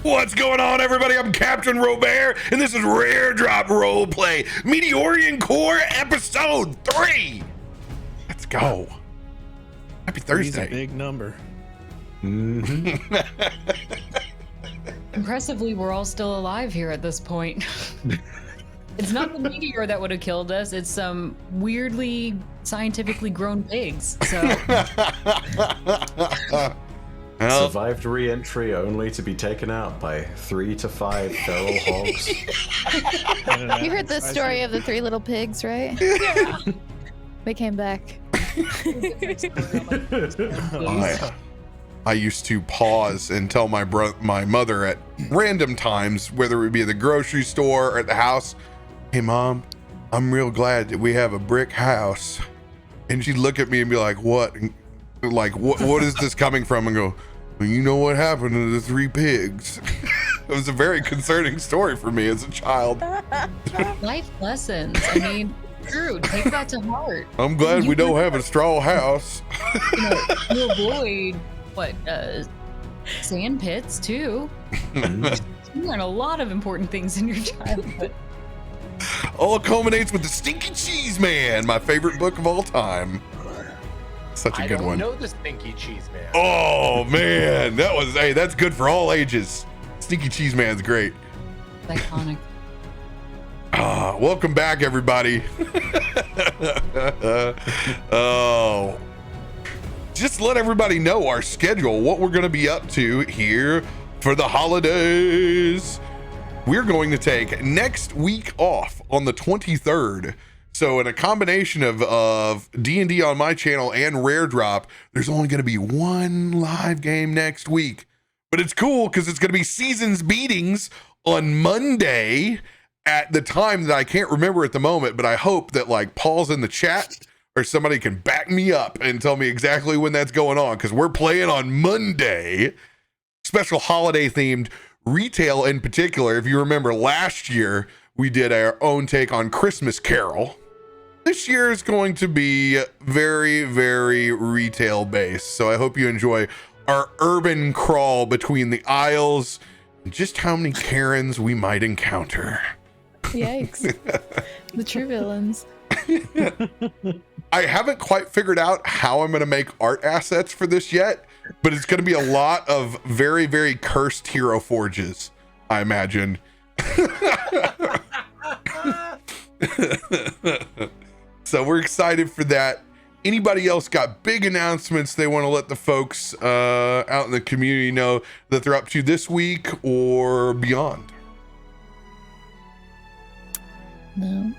What's going on, everybody? I'm CaptainRoBear, and this is Rare Drop Roleplay Meteorian Core Episode 3. Let's go. Happy Thursday. He's a big number. Impressively, we're all still alive here at this point. It's not the meteor that would have killed us, it's some weirdly scientifically grown pigs. So Survived re-entry only to be taken out by 3 to 5 feral hogs. You heard the story of the 3 little pigs, right? yeah. They came back. I used to pause and tell my mother at random times, whether it would be at the grocery store or at the house, "Hey Mom, I'm real glad that we have a brick house." And she'd look at me and be like, "What? Like what is this coming from?" And go, "Well, you know what happened to the 3 pigs." It was a very concerning story for me as a child. Life lessons. I mean, true. Take that to heart. I'm glad we don't have a straw house. You avoid sand pits too. You learn a lot of important things in your childhood. All culminates with the Stinky Cheese Man, my favorite book of all time. Such a good one. I don't know the Stinky Cheese Man. Oh man, that's good for all ages. Stinky Cheese Man's great. Iconic. Welcome back, everybody. Oh, just let everybody know our schedule, what we're going to be up to here for the holidays. We're going to take next week off on the 23rd. So in a combination of D&D on my channel and Rare Drop, there's only going to be one live game next week. But it's cool because it's going to be Seasons Meetings on Monday at the time that I can't remember at the moment, but I hope that like Paul's in the chat or somebody can back me up and tell me exactly when that's going on, because we're playing on Monday. Special holiday themed retail in particular. If you remember last year, we did our own take on Christmas Carol. This year is going to be very, very retail based. So I hope you enjoy our urban crawl between the aisles and just how many Karens we might encounter. Yikes. The true villains. I haven't quite figured out how I'm going to make art assets for this yet, but it's going to be a lot of very, very cursed hero forges, I imagine. So we're excited for that. Anybody else got big announcements they want to let the folks out in the community know that they're up to this week or beyond? No.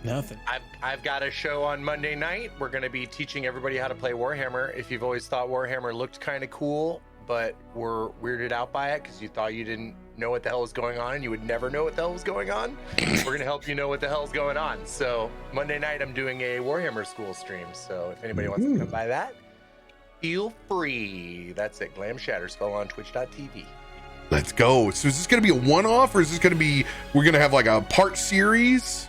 Nothing. I've got a show on Monday night. We're going to be teaching everybody how to play Warhammer. If you've always thought Warhammer looked kind of cool, but were weirded out by it because you thought you didn't know what the hell was going on and you would never know what the hell was going on, we're going to help you know what the hell is going on. So Monday night, I'm doing a Warhammer school stream. So if anybody wants to come by that, feel free. That's it. Glam Shatterskull on twitch.tv. Let's go. So is this going to be a one-off, or is this going to be, we're going to have like a part series?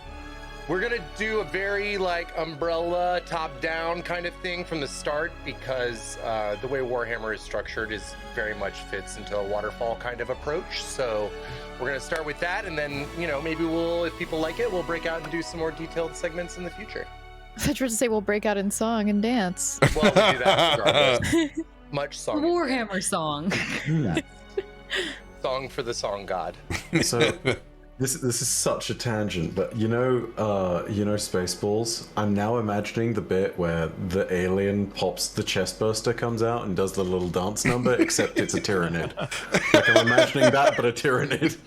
We're going to do a very like umbrella top-down kind of thing from the start, because the way Warhammer is structured is very much fits into a waterfall kind of approach. So we're going to start with that, and then, you know, maybe we'll, if people like it, we'll break out and do some more detailed segments in the future. I thought you were to say we'll break out in song and dance. Well, we do that regardless. Much song. Warhammer song. Song for the song god. So this is such a tangent, but you know Spaceballs? I'm now imagining the bit where the alien pops, the chest burster comes out and does the little dance number, except it's a tyrannid. Like, I'm imagining that, but a tyrannid.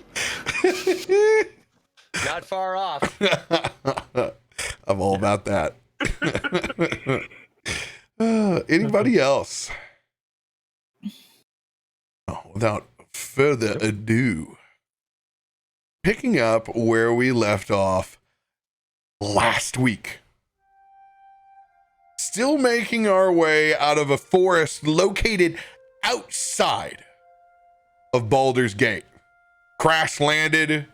Not far off. I'm all about that. Anybody else? Oh, without further ado, picking up where we left off last week. Still making our way out of a forest located outside of Baldur's Gate. Crash landed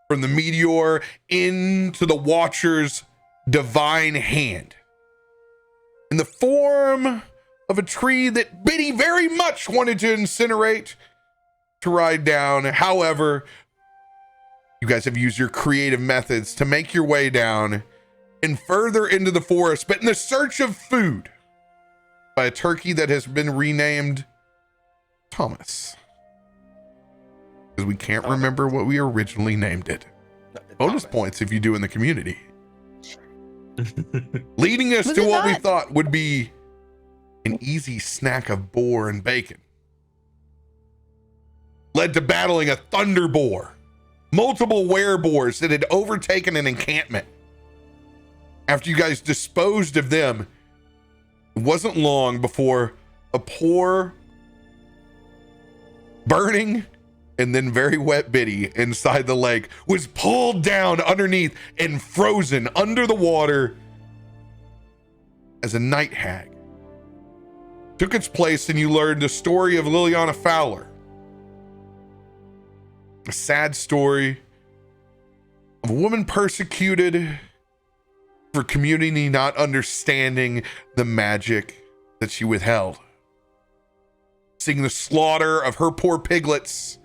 from the meteor into the Watcher's divine hand in the form of a tree that Biddy very much wanted to incinerate, to ride down. However, you guys have used your creative methods to make your way down and further into the forest, but in the search of food by a turkey that has been renamed Thomas. Because we can't remember what we originally named it. Bonus points if you do in the community. Leading us to what we thought would be an easy snack of boar and bacon. Led to battling a thunder boar, multiple wereboars that had overtaken an encampment. After you guys disposed of them, it wasn't long before a poor, burning, and then very wet Biddy inside the lake was pulled down underneath and frozen under the water as a night hag took its place, and you learned the story of Liliana Fowler. A sad story of a woman persecuted for community not understanding the magic that she withheld. Seeing the slaughter of her poor piglets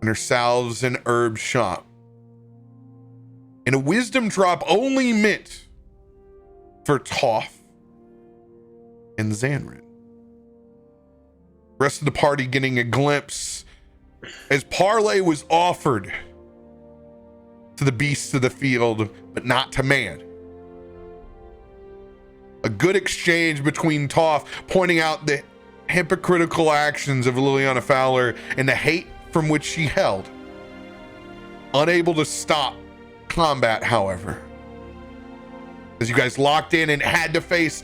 in her salves and herbs shop. And a wisdom drop only meant for Toffee and Zanryn. Rest of the party getting a glimpse as parley was offered to the beasts of the field, but not to man. A good exchange between Toffee pointing out the hypocritical actions of Liliana Fowler and the hate from which she held. Unable to stop combat, however, as you guys locked in and had to face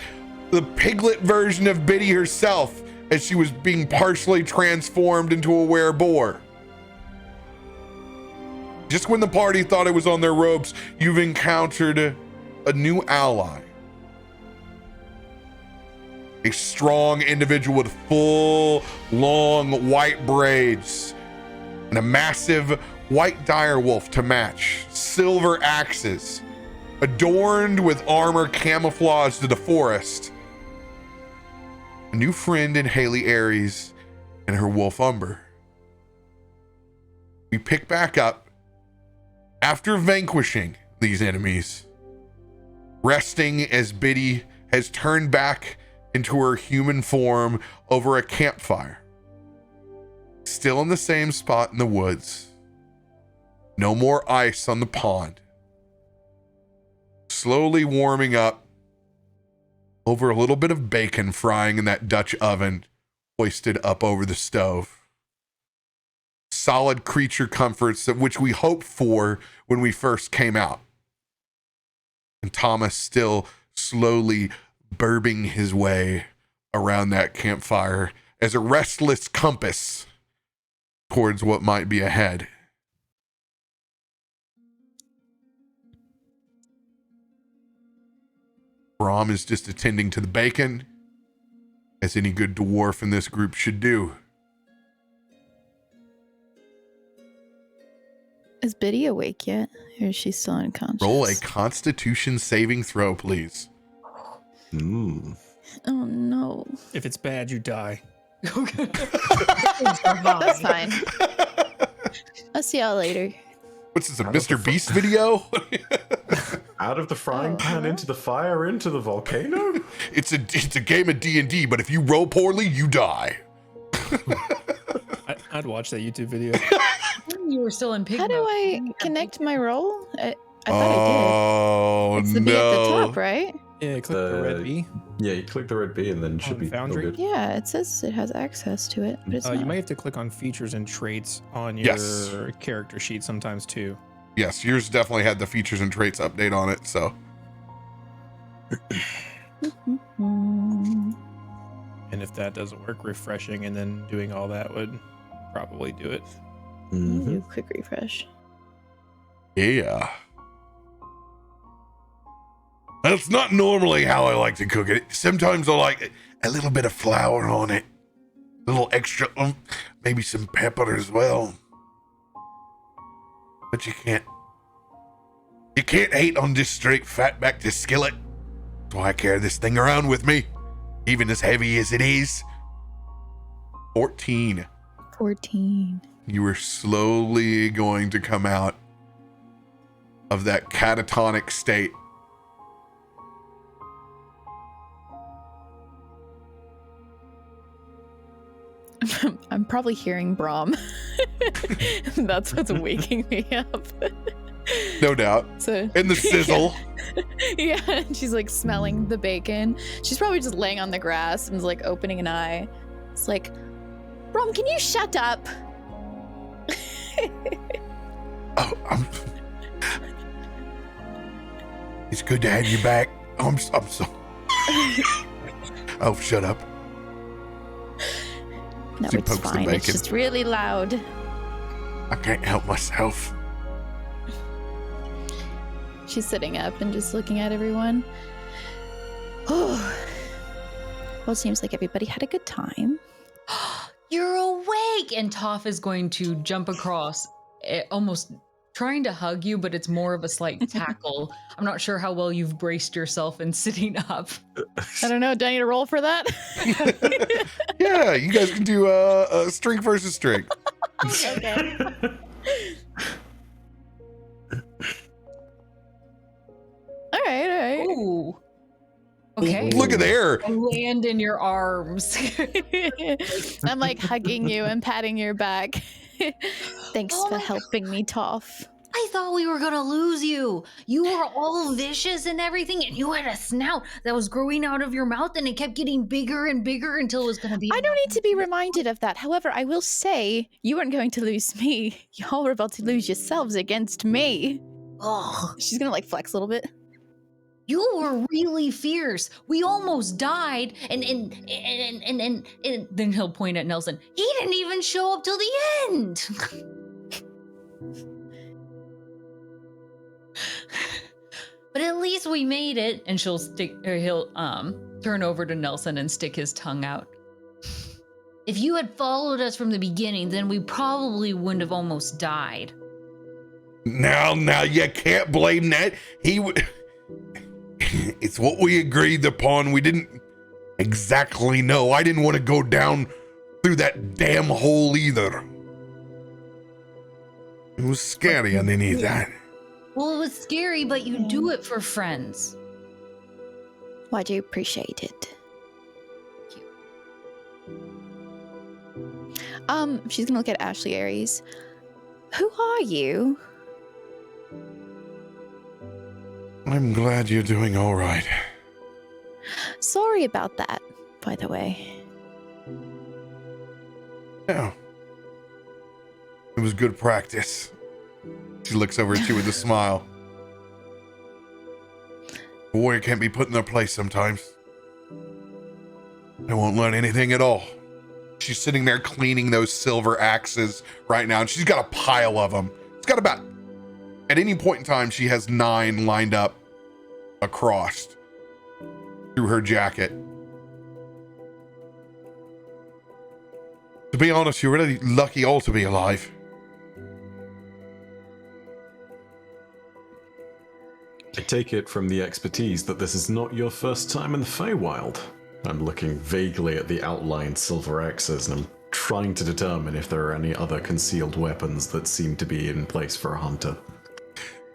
the piglet version of Biddy herself as she was being partially transformed into a wereboar. Just when the party thought it was on their ropes, you've encountered a new ally. A strong individual with full, long white braids and a massive white direwolf to match, silver axes, adorned with armor camouflaged to the forest. A new friend in Haley Aries and her wolf Umber. We pick back up after vanquishing these enemies, resting as Biddy has turned back into her human form over a campfire. Still in the same spot in the woods. No more ice on the pond. Slowly warming up over a little bit of bacon frying in that Dutch oven hoisted up over the stove. Solid creature comforts of which we hoped for when we first came out. And Thomas still slowly burbing his way around that campfire as a restless compass towards what might be ahead. Brom is just attending to the bacon, as any good dwarf in this group should do. Is Biddy awake yet? Or is she still unconscious? Roll a Constitution saving throw, please. Oh no. If it's bad, you die. That's fine. I'll see y'all later. What's this, a Mr. Beast video? Out of the frying pan into the fire into the volcano? It's a game of D&D, but if you roll poorly, you die. I'd watch that YouTube video. You were still in pig How do mode. I connect my roll? I thought Oh, I did. It's the B at the top, right? Yeah, click the red B. Yeah, you click the red B and then it should On be all Foundry? good. Yeah, it says it has access to it, but it's You not. might have to click on features and traits on your Yes. character sheet sometimes too. Yes, yours definitely had the features and traits update on it, so. Mm. And if that doesn't work, refreshing and then doing all that would probably do it. Mhm. Do a quick refresh. Yeah. That's not normally how I like to cook it. Sometimes I like a little bit of flour on it. A little extra maybe some pepper as well. But you can't hate on just straight fat back to skillet. That's why I carry this thing around with me, even as heavy as it is. 14. 14. You are slowly going to come out of that catatonic state. I'm probably hearing Brom. That's what's waking me up. No doubt. So, And the sizzle. yeah, and she's like smelling the bacon. She's probably just laying on the grass and is like opening an eye. It's like, Brom, can you shut up? Oh, it's good to have you back. I'm so. Oh, shut up. No, She it's pokes the fine. It's bacon. just really loud. I can't help myself. She's sitting up and just looking at everyone. Oh. Well, it seems like everybody had a good time. You're awake! And Toff is going to jump across, almost trying to hug you, but it's more of a slight tackle. I'm not sure how well you've braced yourself in sitting up. I don't know. Do I need to roll for that? Yeah, you guys can do a strength versus strength. Okay. All right. Ooh. Okay. Look at there. I land in your arms. I'm like hugging you and patting your back. Thanks Oh for my helping me, Toff. I thought we were gonna lose you. You were all vicious and everything, and you had a snout that was growing out of your mouth, and it kept getting bigger and bigger until it was gonna be. I don't need to be reminded of that. However, I will say you weren't going to lose me. Y'all were about to lose yourselves against me. Oh, She's gonna like flex a little bit. you were really fierce. We almost died, and then he'll point at Nelson. He didn't even show up till the end. But at least we made it. And he'll turn over to Nelson and stick his tongue out. If you had followed us from the beginning, then we probably wouldn't have almost died. Now, you can't blame that. He would. It's what we agreed upon. We didn't exactly know. I didn't want to go down through that damn hole either. It was scary underneath that. Well, it was scary, but you do it for friends. Well, I do appreciate it. She's gonna look at Ashley Aries. Who are you? I'm glad you're doing all right. Sorry about that, by the way. Yeah. It was good practice. She looks over at you with a smile. A warrior can't be put in their place sometimes. They won't learn anything at all. She's sitting there cleaning those silver axes right now, and she's got a pile of them. It's got about, at any point in time, she has 9 lined up across through her jacket. To be honest, you're really lucky all to be alive. I take it from the expertise that this is not your first time in the Feywild. I'm looking vaguely at the outlined silver axes, and I'm trying to determine if there are any other concealed weapons that seem to be in place for a hunter.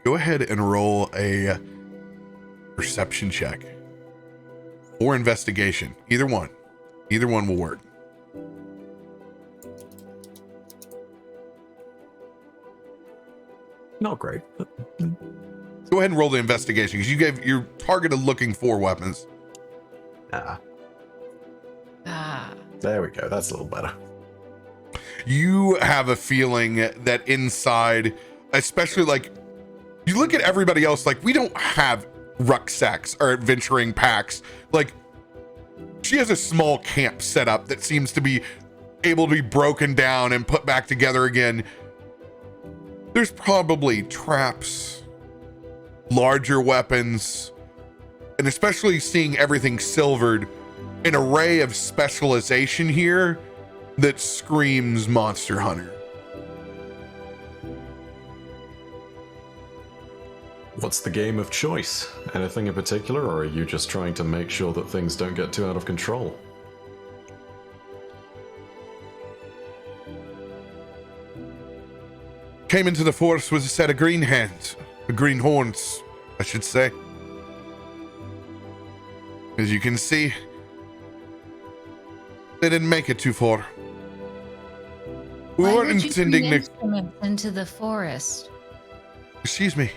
Go ahead and roll a perception check or investigation. Either one. Either one will work. Not great. Go ahead and roll the investigation because you gave your target looking for weapons. There we go. That's a little better. You have a feeling that inside, especially like you look at everybody else, like we don't have rucksacks or adventuring packs. Like she has a small camp set up that seems to be able to be broken down and put back together again. There's probably traps, larger weapons, and especially seeing everything silvered, an array of specialization here that screams Monster Hunter. What's the game of choice? Anything in particular, or are you just trying to make sure that things don't get too out of control? came into the forest with a set of green hands, green horns, I should say. As you can see, they didn't make it too far. We Why weren't would you intending bring to. instruments into the forest? Excuse me.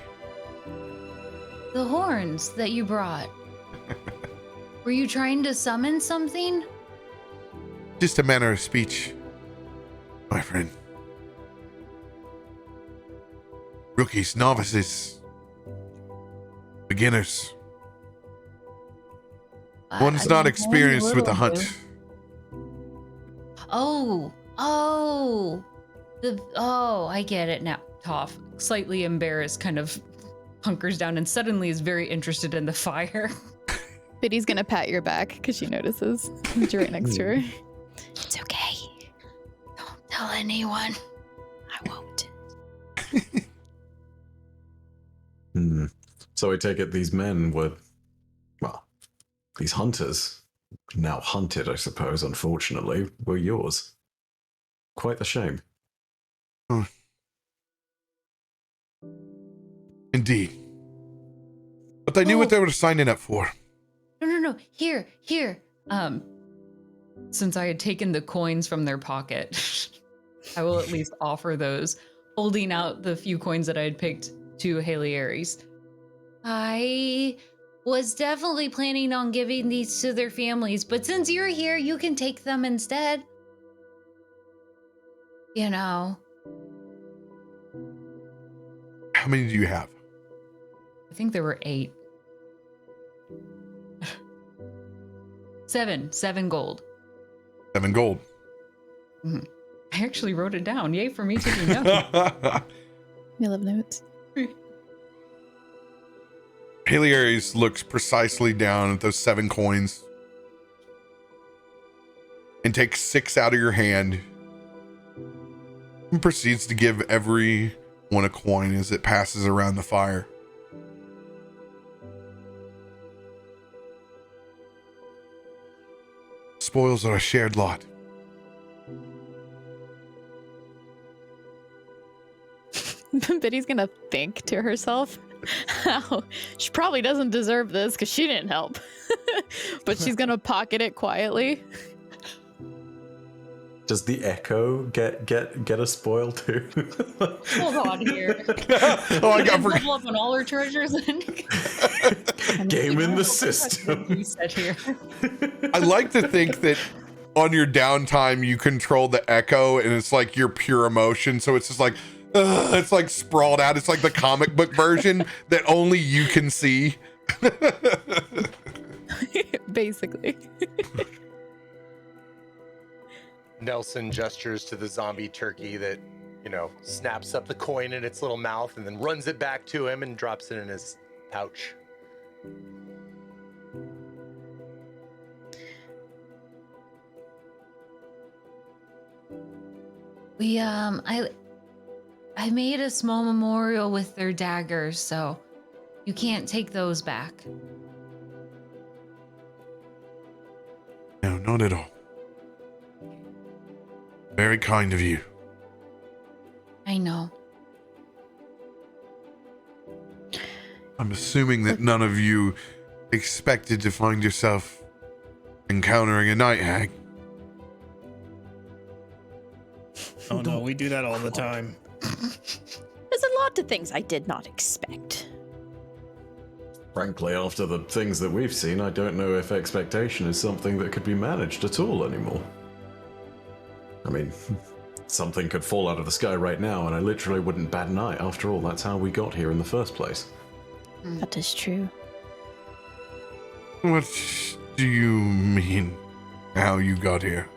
The horns that you brought. Were you trying to summon something? Just a manner of speech, my friend. Rookies, novices, beginners. One's not experienced with the hunt. Oh, I get it now. Toff, slightly embarrassed, kind of hunkers down and suddenly is very interested in the fire. Biddy's gonna pat your back because she notices. You're right next to her. It's okay. Don't tell anyone. I won't. So I take it these men were, well, these hunters, now hunted, I suppose, unfortunately, were yours. Quite the shame. Indeed. But they knew what they were signing up for. No. Here. Since I had taken the coins from their pocket, I will at least offer those, holding out the few coins that I had picked to Haley Aries. I was definitely planning on giving these to their families, but since you're here, you can take them instead. You know. How many do you have? I think there were 8. 7 gold. 7 gold. I actually wrote it down. Yay for me taking notes. We love notes. Haley Aries looks precisely down at those 7 coins and takes 6 out of your hand and proceeds to give everyone a coin as it passes around the fire. Spoils are a shared lot. Biddy's gonna think to herself how she probably doesn't deserve this because she didn't help. But she's gonna pocket it quietly. Does the Echo get a spoil too? Hold on here. Oh, I got Double up on all her treasures and Game in the system. You said here. I like to think that on your downtime you control the Echo and it's like your pure emotion, so it's just like it's like sprawled out. It's like the comic book version that only you can see. Basically. Nelson gestures to the zombie turkey that, snaps up the coin in its little mouth and then runs it back to him and drops it in his pouch. We I made a small memorial with their daggers, so you can't take those back. No, not at all. Very kind of you. I know. I'm assuming that none of you expected to find yourself encountering a night hag. Oh no, we do that all the time. There's a lot of things I did not expect. Frankly, after the things that we've seen, I don't know if expectation is something that could be managed at all anymore. I mean, something could fall out of the sky right now, and I literally wouldn't bat an eye. After all, that's how we got here in the first place. That is true. What do you mean, how you got here?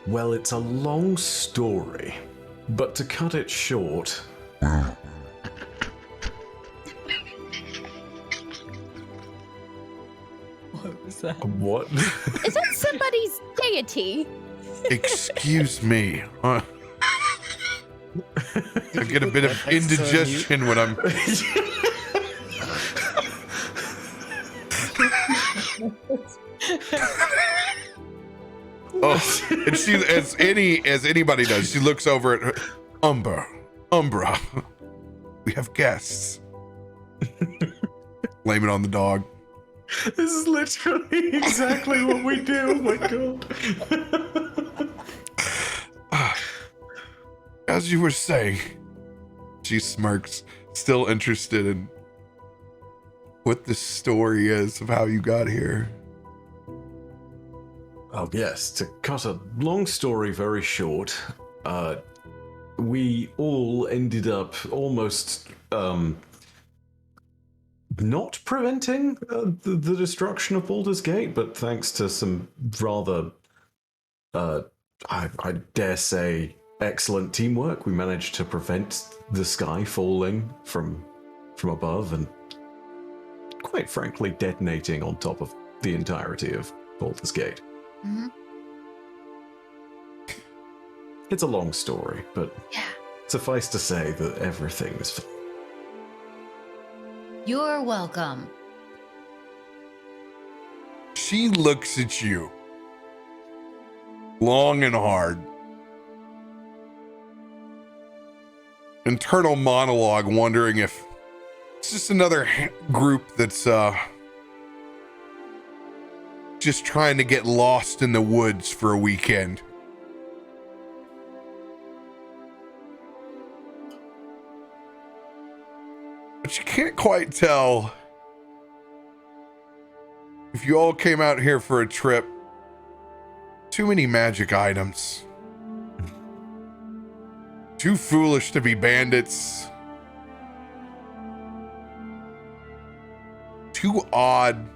Well, it's a long story, but to cut it short... What was that? What? Is that somebody's deity? Excuse me. I get a bit of indigestion when I'm... Oh, and she, as anybody does, she looks over at her. Umbra, we have guests. Blame it on the dog. This is literally exactly what we do. Oh my god. As you were saying, she smirks, still interested in what the story is of how you got here. Oh yes, to cut a long story very short, we all ended up almost not preventing the destruction of Baldur's Gate, but thanks to some rather, I dare say, excellent teamwork, we managed to prevent the sky falling from above and, quite frankly, detonating on top of the entirety of Baldur's Gate. Mhm. It's a long story, but Yeah. suffice to say that everything is fine. You're welcome. She looks at you long and hard. Internal monologue, wondering if it's just another group that's just trying to get lost in the woods for a weekend. But you can't quite tell if you all came out here for a trip. Too many magic items. Too foolish to be bandits. Too odd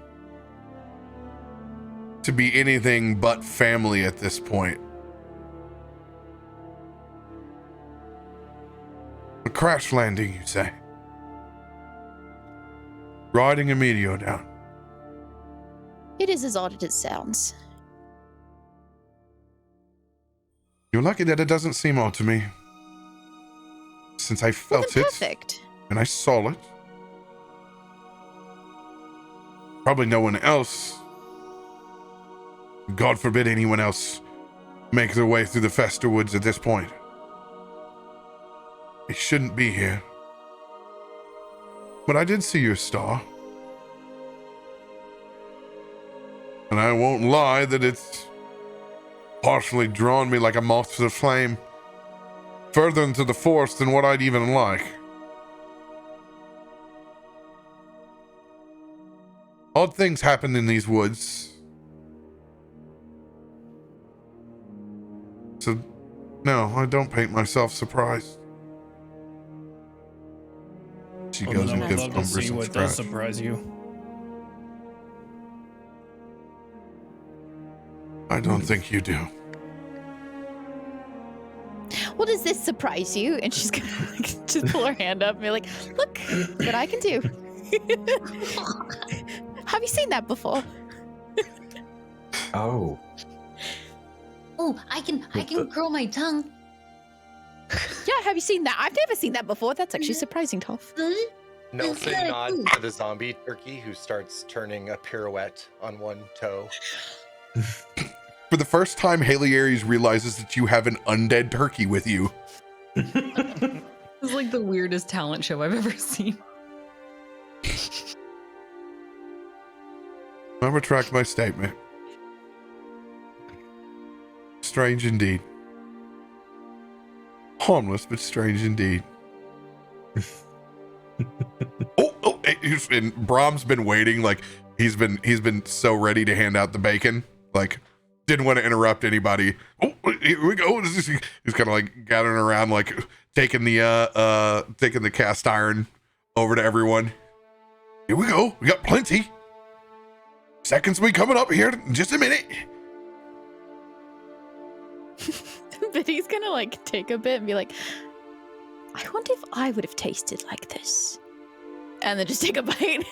to be anything but family at this point. A crash landing, you say? Riding a meteor down. It is as odd as it sounds. You're lucky that it doesn't seem odd to me. Since I felt Well, then it perfect. and I saw it. Probably no one else. God forbid anyone else make their way through the Fester Woods at this point. They shouldn't be here. But I did see your star. And I won't lie that it's partially drawn me like a moth to the flame, further into the forest than what I'd even like. Odd things happen in these woods. So, no, I don't paint myself surprised. She Well, goes then and I would gives love to Umbra see some what does scratch. surprise you. I don't think you do. Well, does this surprise you? And she's gonna like, just pull her hand up and be like, look what I can do. Have you seen that before? Oh. Oh, I can curl my tongue. Yeah, have you seen that? I've never seen that before. That's actually surprising, Toff. Nelson Okay. nods to the zombie turkey who starts turning a pirouette on one toe. For the first time, Haley Aries realizes that you have an undead turkey with you. It's like the weirdest talent show I've ever seen. I retract my statement. Strange indeed. Harmless, but strange indeed. And Brom's been waiting, like he's been so ready to hand out the bacon, like didn't want to interrupt anybody. Oh, here we go. He's kind of like gathering around, like taking the cast iron over to everyone. Here we go. We got plenty. Seconds will be coming up here in just a minute. But he's gonna like take a bit and be like, I wonder if I would have tasted like this. And then just take a bite.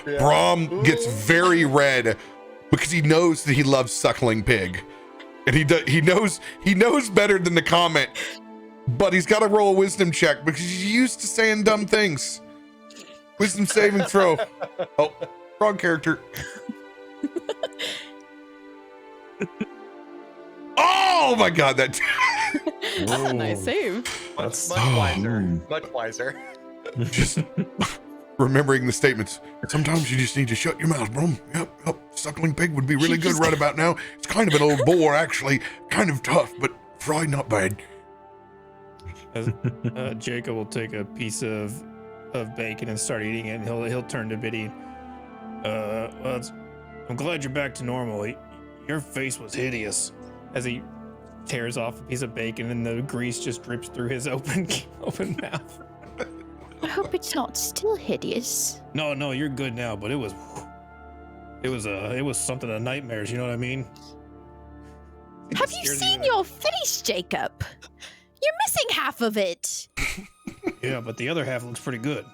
Yeah. Brom gets very red because he knows that he loves suckling pig, and he knows better than to comment, but he's got to roll a wisdom check because he's used to saying dumb things. Wisdom saving throw. Oh, wrong character. Oh my god, that That's a nice save. That's Much wiser. Much wiser. just remembering the statements. Sometimes you just need to shut your mouth, Brom. Yep. Suckling pig would be really good right about now. It's kind of an old boar, actually. Kind of tough, but fried not bad. Jacob will take a piece of bacon and start eating it, and he'll turn to Biddy. I'm glad you're back to normal. Your face was hideous. As he tears off a piece of bacon, and the grease just drips through his open mouth. I hope it's not still hideous. No, you're good now, but it was something of nightmares. You know what I mean? Have you seen your face, Jacob? You're missing half of it. Yeah, but the other half looks pretty good.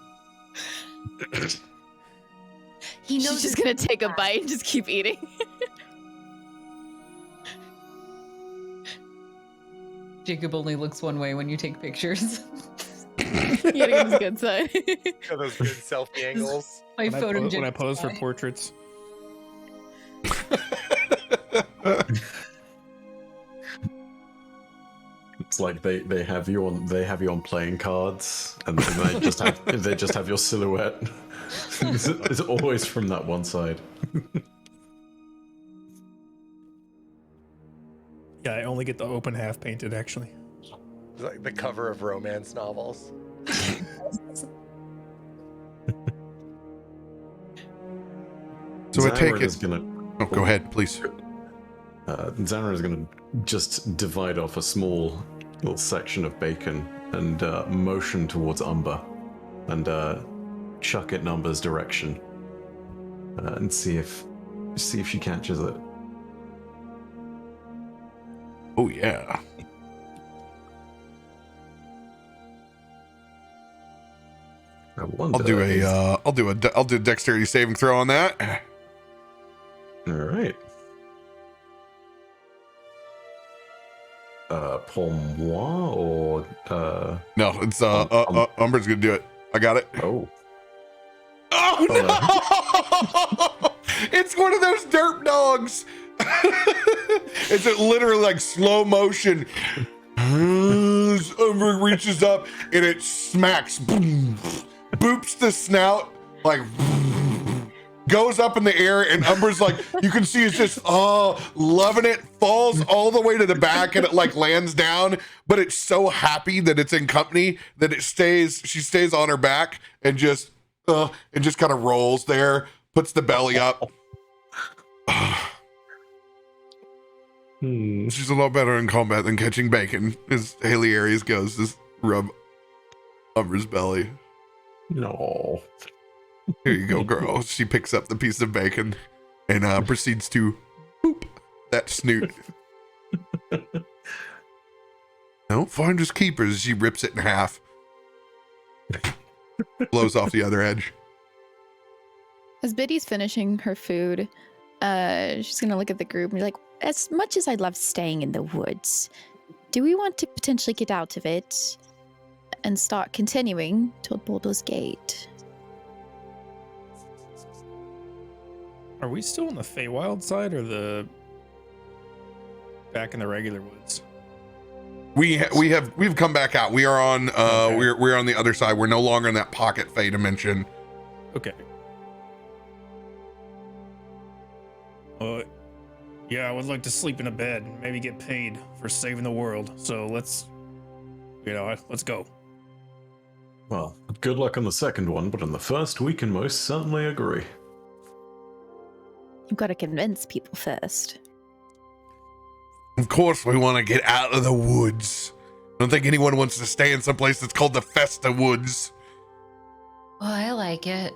He knows She's just gonna take a bite and just keep eating. Jacob only looks one way when you take pictures. You gotta give his good side. Got those good selfie angles. My When I pose for portraits. It's like they have you on playing cards, and they just have your silhouette. It's always from that one side. Yeah, I only get the open half painted, actually. It's like the cover of romance novels. So I take Zanryn it. is gonna. Oh, go ahead, please. Zanryn is gonna just divide off a small little section of bacon and motion towards Umber, and chuck it in Umber's direction, and see if she catches it. Oh yeah. I'll do a dexterity saving throw on that. All right. Pour moi or No, it's Umber's gonna do it. I got it. oh. Oh no! It's one of those derp dogs. It's literally like slow motion. Umber reaches up and it smacks, boom, boops the snout, like goes up in the air, and Umber's like, you can see it's just loving it, falls all the way to the back, and it like lands down, but it's so happy that it's in company that she stays on her back and just kind of rolls there, puts the belly up. She's a lot better in combat than catching bacon, as Haley Aries goes to rub Umber's belly. No. Here you go, girl. She picks up the piece of bacon and proceeds to boop that snoot. No, finders keepers. She rips it in half. Blows off the other edge. As Biddy's finishing her food, she's gonna look at the group and be like, as much as I love staying in the woods, do we want to potentially get out of it and start continuing toward Baldur's Gate? Are we still on the Feywild side or the back in the regular woods? We've come back out. We are on Okay. we're on the other side. We're no longer in that pocket Fey dimension. Okay. Yeah, I would like to sleep in a bed and maybe get paid for saving the world. So let's go. Well, good luck on the second one, but on the first we can most certainly agree. You've got to convince people first. Of course we want to get out of the woods. I don't think anyone wants to stay in some place that's called the Festa Woods. Oh, I like it.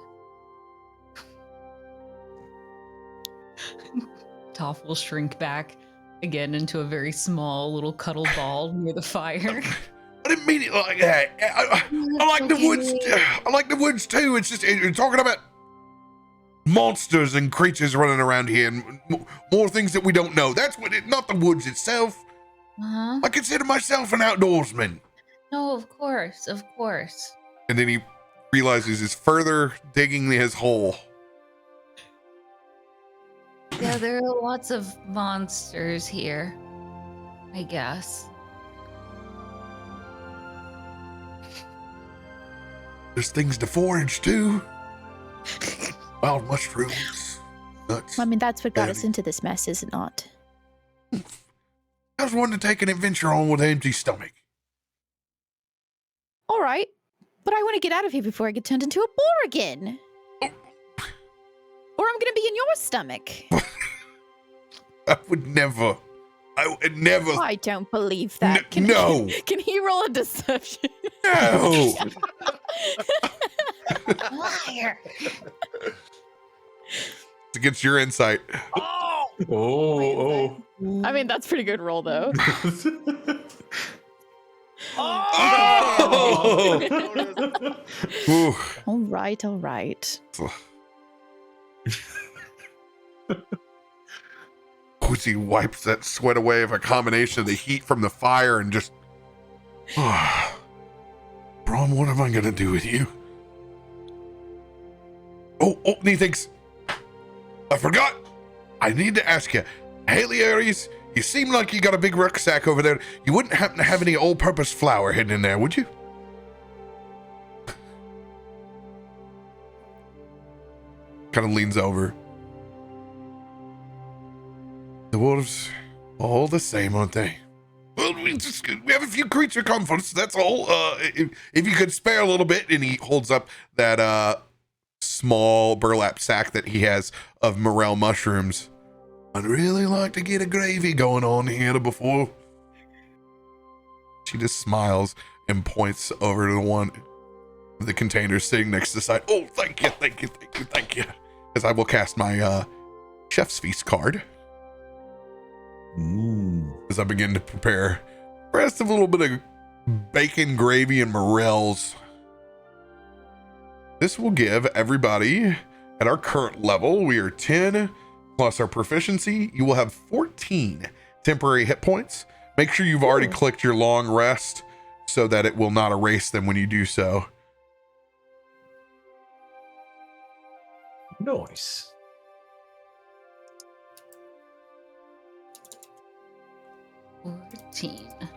Toph will shrink back again into a very small little cuddle ball near the fire. I didn't mean it like that. I like the woods. I like the woods too. It's just you're talking about monsters and creatures running around here and more things that we don't know. That's what not the woods itself. Uh-huh. I consider myself an outdoorsman. No, of course. And then he realizes he's further digging his hole. Yeah, there are lots of monsters here, I guess. There's things to forage too. Wild mushrooms, nuts. I mean, that's what got us berries. into this mess, is it not? I was wanting to take an adventure on with an empty stomach. All right, but I want to get out of here before I get turned into a boar again. Or I'm gonna be in your stomach. I would never. I don't believe that. No. Can he roll a deception? No. Liar. To get your insight. Oh. I mean, that's pretty good roll, though. Oh! Ooh. All right, all right. Quincy wipes that sweat away of a combination of the heat from the fire and just. Brom, what am I gonna do with you? Oh, and he thinks, I forgot. I need to ask you, Haley Aries, you seem like you got a big rucksack over there. You wouldn't happen to have any all-purpose flour hidden in there, would you? Kind of leans over. The wolves, all the same, aren't they? Well, we have a few creature comforts, that's all. If you could spare a little bit, and he holds up that small burlap sack that he has of morel mushrooms. I'd really like to get a gravy going on here before. She just smiles and points over to the one, the container sitting next to the side. Oh, thank you. As I will cast my chef's feast card. As I begin to prepare the rest of a little bit of bacon gravy and morels. This will give everybody at our current level, we are 10 plus our proficiency. You will have 14 temporary hit points. Make sure you've already clicked your long rest so that it will not erase them when you do so. Nice. $14.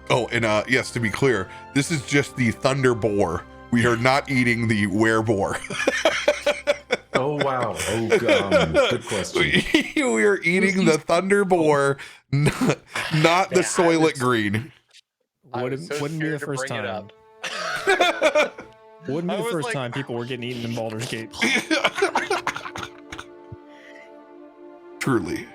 Oh, and yes, to be clear, this is just the thunder boar. We are not eating the wereboar. Oh, wow. Oh, good question. We are eating the thunder boar, not the soylent green. Wouldn't be the first time. Wouldn't be the first time people were getting eaten in Baldur's Gate. Truly.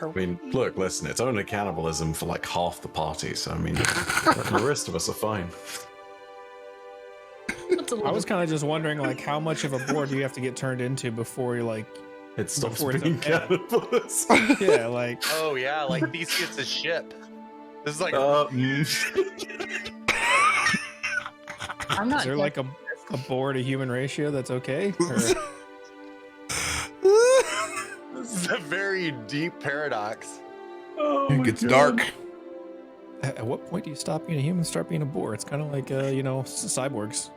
I mean, look, listen, it's only cannibalism for like half the party, so I mean, the rest of us are fine. I was kind of just wondering, like, how much of a boar do you have to get turned into before you like It stops Before it's being okay. cannibals. yeah, like Oh yeah, like Theseus' ship. This is like I'm not. is there like a boar to human ratio that's okay? Or, this is a very deep paradox. It gets dark. at what point do you stop being a human and start being a boar? It's kind of like cyborgs.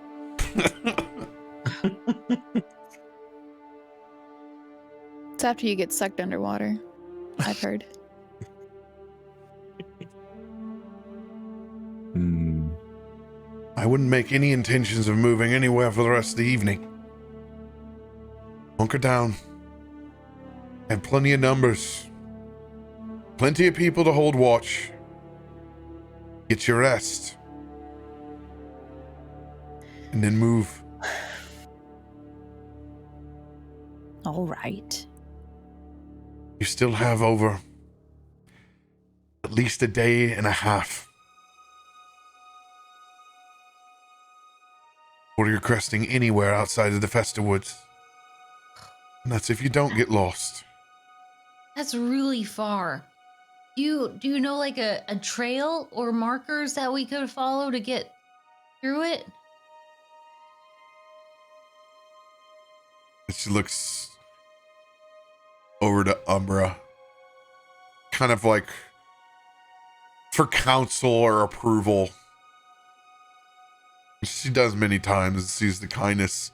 It's after you get sucked underwater, I've heard. I wouldn't make any intentions of moving anywhere for the rest of the evening. Hunker down. Have plenty of numbers. Plenty of people to hold watch. Get your rest. And then move. All right. You still have over at least a day and a half. Or you're cresting anywhere outside of the Festa Woods. And that's if you don't get lost. That's really far. Do you know like a trail or markers that we could follow to get through it? And she looks over to Umbra. Kind of like for counsel or approval. She does many times and sees the kindness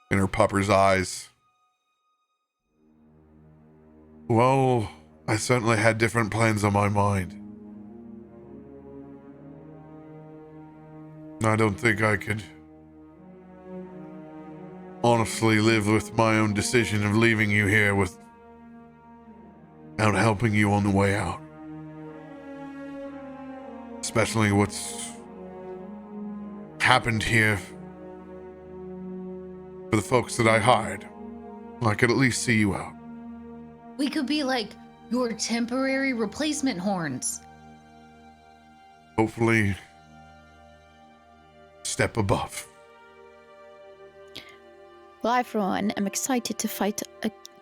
in her pupper's eyes. Well, I certainly had different plans on my mind. I don't think I could honestly live with my own decision of leaving you here without helping you on the way out. Especially what's happened here for the folks that I hired. I could at least see you out. We could be like your temporary replacement horns. Hopefully, step above. Well, I, for one, am excited to fight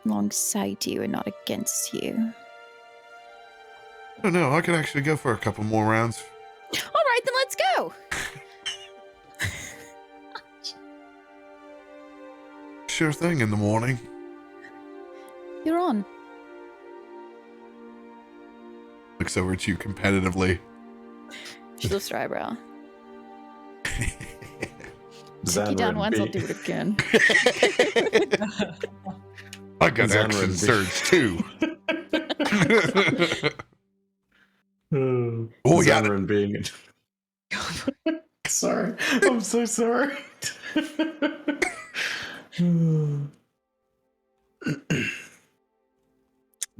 alongside you and not against you. I don't know, I could actually go for a couple more rounds. All right, then let's go. Sure thing in the morning. You're on. Looks over at you competitively. She lifts her eyebrow. Took you down once, I'll do it again. I got Zanryn action be- surge too. Oh, yeah. Zanryn being... Sorry. I'm so sorry.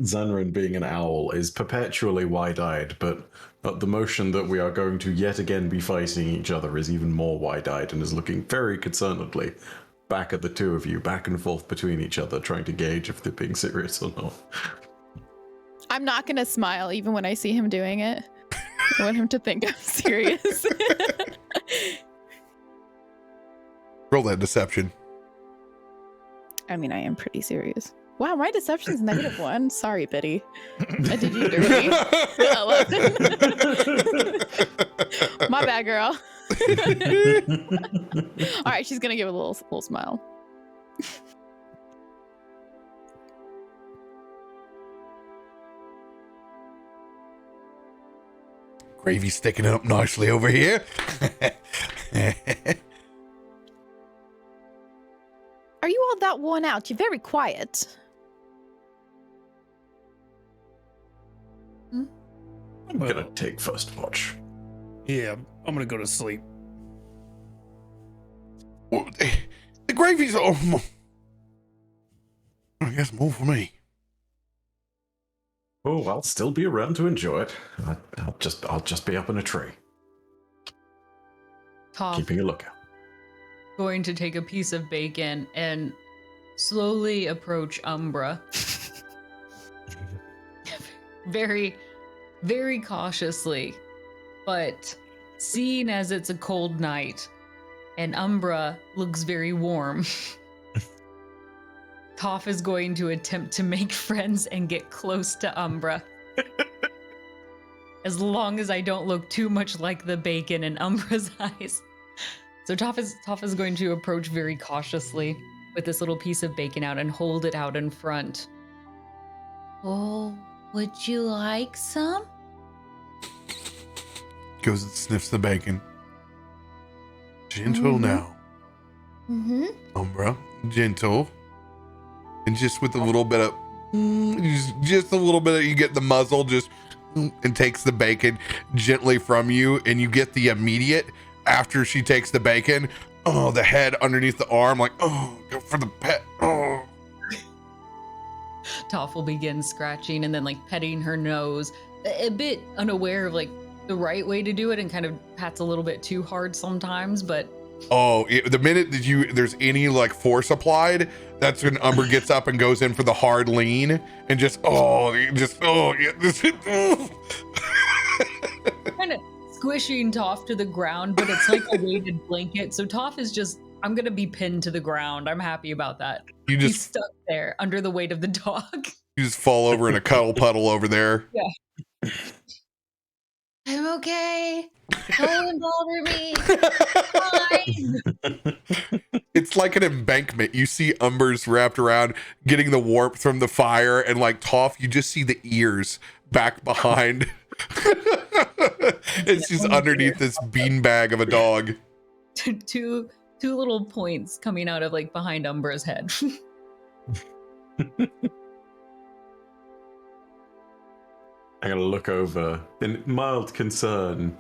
Zanryn, being an owl, is perpetually wide-eyed, but at the motion that we are going to yet again be fighting each other is even more wide-eyed and is looking very concernedly back at the two of you, back and forth between each other, trying to gauge if they're being serious or not. I'm not going to smile even when I see him doing it. I want him to think I'm serious. Roll that deception. I mean, I am pretty serious. Wow, my deception's -1. Sorry, Biddy. I did you dirty. 11. My bad, girl. All right, she's gonna give a little smile. Gravy sticking up nicely over here. Are you all that worn out? You're very quiet. I'm gonna take first watch. Yeah, I'm gonna go to sleep. Well, the gravy's all, I guess more for me. Oh, I'll still be around to enjoy it. I'll just be up in a tree, Toff keeping a lookout. going to take a piece of bacon and slowly approach Umbra. Very, very cautiously, but seeing as it's a cold night and Umbra looks very warm, Toff is going to attempt to make friends and get close to Umbra. As long as I don't look too much like the bacon in Umbra's eyes. So Toff is going to approach very cautiously with this little piece of bacon out and hold it out in front. Oh, would you like some? Goes and sniffs the bacon. Gentle now. Mm-hmm. Umbra, gentle. And just with a little bit of, just a little bit of, you get the muzzle just, and takes the bacon gently from you, and you get the immediate, after she takes the bacon, oh, the head underneath the arm, like, oh, go for the pet, oh. Toff will begin scratching and then like petting her nose, a bit unaware of like the right way to do it, and kind of pats a little bit too hard sometimes, but Oh, the minute that there's any like force applied, that's when Umber gets up and goes in for the hard lean and just, yeah, kind of squishing Toff to the ground, but it's like a weighted blanket. So Toff is just, I'm going to be pinned to the ground. I'm happy about that. He's stuck there under the weight of the dog. You just fall over in a cuddle puddle over there. Yeah. I'm okay. Don't bother me. Fine. It's like an embankment. You see Umber's wrapped around, getting the warmth from the fire, and like Toff, you just see the ears back behind. And she's underneath this beanbag of a dog. two little points coming out of like behind Umbra's head. I'm gonna look over in mild concern,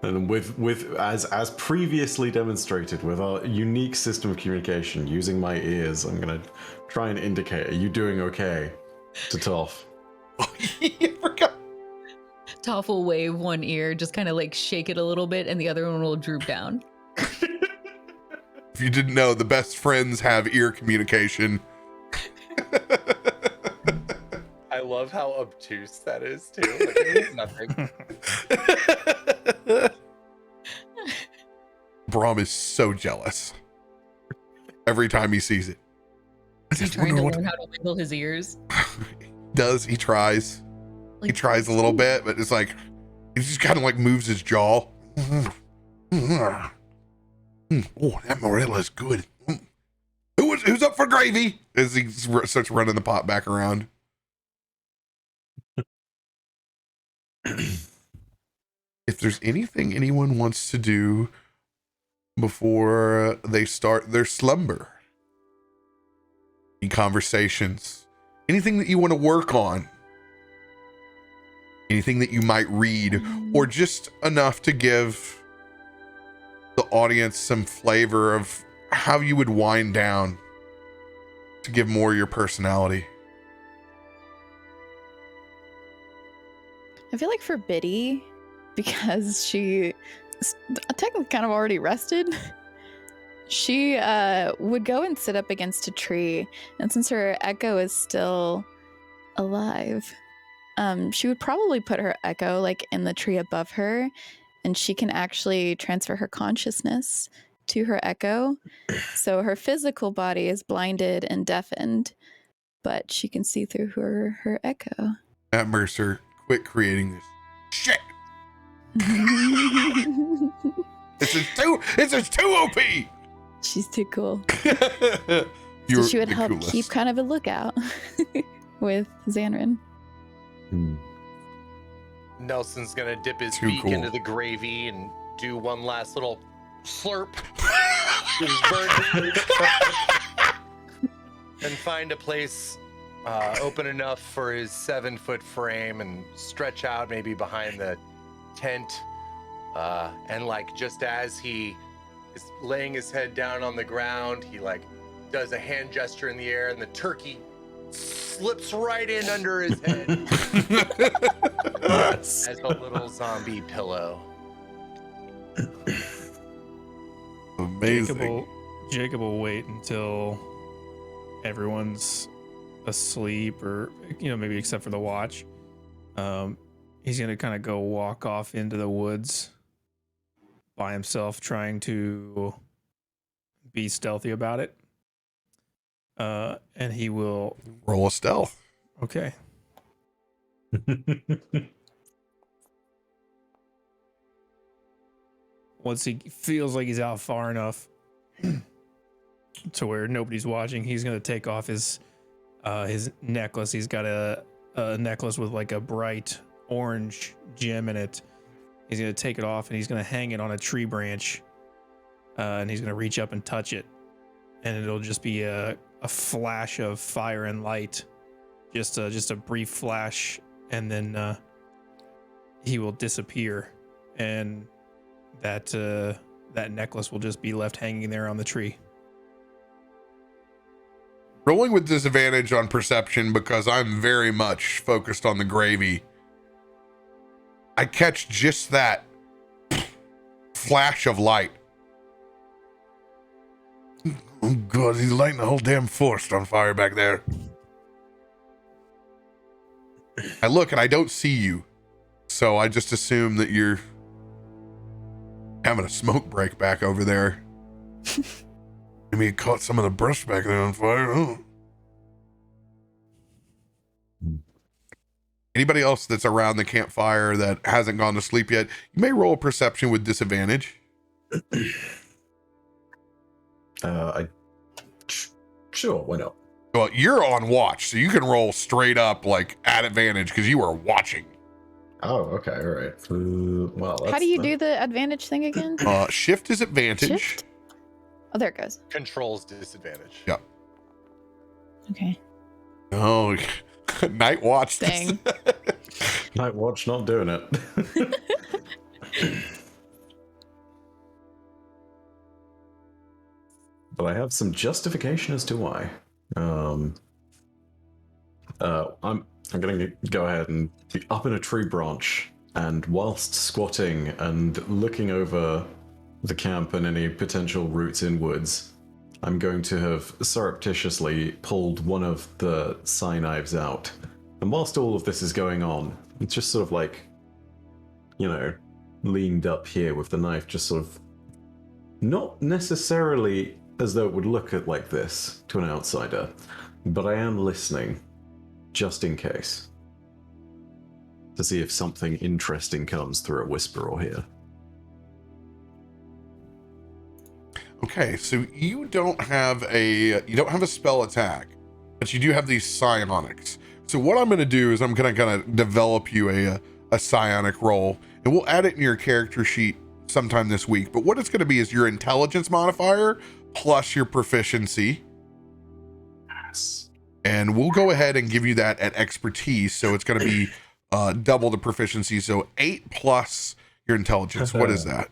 and with as previously demonstrated with our unique system of communication using my ears, I'm gonna try and indicate, "Are you doing okay?" to Toff. I forgot. Toph will wave one ear, just kind of like shake it a little bit, and the other one will droop down. If you didn't know, the best friends have ear communication. I love how obtuse that is too. Like, it means nothing. Brom is so jealous every time he sees it. He's trying to learn how to wiggle his ears. He tries. Like, He tries a little bit, but it's like he just kind of like moves his jaw. Oh, that morella's good. Who's up for gravy? As he starts running the pot back around. If there's anything anyone wants to do before they start their slumber, any conversations, anything that you want to work on, anything that you might read, or just enough to give the audience some flavor of how you would wind down to give more of your personality. I feel like for Biddy, because she technically kind of already rested, she would go and sit up against a tree, and since her echo is still alive, she would probably put her echo like in the tree above her, and she can actually transfer her consciousness to her echo. So her physical body is blinded and deafened, but she can see through her echo. Matt Mercer, quit creating this shit. It's just too OP. She's too cool. You're So she would the help coolest. keep kind of a lookout with Zanryn. Nelson's gonna dip his Too beak cool. into the gravy and do one last little slurp with his bird and find a place open enough for his 7-foot frame and stretch out maybe behind the tent, and like just as he is laying his head down on the ground, he like does a hand gesture in the air and the turkey slips right in under his head as a little zombie pillow. Amazing. Jacob will wait until everyone's asleep, or maybe except for the watch. He's gonna kind of go walk off into the woods by himself, trying to be stealthy about it. And he will Roll a stealth. okay. Once he feels like he's out far enough to where nobody's watching, he's gonna take off his necklace. He's got a necklace with like a bright orange gem in it. He's gonna take it off and he's gonna hang it on a tree branch, and he's gonna reach up and touch it, and it'll just be a flash of fire and light, just a brief flash, and then he will disappear, and that necklace will just be left hanging there on the tree. Rolling with disadvantage on perception because I'm very much focused on the gravy. I catch just that flash of light. Oh God, he's lighting the whole damn forest on fire back there. I look and I don't see you, so I just assume that you're having a smoke break back over there. Maybe you caught some of the brush back there on fire. Oh. Anybody else that's around the campfire that hasn't gone to sleep yet, you may roll a perception with disadvantage. Sure, why not? Well, you're on watch, so you can roll straight up like at advantage because you are watching. Oh, okay, all right. Well, How do you do the advantage thing again? Shift is advantage. Shift? Oh, there it goes. Controls disadvantage. Yep. Okay. Oh, Night Watch. Dang. Night Watch not doing it. But I have some justification as to why. I'm gonna go ahead and be up in a tree branch, and whilst squatting and looking over the camp and any potential routes inwards, I'm going to have surreptitiously pulled one of the psi knives out. And whilst all of this is going on, it's just sort of like, you know, leaned up here with the knife, just sort of not necessarily as though it would look at like this to an outsider, but I am listening, just in case, to see if something interesting comes through a whisper or here. Okay, so you don't have a spell attack, but you do have these psionics. So what I'm going to do is I'm going to kind of develop you a psionic roll, and we'll add it in your character sheet sometime this week. But what it's going to be is your intelligence modifier plus your proficiency. Yes. And we'll go ahead and give you that at expertise. So it's going to be double the proficiency. So 8 plus your intelligence. What is that?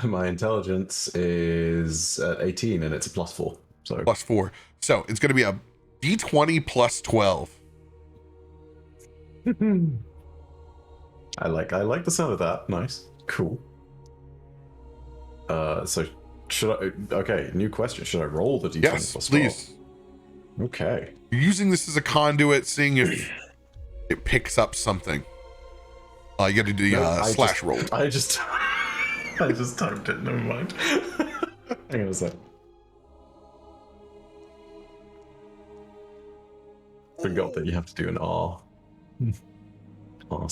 My intelligence is at 18 and it's a +4. So +4. So it's going to be a D20 plus 12. I like the sound of that. Nice. Cool. So should I? Okay, new question. Should I roll the D20 Yes, plus 12? please. Okay. You're using this as a conduit, seeing if it picks up something. You got to do the slash roll. I just typed it. Never mind. Hang on a sec. Forgot that you have to do an R. R/.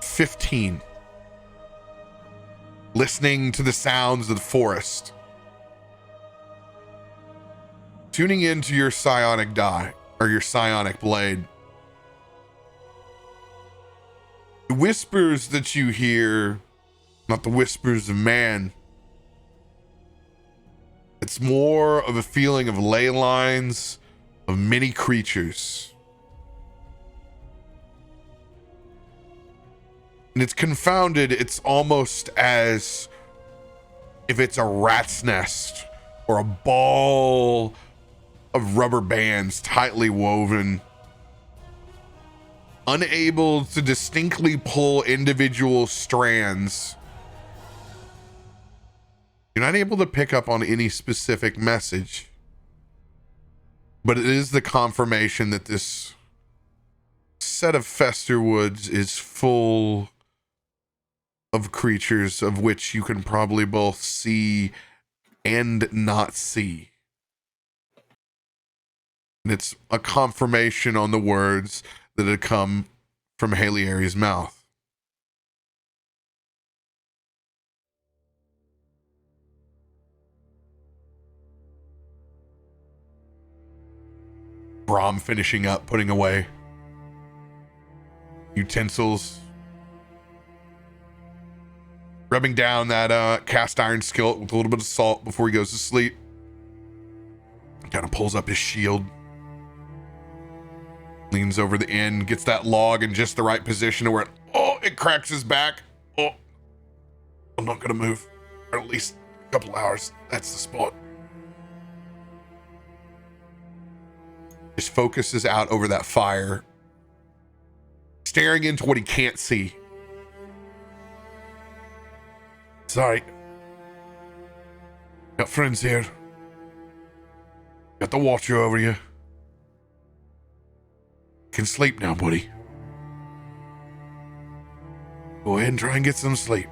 15. Listening to the sounds of the forest. Tuning into your psionic die, or your psionic blade. The whispers that you hear, not the whispers of man. It's more of a feeling of ley lines of many creatures. And it's confounded. It's almost as if it's a rat's nest or a ball of rubber bands tightly woven, unable to distinctly pull individual strands. You're not able to pick up on any specific message, but it is the confirmation that this set of Fester Woods is full of creatures of which you can probably both see and not see. And it's a confirmation on the words that had come from Halieri's mouth. Brom finishing up, putting away utensils, rubbing down that cast iron skillet with a little bit of salt before he goes to sleep. Kind of pulls up his shield, leans over the end, gets that log in just the right position to where it cracks his back. I'm not gonna move for at least a couple hours. That's the spot. Just focuses out over that fire, staring into what he can't see. Sorry. Got friends here. Got the watcher over you. Can sleep now, buddy. Go ahead and try and get some sleep.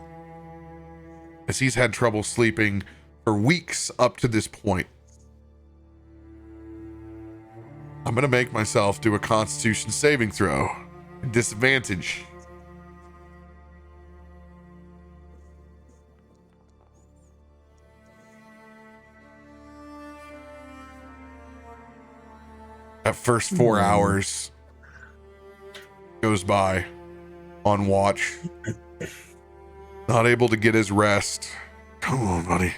As he's had trouble sleeping for weeks up to this point. I'm gonna make myself do a Constitution saving throw. Disadvantage. That first 4 hours, goes by on watch. Not able to get his rest. Come on, buddy.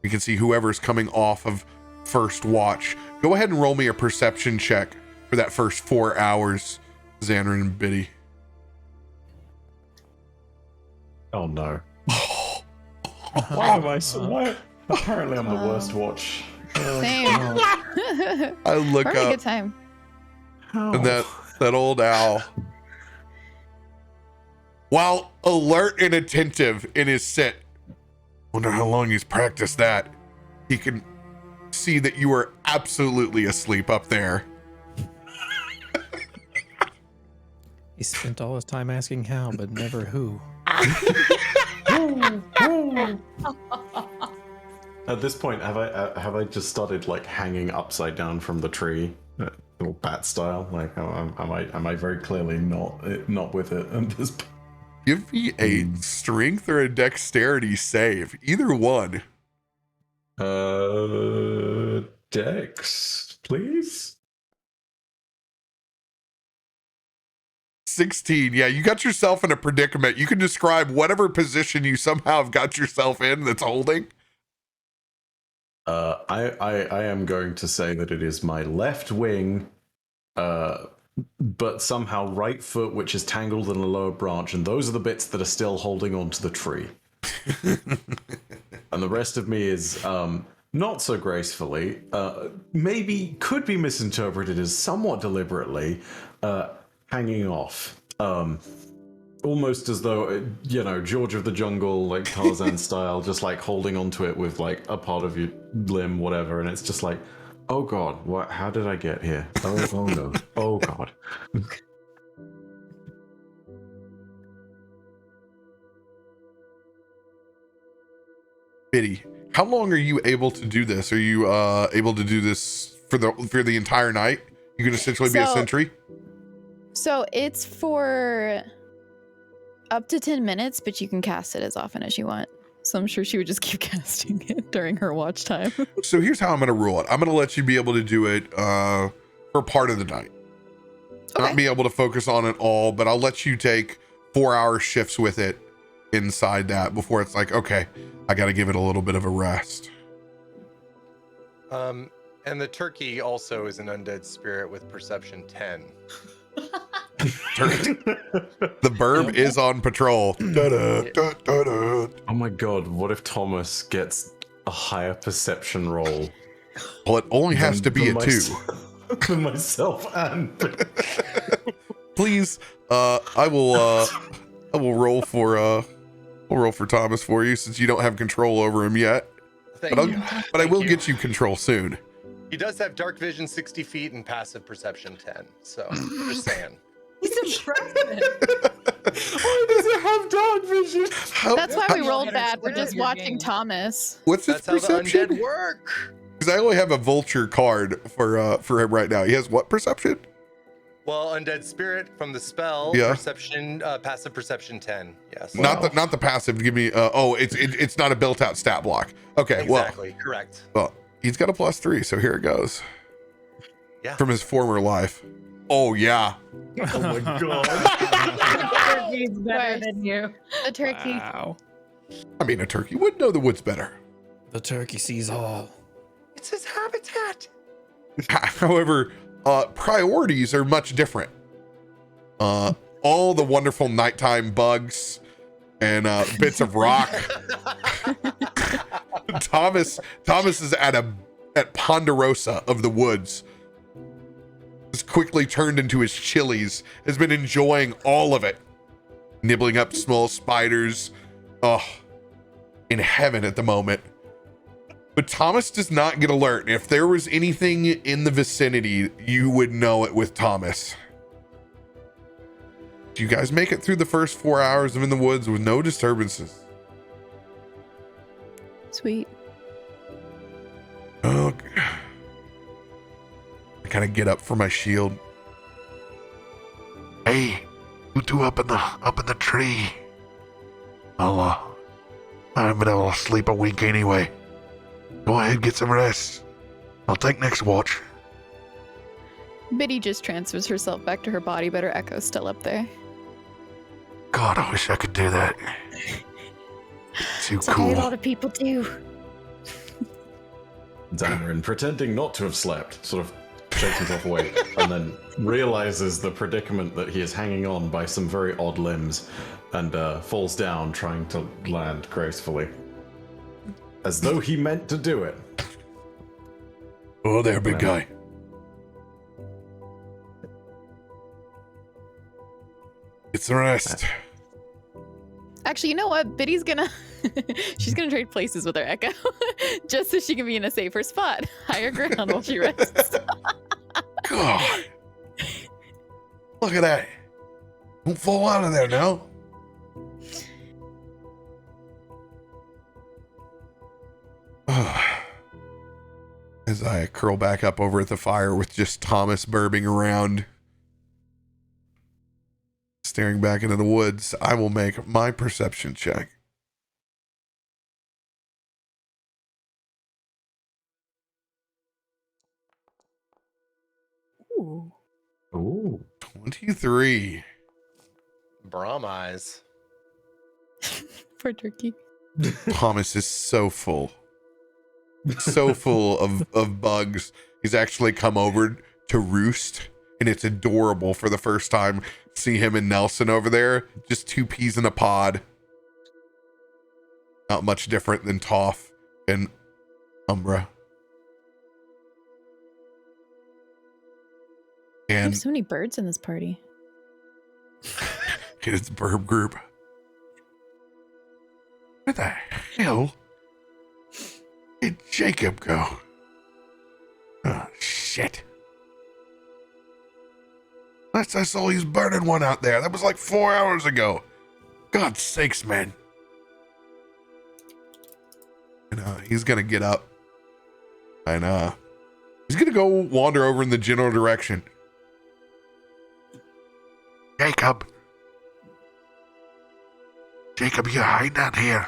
You can see whoever's coming off of first watch. Go ahead and roll me a perception check for that first 4 hours, Zanryn and Biddy. Oh no. Why am I so why? Apparently I'm the worst watch. Same. I look Probably a up good time. and that old owl, while alert and attentive in his sit, wonder how long he's practiced that. He can see that you are absolutely asleep up there. He spent all his time asking how, but never who. At this point, have I just started like hanging upside down from the tree, little bat style? Like, am I very clearly not with it at this point? Give me a strength or a dexterity save, either one. Dex, please. 16. Yeah, you got yourself in a predicament. You can describe whatever position you somehow have got yourself in that's holding. I am going to say that it is my left wing, but somehow right foot, which is tangled in a lower branch, and those are the bits that are still holding onto the tree. And the rest of me is not so gracefully, maybe could be misinterpreted as somewhat deliberately, hanging off. Almost as though, George of the Jungle, like Tarzan style, just like holding onto it with like a part of your limb, whatever, and it's just like, oh god, what? How did I get here? Oh no, oh god. Biddy, how long are you able to do this? Are you able to do this for the entire night? You can essentially be a sentry? So it's for up to 10 minutes, but you can cast it as often as you want. So I'm sure she would just keep casting it during her watch time. So here's how I'm going to rule it. I'm going to let you be able to do it for part of the night. Okay. Not be able to focus on it all, but I'll let you take 4-hour shifts with it inside that before it's like, okay, I got to give it a little bit of a rest. And the turkey also is an undead spirit with perception 10. Turkey. The burb is on patrol. Oh my god, what if Thomas gets a higher perception roll? Well, it only has to be a 2. Than myself and Please, I will roll for Thomas for you since you don't have control over him yet. Thank But you. I will get you control soon. He does have dark vision 60 feet and passive perception 10. So just saying. He's impressive. why does it have dark vision? That's why we rolled Better that. We're spread just your watching game. Thomas. What's his That's how the perception? undead work. Because I only have a vulture card for him right now. He has what perception? Well, undead spirit from the spell, Yeah. perception, passive perception 10. Yes. Not the passive. Give me. It's not a built-out stat block. Okay. Exactly. Correct. Well, he's got a +3, so here it goes. Yeah. From his former life. Oh yeah. Oh my god. Turkey's better than you. The turkey. Wow. I mean, a turkey would know the woods better. The turkey sees all. It's his habitat. However, priorities are much different. All the wonderful nighttime bugs and bits of rock. Thomas is at Ponderosa of the woods. Has quickly turned into his chilies. Has been enjoying all of it, nibbling up small spiders. Oh, in heaven at the moment. But Thomas does not get alert. If there was anything in the vicinity, you would know it with Thomas. Do you guys make it through the first 4 hours of in the woods with no disturbances? Sweet. Oh, I kind of get up for my shield. Hey, you two up in the tree. I haven't been able to sleep a wink anyway. Go ahead, get some rest. I'll take next watch. Biddy just transfers herself back to her body, but her echo's still up there. God, I wish I could do that. Too It's okay, a cool. lot of people do. Zanryn, pretending not to have slept, sort of shakes himself awake and then realizes the predicament that he is hanging on by some very odd limbs and falls down trying to land gracefully. As though he meant to do it. Oh, there, big guy. It's a rest. Actually, you know what? Biddy's gonna she's gonna trade places with her echo just so she can be in a safer spot, higher ground while she rests. God. Look at that. Don't fall out of there now. As I curl back up over at the fire with just Thomas burbing around, staring back into the woods, I will make my perception check. Ooh. Ooh. 23. Brom eyes. Poor turkey. Thomas is so full. So full of bugs. He's actually come over to roost, and it's adorable for the first time. See him and Nelson over there, just two peas in a pod. Not much different than Toff and Umbra. And There's so many birds in this party. it's Burb Group. Where the hell did Jacob go? Oh, shit. Last I saw, he's burning one out there. That was like 4 hours ago. God's sakes, man. And he's gonna get up. And he's gonna go wander over in the general direction. Jacob. Jacob, you're hiding out here.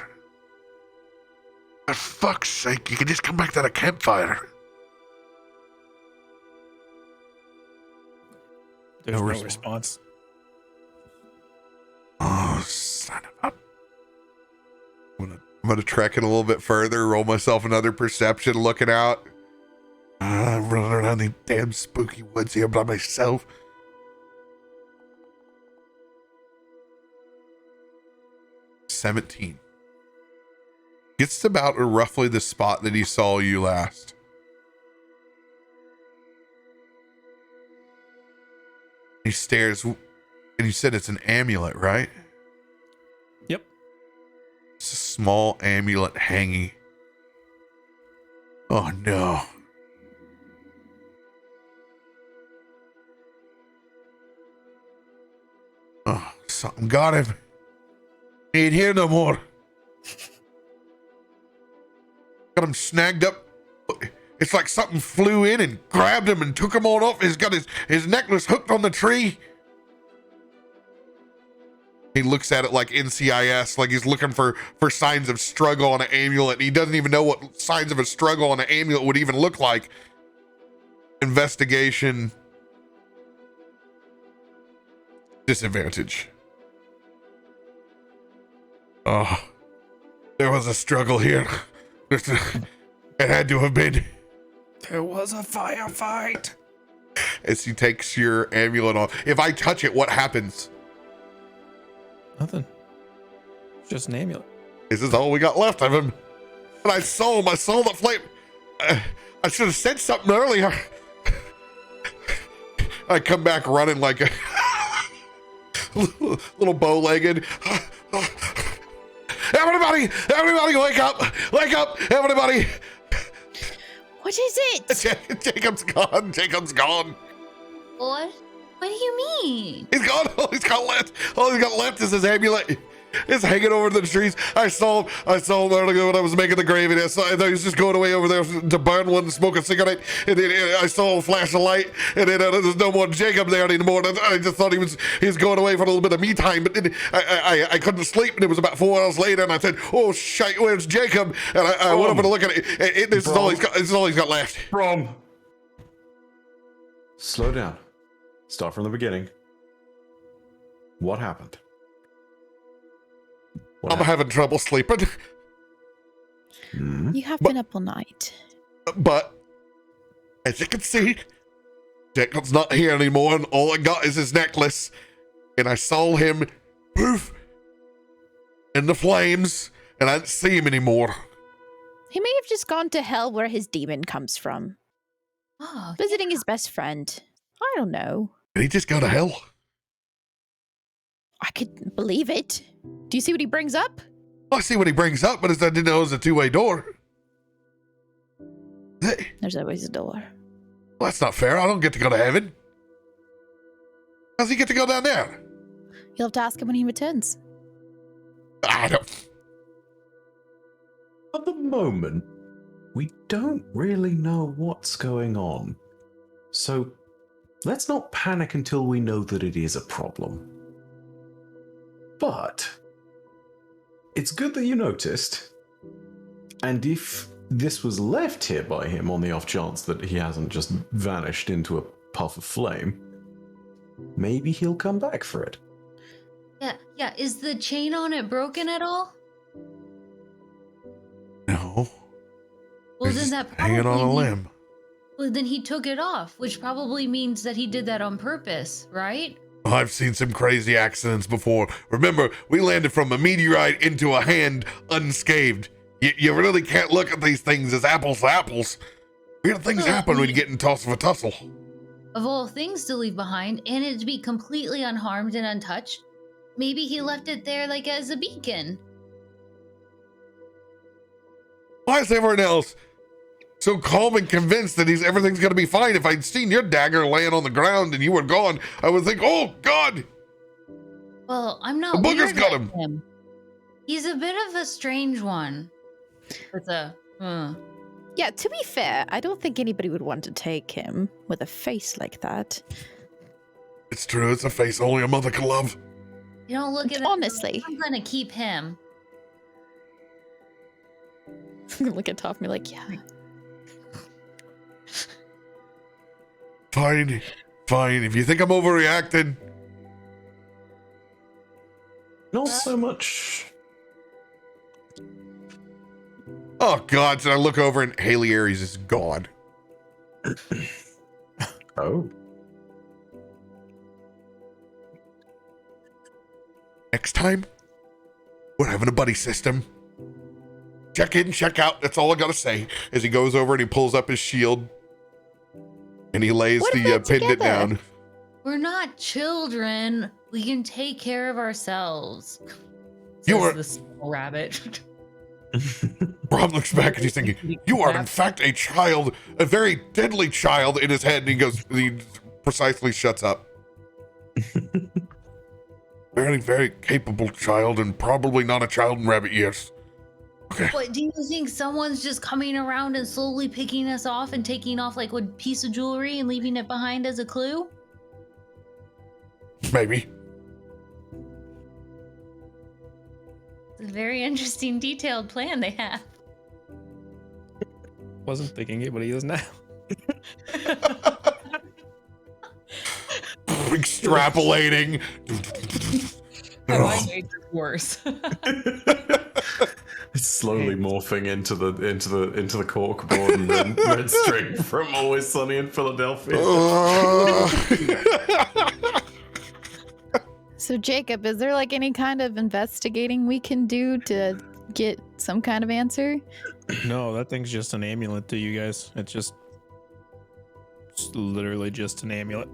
For fuck's sake, you can just come back to the campfire. There's No no response. response. Oh, son of a... I'm gonna trek it a little bit further, roll myself another perception, looking out. I'm running around these damn spooky woods here by myself. $17. Gets to about roughly the spot that he saw you last. He stares, and you said it's an amulet, right? Yep. It's a small amulet hanging. Oh no. Oh, something got him. He ain't here no more. Got him snagged up. It's like something flew in and grabbed him and took him on off. He's got his necklace hooked on the tree. He looks at it like NCIS, like he's looking for signs of struggle on an amulet. He doesn't even know what signs of a struggle on an amulet would even look like. Investigation. Disadvantage. Oh, there was a struggle here. It had to have been. There was a firefight. As he takes your amulet off. If I touch it, what happens? Nothing. It's just an amulet. This is all we got left of him. And I saw him. I saw the flame. I should have said something earlier. I come back running like a little bow-legged. Everybody, wake up, everybody. What is it? Jacob's gone. What? What do you mean? He's gone. All he's got left is his amulet. It's hanging over the trees. I saw him earlier when I was making the gravy. I thought he was just going away over there to burn one and smoke a cigarette. And then I saw him flash a light. And then there's no more Jacob there anymore. And I just thought he was going away for a little bit of me time. But then I couldn't sleep. And it was about 4 hours later. And I said, "Oh shit, where's Jacob?" And I went over to look at it. This is all he's got. This is all he's got left. Brom. Slow down. Start from the beginning. What happened? What I'm having trouble sleeping, Hmm? You have been up all night. but as you can see, Jacob's not here anymore, and all I got is his necklace. And I saw him poof in the flames, and I didn't see him anymore. He may have just gone to hell where his demon comes from. Oh, Visiting his best friend. I don't know. Did he just go to hell? I could believe it. Do you see what he brings up? I see what he brings up, but I didn't know it was a two-way door. There's always a door. Well, that's not fair. I don't get to go to heaven. How's he get to go down there? You'll have to ask him when he returns. I don't. At the moment, we don't really know what's going on. So let's not panic until we know that it is a problem. But it's good that you noticed. And if this was left here by him on the off chance that he hasn't just vanished into a puff of flame, maybe he'll come back for it. Yeah. Is the chain on it broken at all? No. Well, He's then just that hanging on a probably limb. Well, then he took it off, which probably means that he did that on purpose, right? I've seen some crazy accidents before. Remember, we landed from a meteorite into a hand unscathed. You really can't look at these things as apples to apples. Weird things happen when you get in toss of a tussle. Of all things to leave behind, and it to be completely unharmed and untouched, maybe he left it there like as a beacon. Why is everyone else so calm and convinced that everything's gonna be fine? If I'd seen your dagger laying on the ground and you were gone, I would think, oh God! Well, I'm not The booger's weird got like him. He's a bit of a strange one. It's a, Yeah, to be fair, I don't think anybody would want to take him with a face like that. It's true, it's a face only a mother can love. You don't look at it. Honestly. I'm gonna keep him. Look at Toffee like, yeah. Fine. If you think I'm overreacting. Not so much. Oh God, so I look over and Haley Aries is gone. Oh. Next time, we're having a buddy system. Check in, check out. That's all I gotta say. As he goes over and he pulls up his shield and he lays What the about pendant together? down. We're not children. We can take care of ourselves. You Says are- the small rabbit. Brom looks back and he's thinking, you are in fact a child, a very deadly child in his head. And he goes, he precisely shuts up. Very, very capable child and probably not a child in rabbit years. Okay. What, do you think someone's just coming around and slowly picking us off and taking off like a piece of jewelry and leaving it behind as a clue? Maybe. It's a very interesting, detailed plan they have. Wasn't thinking it, but he is now. Extrapolating. I made it worse. It's slowly morphing into the corkboard and red string from Always Sunny in Philadelphia. So Jacob, is there like any kind of investigating we can do to get some kind of answer? No, that thing's just an amulet to you guys. It's literally just an amulet.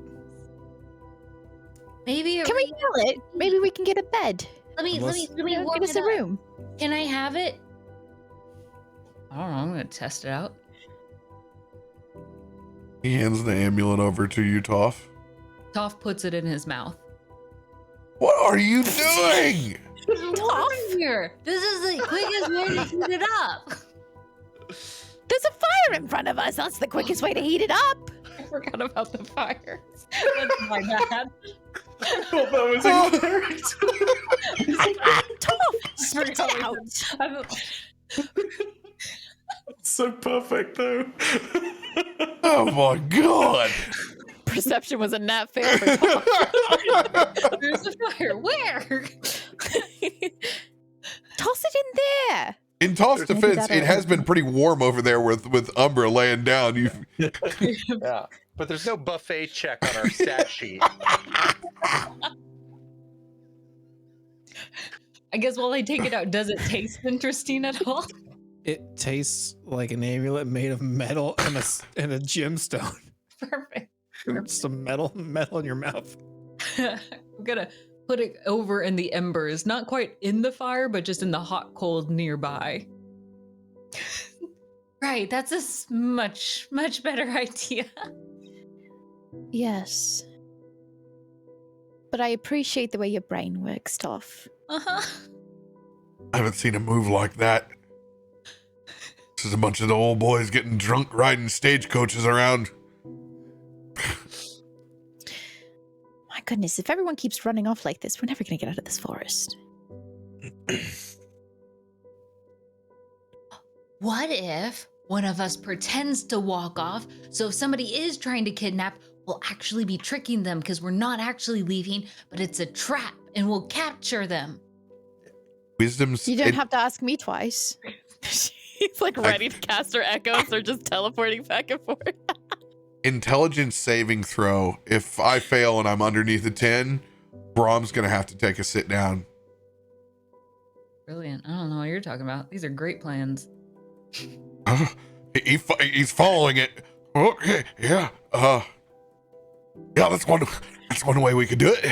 Maybe Can we kill it? Maybe we can get a bed. let me warm Get us it a up. room. Can I have it? I don't know. I'm gonna test it out. He hands the amulet over to you, Toff. Toff puts it in his mouth. What are you doing? Toff here. This is the quickest way to heat it up. There's a fire in front of us. That's the quickest way to heat it up. I forgot about the fire. That's my bad. I thought that was incorrect. Toff, spit it out. So perfect though. Oh my God. perception was a nat fail for Toff. There's a fire. Where? Toss it in there. In Toff's Maybe defense, that'll- it has been pretty warm over there with Umbra laying down. Yeah, but there's no buffet check on our stat sheet. I guess while I take it out, does it taste interesting at all? It tastes like an amulet made of metal and a gemstone. Perfect. Some metal in your mouth. I'm gonna put it over in the embers, not quite in the fire, but just in the hot cold nearby. Right, that's a much better idea. Yes. But I appreciate the way your brain works, Toff. Uh-huh. I haven't seen a move like that. This is a bunch of the old boys getting drunk riding stagecoaches around. My goodness, if everyone keeps running off like this, we're never going to get out of this forest. What if one of us pretends to walk off, so if somebody is trying to kidnap, we'll actually be tricking them because we're not actually leaving, but it's a trap, and we'll capture them. Wisdom's... You don't have to ask me twice. She's like ready to cast her echoes. They're just teleporting back and forth. Intelligence saving throw. If I fail and I'm underneath a 10, Brom's going to have to take a sit down. Brilliant. I don't know what you're talking about. These are great plans. He's following it. Okay, yeah. Yeah, that's one way we could do it.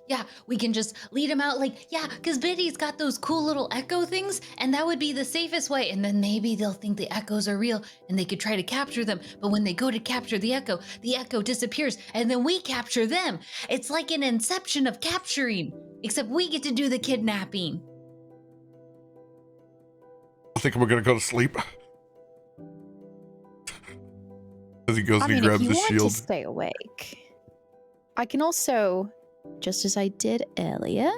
Yeah, we can just lead him out because Biddy's got those cool little echo things, and that would be the safest way. And then maybe they'll think the echoes are real, and they could try to capture them. But when they go to capture the echo disappears, and then we capture them. It's like an inception of capturing, except we get to do the kidnapping. I think we're going to go to sleep. As he goes and he if grabs you his want shield. to stay awake, I can also, just as I did earlier,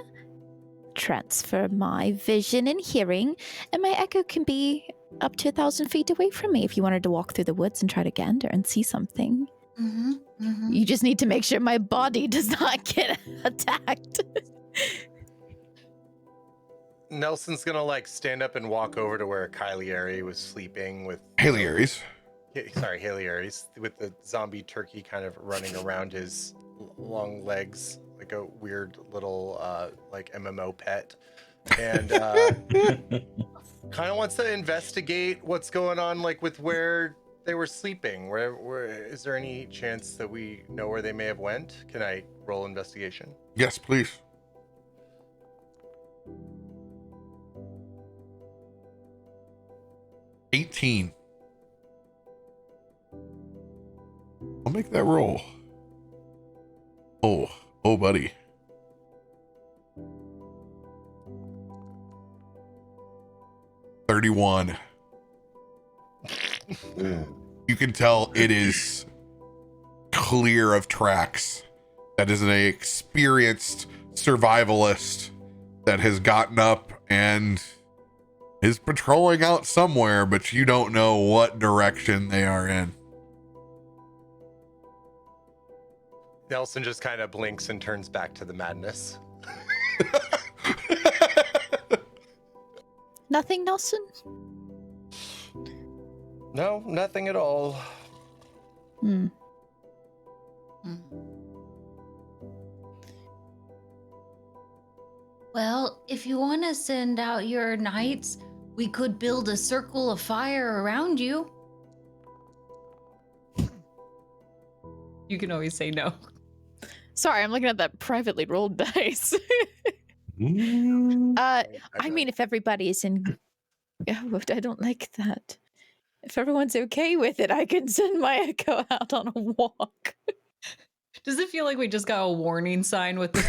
transfer my vision and hearing, and my echo can be up to 1,000 feet away from me if you wanted to walk through the woods and try to gander and see something. You just need to make sure my body does not get attacked. Nelson's gonna stand up and walk over to where Kylieri was sleeping with Haley Aries. Haley with the zombie turkey kind of running around his long legs like a weird little MMO pet, and kind of wants to investigate what's going on with where they were sleeping. Where is there any chance that we know where they may have went? Can I roll investigation? Yes, please. $18. I'll make that roll. Oh, buddy. $31. You can tell it is clear of tracks. That is an experienced survivalist that has gotten up and is patrolling out somewhere, but you don't know what direction they are in. Nelson just kind of blinks and turns back to the madness. Nothing, Nelson? No, nothing at all. Well, if you want to send out your knights, we could build a circle of fire around you. You can always say no. Sorry, I'm looking at that privately rolled dice. I mean, if everybody is in... Oh, I don't like that. If everyone's okay with it, I can send my echo out on a walk. Does it feel like we just got a warning sign with the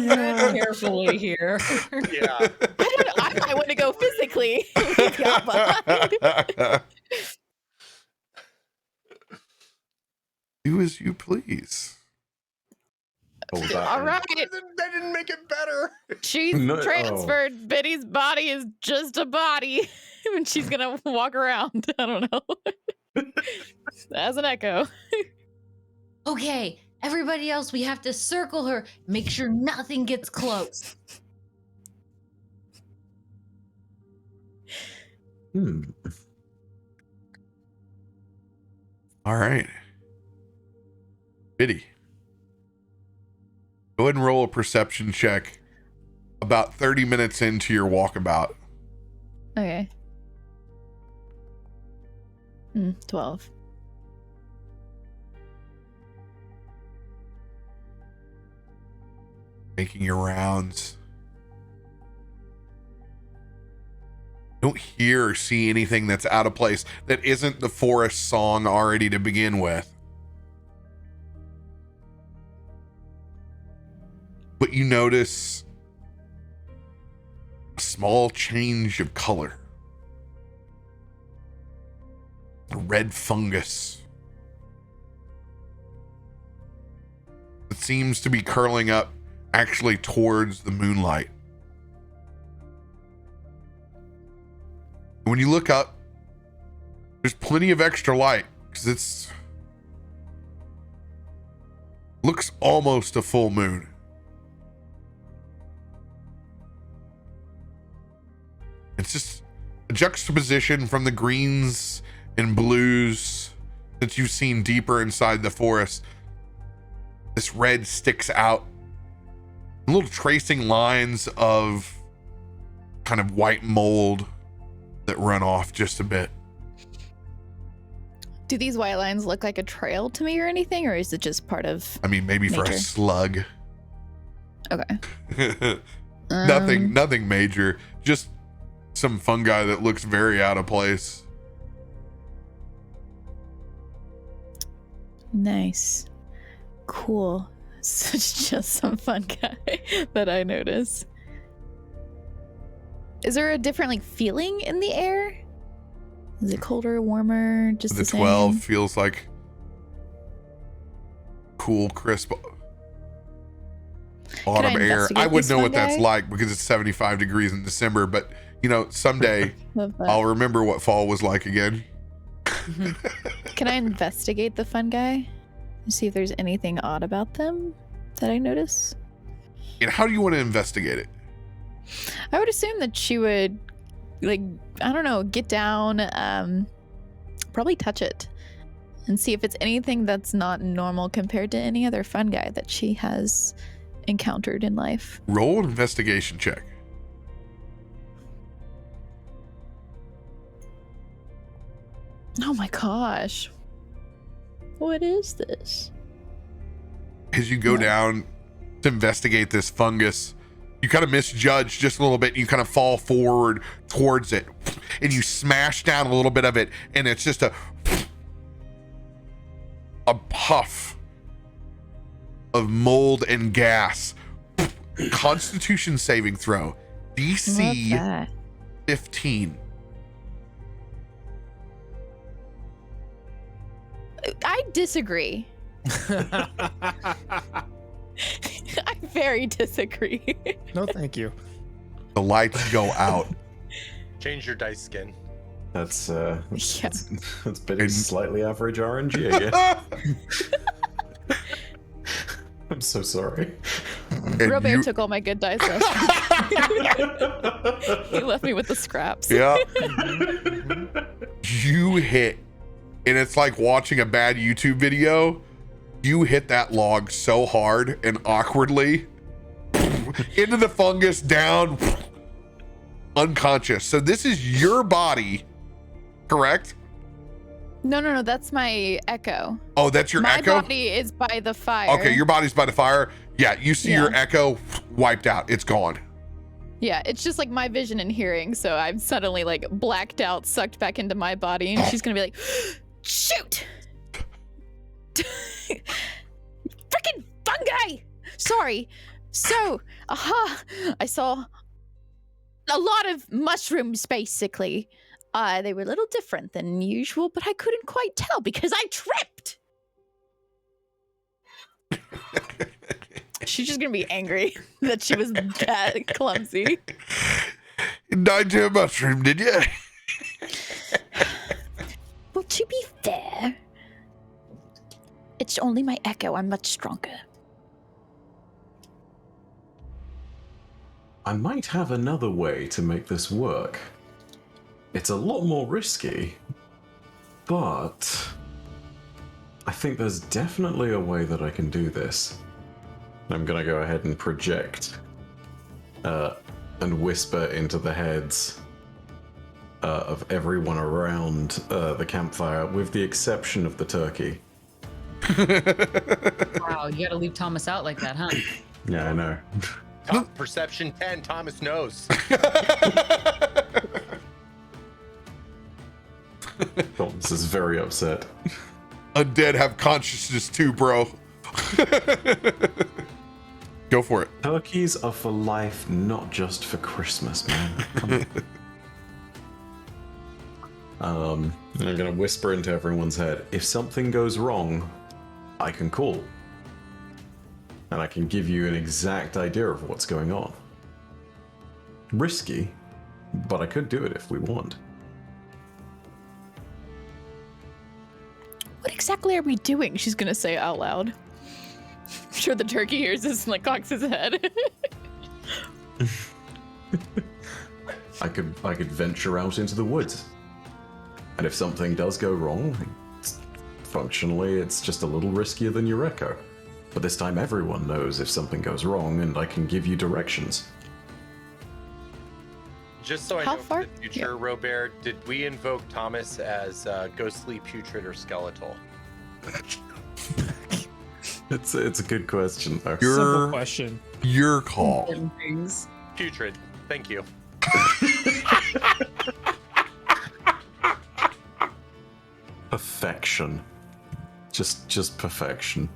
Yeah. carefully here? Yeah. I don't know. I might want to go physically. Do as you please. Hold that All in. right. That didn't make it better. She's No- transferred. Biddy's body is just a body. And she's going to walk around. I don't know. As an echo. Okay, everybody else, we have to circle her. Make sure nothing gets close. All right. Biddy. Go ahead and roll a perception check about 30 minutes into your walkabout. Okay. 12. Making your rounds. Don't hear or see anything that's out of place that isn't the forest song already to begin with. But you notice a small change of color. A red fungus. It seems to be curling up actually towards the moonlight. When you look up, there's plenty of extra light because it's looks almost a full moon. It's just a juxtaposition from the greens and blues that you've seen deeper inside the forest. This red sticks out. Little tracing lines of kind of white mold that run off just a bit. Do these white lines look like a trail to me or anything, or is it just part of I mean, maybe for a nature? slug. Okay. Nothing major. Just some fungi that looks very out of place. Nice. Cool. So it's just some fun guy that I notice. Is there a different like feeling in the air? Is it colder, warmer, just The the 12 same? feels like cool, crisp autumn air. investigate I wouldn't this know what that's fungi? like because it's 75 degrees in December, but you know, someday Love that. I'll remember what fall was like again. Can I investigate the fun guy and see if there's anything odd about them that I notice? And how do you want to investigate it? I would assume that she would, like, I don't know, get down, probably touch it and see if it's anything that's not normal compared to any other fun guy that she has encountered in life. Roll an investigation check. Oh my gosh. What is this? As you go down to investigate this fungus, you kind of misjudge just a little bit. And you kind of fall forward towards it and you smash down a little bit of it. And it's just a puff of mold and gas. Constitution saving throw. Love DC that. 15. I disagree. I very disagree. No, thank you. The lights go out. Change your dice skin. That's Yeah. that's been slightly average RNG, I guess. I'm so sorry. And RoBear you- took all my good dice last time. He left me with the scraps. Yeah. You hit, and it's like watching a bad YouTube video. You hit that log so hard and awkwardly into the fungus, down, unconscious. So this is your body, correct? No, that's my echo. Oh, that's your My echo? body is by the fire. Okay, your body's by the fire. Yeah, you see your Yeah. echo wiped out. It's gone. Yeah, it's just like my vision and hearing, so I'm suddenly like blacked out, sucked back into my body, and she's gonna be like, shoot! Freaking fungi! Sorry. So, I saw a lot of mushrooms basically. They were a little different than usual, but I couldn't quite tell because I tripped. She's just gonna be angry that she was that clumsy. You died to a mushroom, did you? Well, to be fair, It's only my echo. I'm much stronger. I might have another way to make this work. It's a lot more risky, but I think there's definitely a way that I can do this. I'm gonna go ahead and project and whisper into the heads of everyone around the campfire, with the exception of the turkey. Wow, you gotta leave Thomas out like that, huh? Yeah, I know. Perception 10, Thomas knows. Thomas is very upset. Undead have consciousness too, bro. Go for it. Turkeys are for life, not just for Christmas, man. Come on. And I'm gonna whisper into everyone's head. If something goes wrong, I can call. And I can give you an exact idea of what's going on. Risky, but I could do it if we want. What exactly are we doing? She's gonna say out loud. I'm sure the turkey hears this and like cocks his head. I could venture out into the woods. And if something does go wrong, functionally it's just a little riskier than your echo. But this time everyone knows if something goes wrong, and I can give you directions. Just so I How know far- for the future, RoBear, did we invoke Thomas as ghostly, putrid, or skeletal? It's a good question though. Simple question. Your call. Things. Putrid. Thank you. Perfection. Just perfection.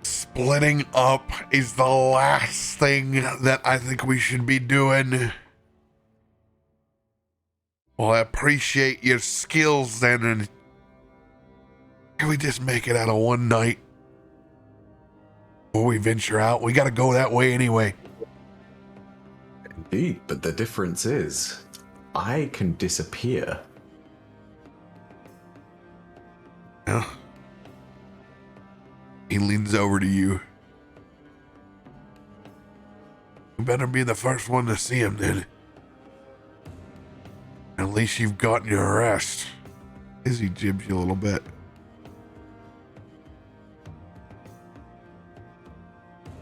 Splitting up is the last thing that I think we should be doing. Well, I appreciate your skills then, and can we just make it out of one night before we venture out? We gotta go that way anyway. Indeed, but the difference is, I can disappear. Yeah. He leans over to you. You better be the first one to see him then. At least you've gotten your rest. As he jibs you a little bit.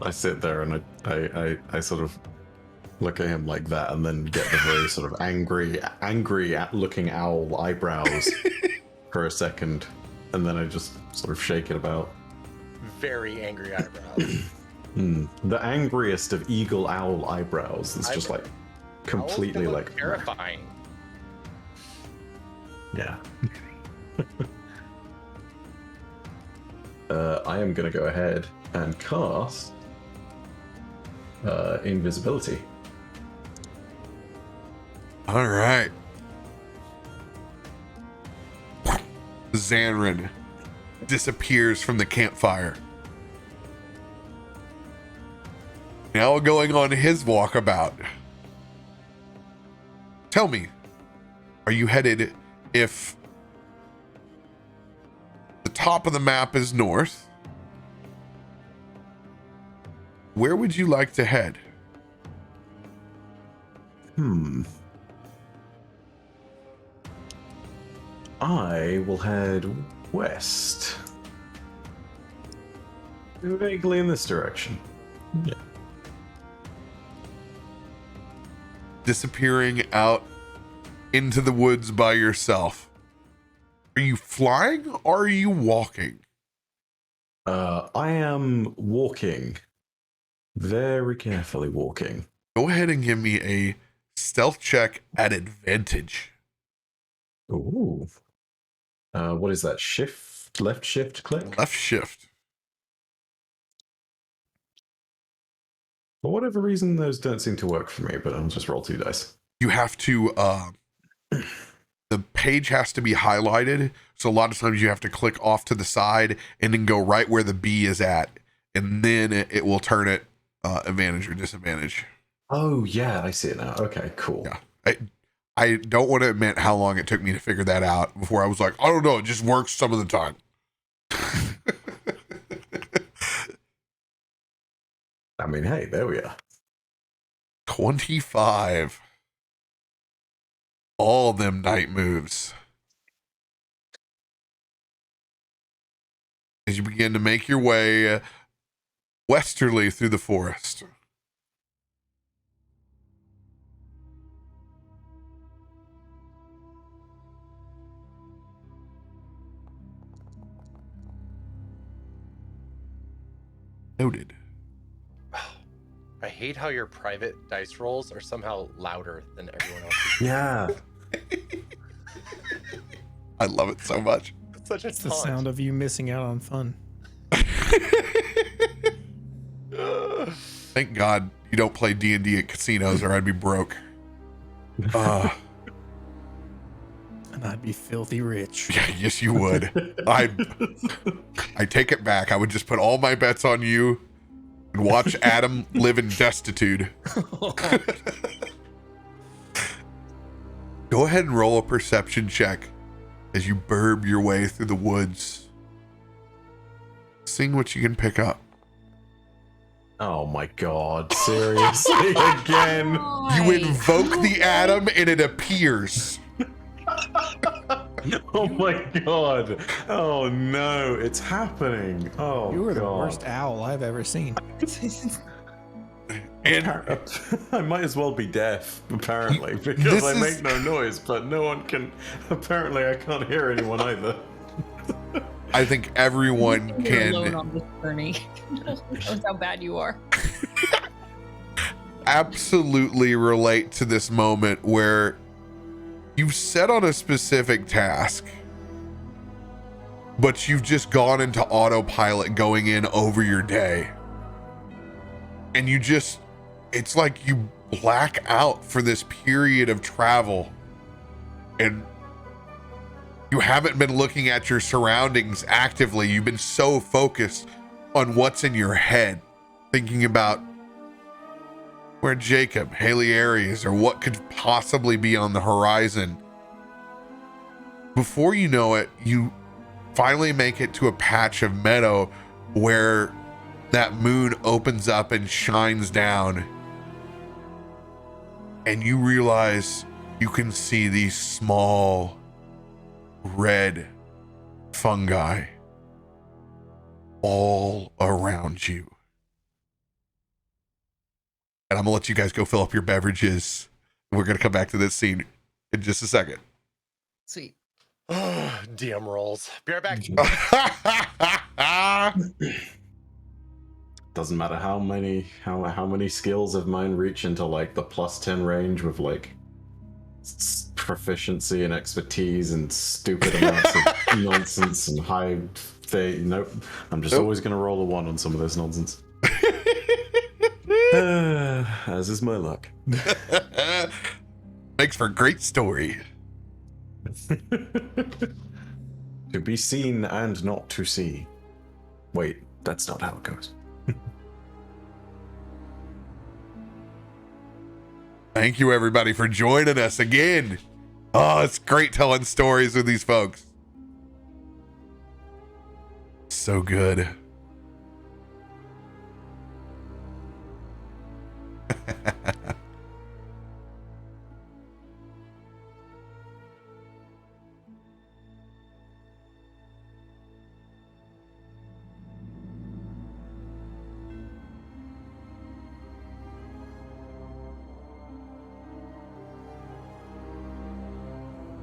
I sit there and I sort of look at him like that, and then get the very sort of angry looking owl eyebrows for a second, and then I just sort of shake it about. Very angry eyebrows. The angriest of eagle owl eyebrows. It's just like completely Owls can like look terrifying. Yeah. I am gonna go ahead and cast invisibility. All right. Zanryn disappears from the campfire. Now going on his walkabout. Tell me, are you headed, if the top of the map is north, where would you like to head? I will head west. Vaguely in this direction. Yeah. Disappearing out into the woods by yourself. Are you flying or are you walking? I am walking. Very carefully walking. Go ahead and give me a stealth check at advantage. Ooh. What is that? Shift? Left shift click? Left shift. For whatever reason, those don't seem to work for me, but I'll just roll 2 dice. You have to, the page has to be highlighted. So a lot of times you have to click off to the side and then go right where the B is at. And then it will turn it advantage or disadvantage. Oh, yeah, I see it now. Okay, cool. Yeah. I don't want to admit how long it took me to figure that out before I was like, I don't know, it just works some of the time. I mean, hey, there we are. 25. All them night moves. As you begin to make your way westerly through the forest. Noted. I hate how your private dice rolls are somehow louder than everyone else's. Yeah. I love it so much. It's such a It's the taunt. sound of you missing out on fun. Thank God you don't play D&D at casinos or I'd be broke. And I'd be filthy rich. Yeah, yes, you would. I take it back. I would just put all my bets on you and watch Adam live in destitute. Go ahead and roll a perception check as you burb your way through the woods. Seeing what you can pick up. Oh my god, seriously, again? You invoke the Adam and it appears. Oh my god. Oh no, it's happening. Oh, You were the god. worst owl I've ever seen. And I might as well be deaf, apparently, because This I is- make no noise, but no one can. Apparently, I can't hear anyone either. I think everyone You're alone can on this journey. Knows how bad you are. absolutely relate to this moment where you've set on a specific task, but you've just gone into autopilot going in over your day. And you just, it's like you black out for this period of travel. And you haven't been looking at your surroundings actively. You've been so focused on what's in your head, thinking about where Jacob, Haley Aries, or what could possibly be on the horizon. Before you know it, you finally make it to a patch of meadow where that moon opens up and shines down. And you realize you can see these small red fungi all around you. And I'm gonna let you guys go fill up your beverages. We're gonna come back to this scene in just a second. Sweet. DM rolls. Be right back. Doesn't matter how many skills of mine reach into like the +10 range with like proficiency and expertise and stupid amounts of nonsense and high thing. Nope. I'm just always gonna roll a 1 on some of this nonsense. As is my luck. Makes for a great story. To be seen and not to see. Wait, that's not how it goes. Thank you, everybody, for joining us again. Oh, it's great telling stories with these folks. So good.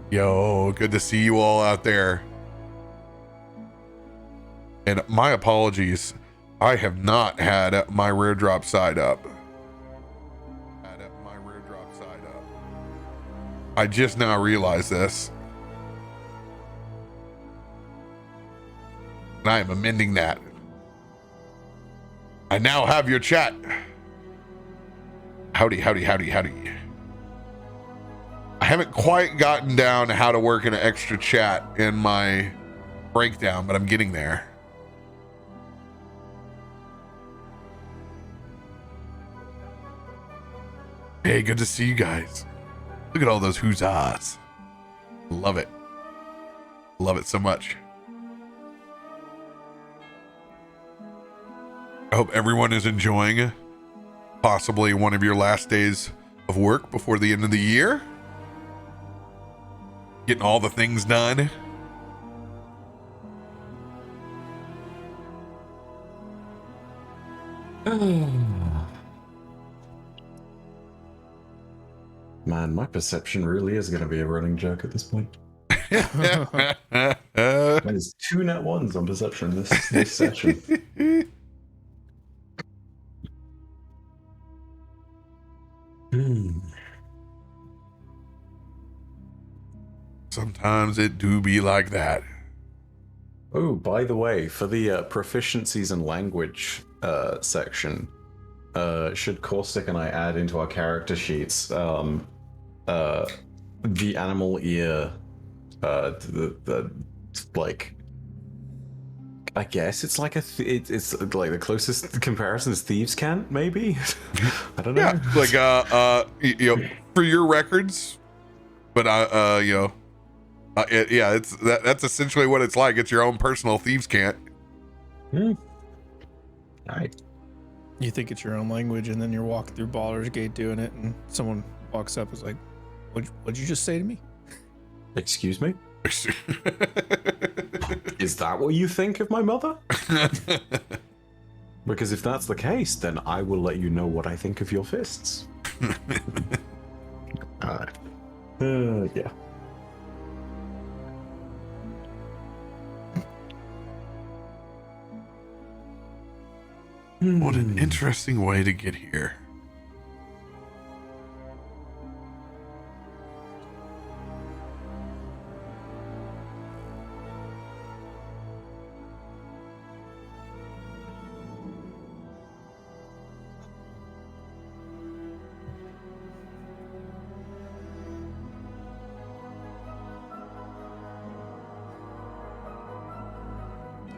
Yo, good to see you all out there. And my apologies, I have not had my rare drop side up. I just now realized this. And I am amending that. I now have your chat. Howdy, howdy, howdy, howdy. I haven't quite gotten down to how to work an extra chat in my breakdown, but I'm getting there. Hey, good to see you guys. Look at all those huzzahs. Love it. Love it so much. I hope everyone is enjoying possibly one of your last days of work before the end of the year. Getting all the things done. Man, my perception really is going to be a running joke at this point. There's 2 net ones on perception this session. Sometimes it do be like that. Oh, by the way, for the proficiencies in language section, should Caustic and I add into our character sheets the animal ear, the like, I guess it's like it's like the closest comparison is thieves' cant, maybe. I don't know. Yeah, like you know, for your records, but you know, it's that's essentially what it's like. It's your own personal thieves' cant. All right. You think it's your own language, and then you're walking through Baldur's Gate doing it, and someone walks up and is like, what'd you just say to me? Excuse me? Is that what you think of my mother? Because if that's the case, then I will let you know what I think of your fists. Yeah. What an interesting way to get here.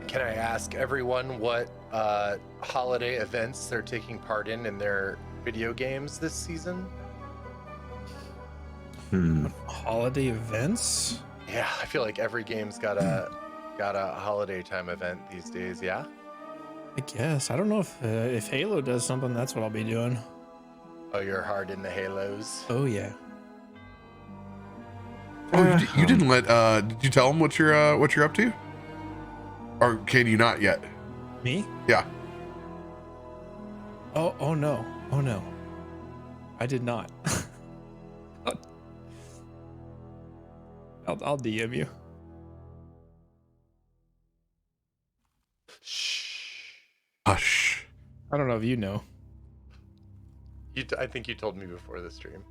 Can I ask everyone what holiday events they're taking part in their video games this season? Holiday events? Yeah, I feel like every game's got a holiday time event these days. Yeah. I guess. I don't know if Halo does something, that's what I'll be doing. Oh, you're hard in the Halos. Oh yeah. Oh, you didn't let. Did you tell them what you're up to? Or can you not yet? Me? Yeah. Oh no. Oh no. I did not. I'll DM you. Shh. Hush. I don't know if you know. I think you told me before the stream.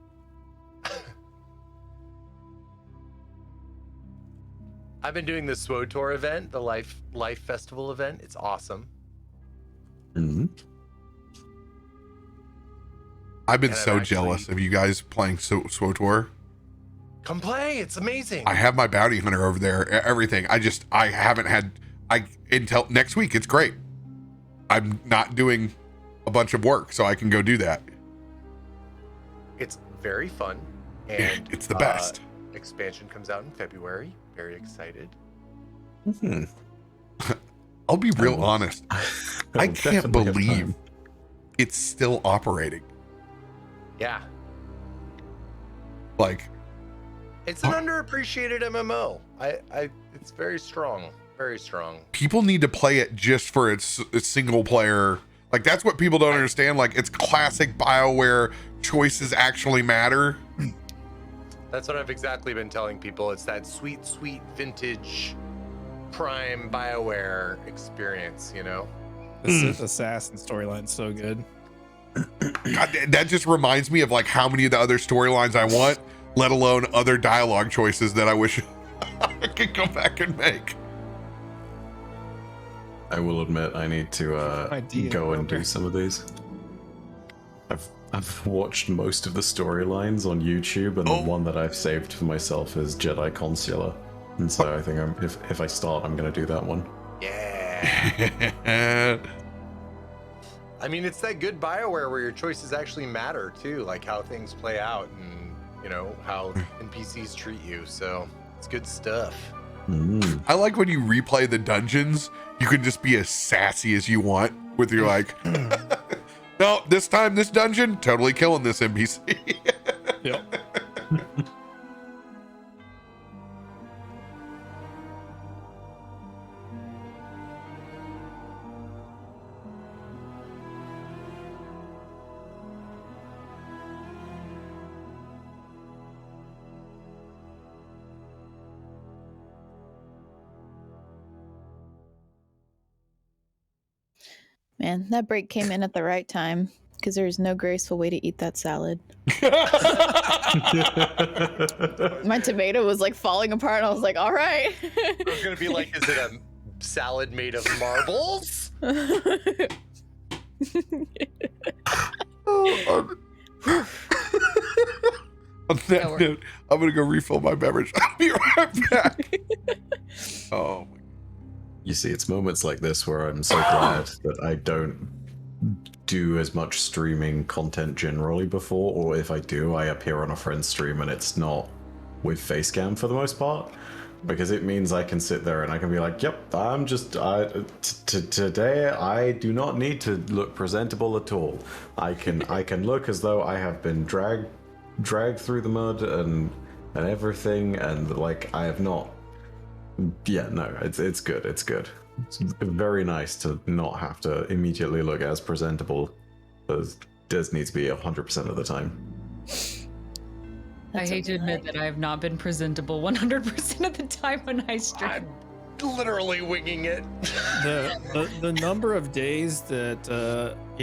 I've been doing the SWOTOR event, the Life Festival event. It's awesome. Mm-hmm. I've been And so I'm actually- jealous of you guys playing SWOTOR. Come play. It's amazing. I have my bounty hunter over there. Everything. I haven't had. Until next week. It's great. I'm not doing a bunch of work, so I can go do that. It's very fun. And Yeah, it's the best. Expansion comes out in February. Very excited. I'll be real honest. I I'll can't definitely have believe time. it's still operating. Yeah. Like, It's an underappreciated MMO. It's very strong. Very strong. people need to play it just for its single player. Like, that's what people don't understand. Like, it's classic BioWare. Choices actually matter. That's what I've exactly been telling people. It's that sweet, sweet vintage prime BioWare experience, you know? The Sith Assassin storyline's so good. God, that just reminds me of like how many of the other storylines I want, let alone other dialogue choices that I wish I could go back and make. I will admit I need to Idea, go and do RoBear. some of these. I've watched most of the storylines on YouTube, and the one that I've saved for myself is Jedi Consular. And so I think if I start, I'm gonna do that one. Yeah. I mean, it's that good BioWare where your choices actually matter too, like how things play out, and you know, how NPCs treat you. So it's good stuff. I like when you replay the dungeons, you can just be as sassy as you want with your like, no, this time, this dungeon, totally killing this NPC. Yep. Man, that break came in at the right time because there's no graceful way to eat that salad. My tomato was like falling apart, and I was like, all right. I was gonna be like, is it a salad made of marbles? On that note, I'm gonna go refill my beverage. I'll be right back. Oh. You see, it's moments like this where I'm so glad that I don't do as much streaming content generally before, or if I do, I appear on a friend's stream and it's not with facecam for the most part, because it means I can sit there and I can be like, yep, I'm just, today I do not need to look presentable at all. I can look as though I have been dragged through the mud and everything, and like I have not. Yeah, no, it's good. It's good. It's very nice to not have to immediately look as presentable as does need to be 100% of the time. I hate to admit that I have not been presentable 100% of the time when I stream. I'm literally winging it. The number of days that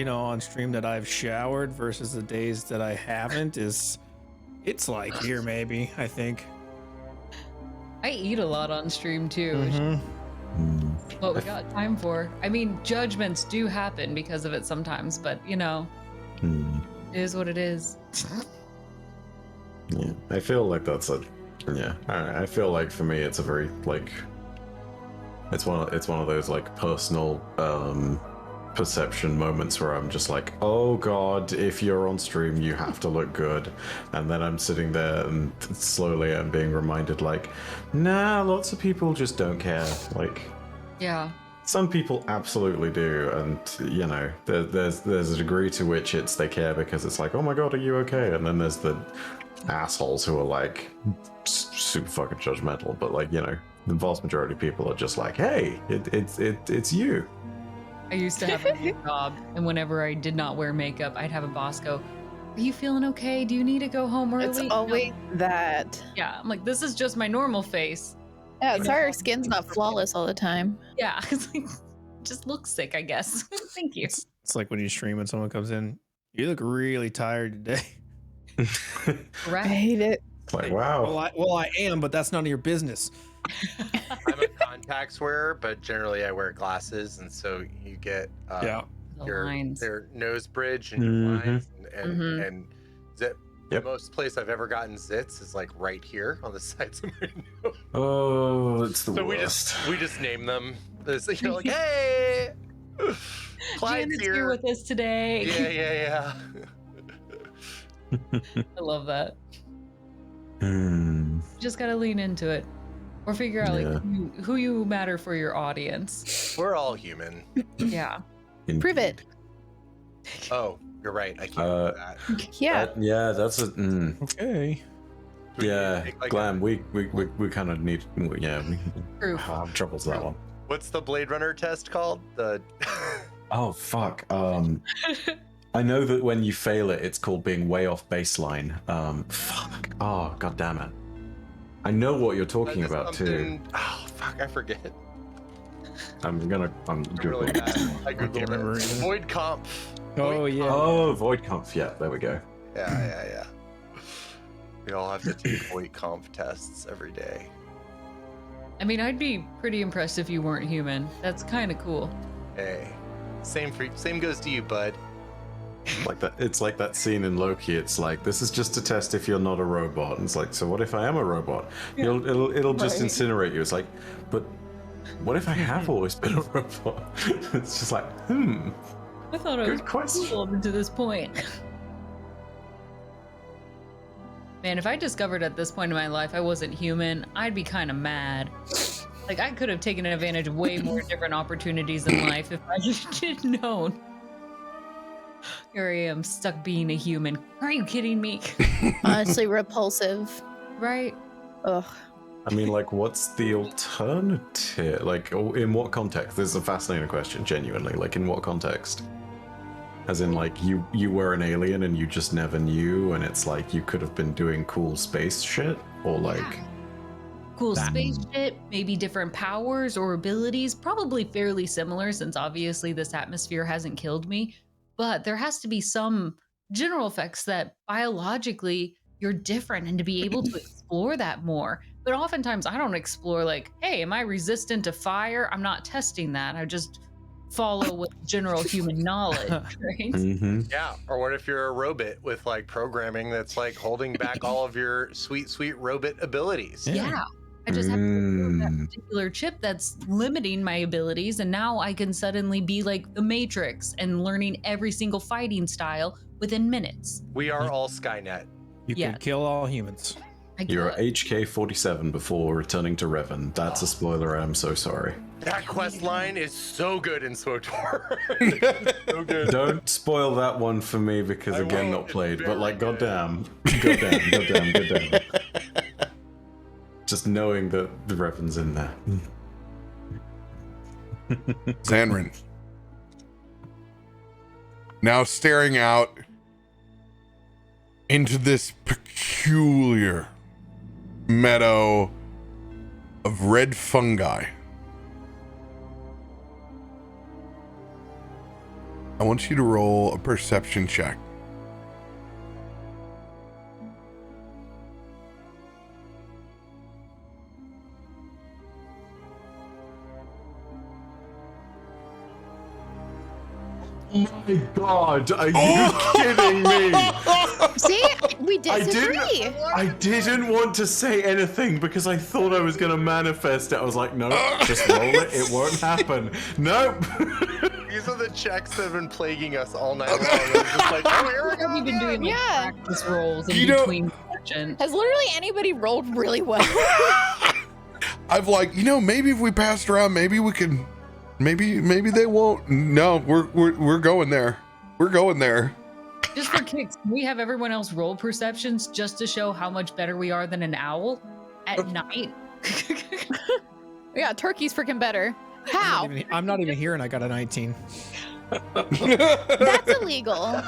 on stream that I've showered versus the days that I haven't it's like here maybe, I think. I eat a lot on stream too. Mm-hmm. What we got time for. I mean, judgments do happen because of it sometimes, but it is what it is. Yeah, I feel like that's a. Yeah, I feel like for me it's a very like. It's one of those like personal perception moments where I'm just like, oh god, if you're on stream you have to look good, and then I'm sitting there and slowly I'm being reminded like, nah, lots of people just don't care. Like, Yeah. some people absolutely do, and there's a degree to which it's they care because it's like, oh my god, are you okay? And then there's the assholes who are like super fucking judgmental, but like the vast majority of people are just like, hey, it's you. I used to have a new job, and whenever I did not wear makeup, I'd have a boss go, are you feeling okay? Do you need to go home early? It's always that. Yeah, I'm like, this is just my normal face. Yeah, sorry, our skin's not flawless all the time. Yeah, it's like, just looks sick, I guess. Thank you. It's like when you stream and someone comes in, you look really tired today. Right. I hate it. Like, wow. Well, I am, but that's none of your business. I'm a contacts wearer, but generally I wear glasses, and so you get The lines. their nose bridge and your lines and zit. Yep. The most place I've ever gotten zits is like right here on the sides of my nose. Oh, it's the So worst. we just name them. It's like, like, hey, Clyde's Janet's here with us today. Yeah. I love that. Hmm. You just gotta lean into it, or figure out like who you matter for your audience. We're all human. Yeah. Prove it. Oh, you're right. I can't do that. Yeah. That's a. Okay. Yeah, Make, like, Glam, we kind of need. Yeah, Proof. I have troubles with that one. What's the Blade Runner test called? The Oh fuck. I know that when you fail it, it's called being way off baseline. Fuck. Oh god damn it. I know what you're talking That is about too. something- Oh fuck, I forget. I'm I'm really googling. bad. I can't googled remember it. either. Void Comp. Oh yeah. Oh, Void Conf. Yeah, there we go. Yeah. We all have to take Void Comp tests every day. I mean, I'd be pretty impressed if you weren't human. That's kind of cool. Hey, same goes to you, bud. Like that. It's like that scene in Loki. It's like, this is just to test if you're not a robot. And it's like, so what if I am a robot? Yeah. It'll just Right. incinerate you. It's like, but what if I have always been a robot? It's just like, I thought I was Good question. cool up to this point. Man, if I discovered at this point in my life I wasn't human, I'd be kind of mad. Like, I could have taken advantage of way more different opportunities in life if I just had known. Here I am, stuck being a human. Are you kidding me? Honestly, repulsive. Right? Ugh. I mean, like, what's the alternative? Like, in what context? This is a fascinating question, genuinely. Like, in what context? As in, like, you were an alien and you just never knew, and it's like you could have been doing cool space shit? Or, like... Cool space shit, maybe different powers or abilities, probably fairly similar since obviously this atmosphere hasn't killed me. But there has to be some general effects that biologically you're different and to be able to explore that more. But oftentimes I don't explore like, hey, am I resistant to fire? I'm not testing that. I just follow with general human knowledge, right? Mm-hmm. Yeah. Or what if you're a robot with like programming that's like holding back all of your sweet, sweet robot abilities? Yeah. I just have to remove that particular chip that's limiting my abilities, and now I can suddenly be like the Matrix and learning every single fighting style within minutes. We are all Skynet. You Yeah. can kill all humans. You're could. HK-47 before returning to Revan. That's a spoiler, I'm so sorry. That quest line is so good in SWTOR. So good. Don't spoil that one for me because, I again, won't. not played. It's But, like, very goddamn. Goddamn. Just knowing that the Revan's in there. Zanryn. Now staring out into this peculiar meadow of red fungi. I want you to roll a perception check. My God, are you kidding me? See, we disagree. I didn't want to say anything because I thought I was gonna manifest it. I was like, no, just roll it. It won't happen. Nope. These are the checks that have been plaguing us all night long. It's just like, oh, here we go. We've been doing like Yeah. practice rolls in You know- between sessions. Has literally anybody rolled really well? I've like, maybe if we passed around, maybe we can, maybe they won't. No, we're going there. We're going there. Just for kicks, we have everyone else roll perceptions just to show how much better we are than an owl at night. Yeah, turkey's freaking better. How? I'm not even here, and I got a 19. That's illegal.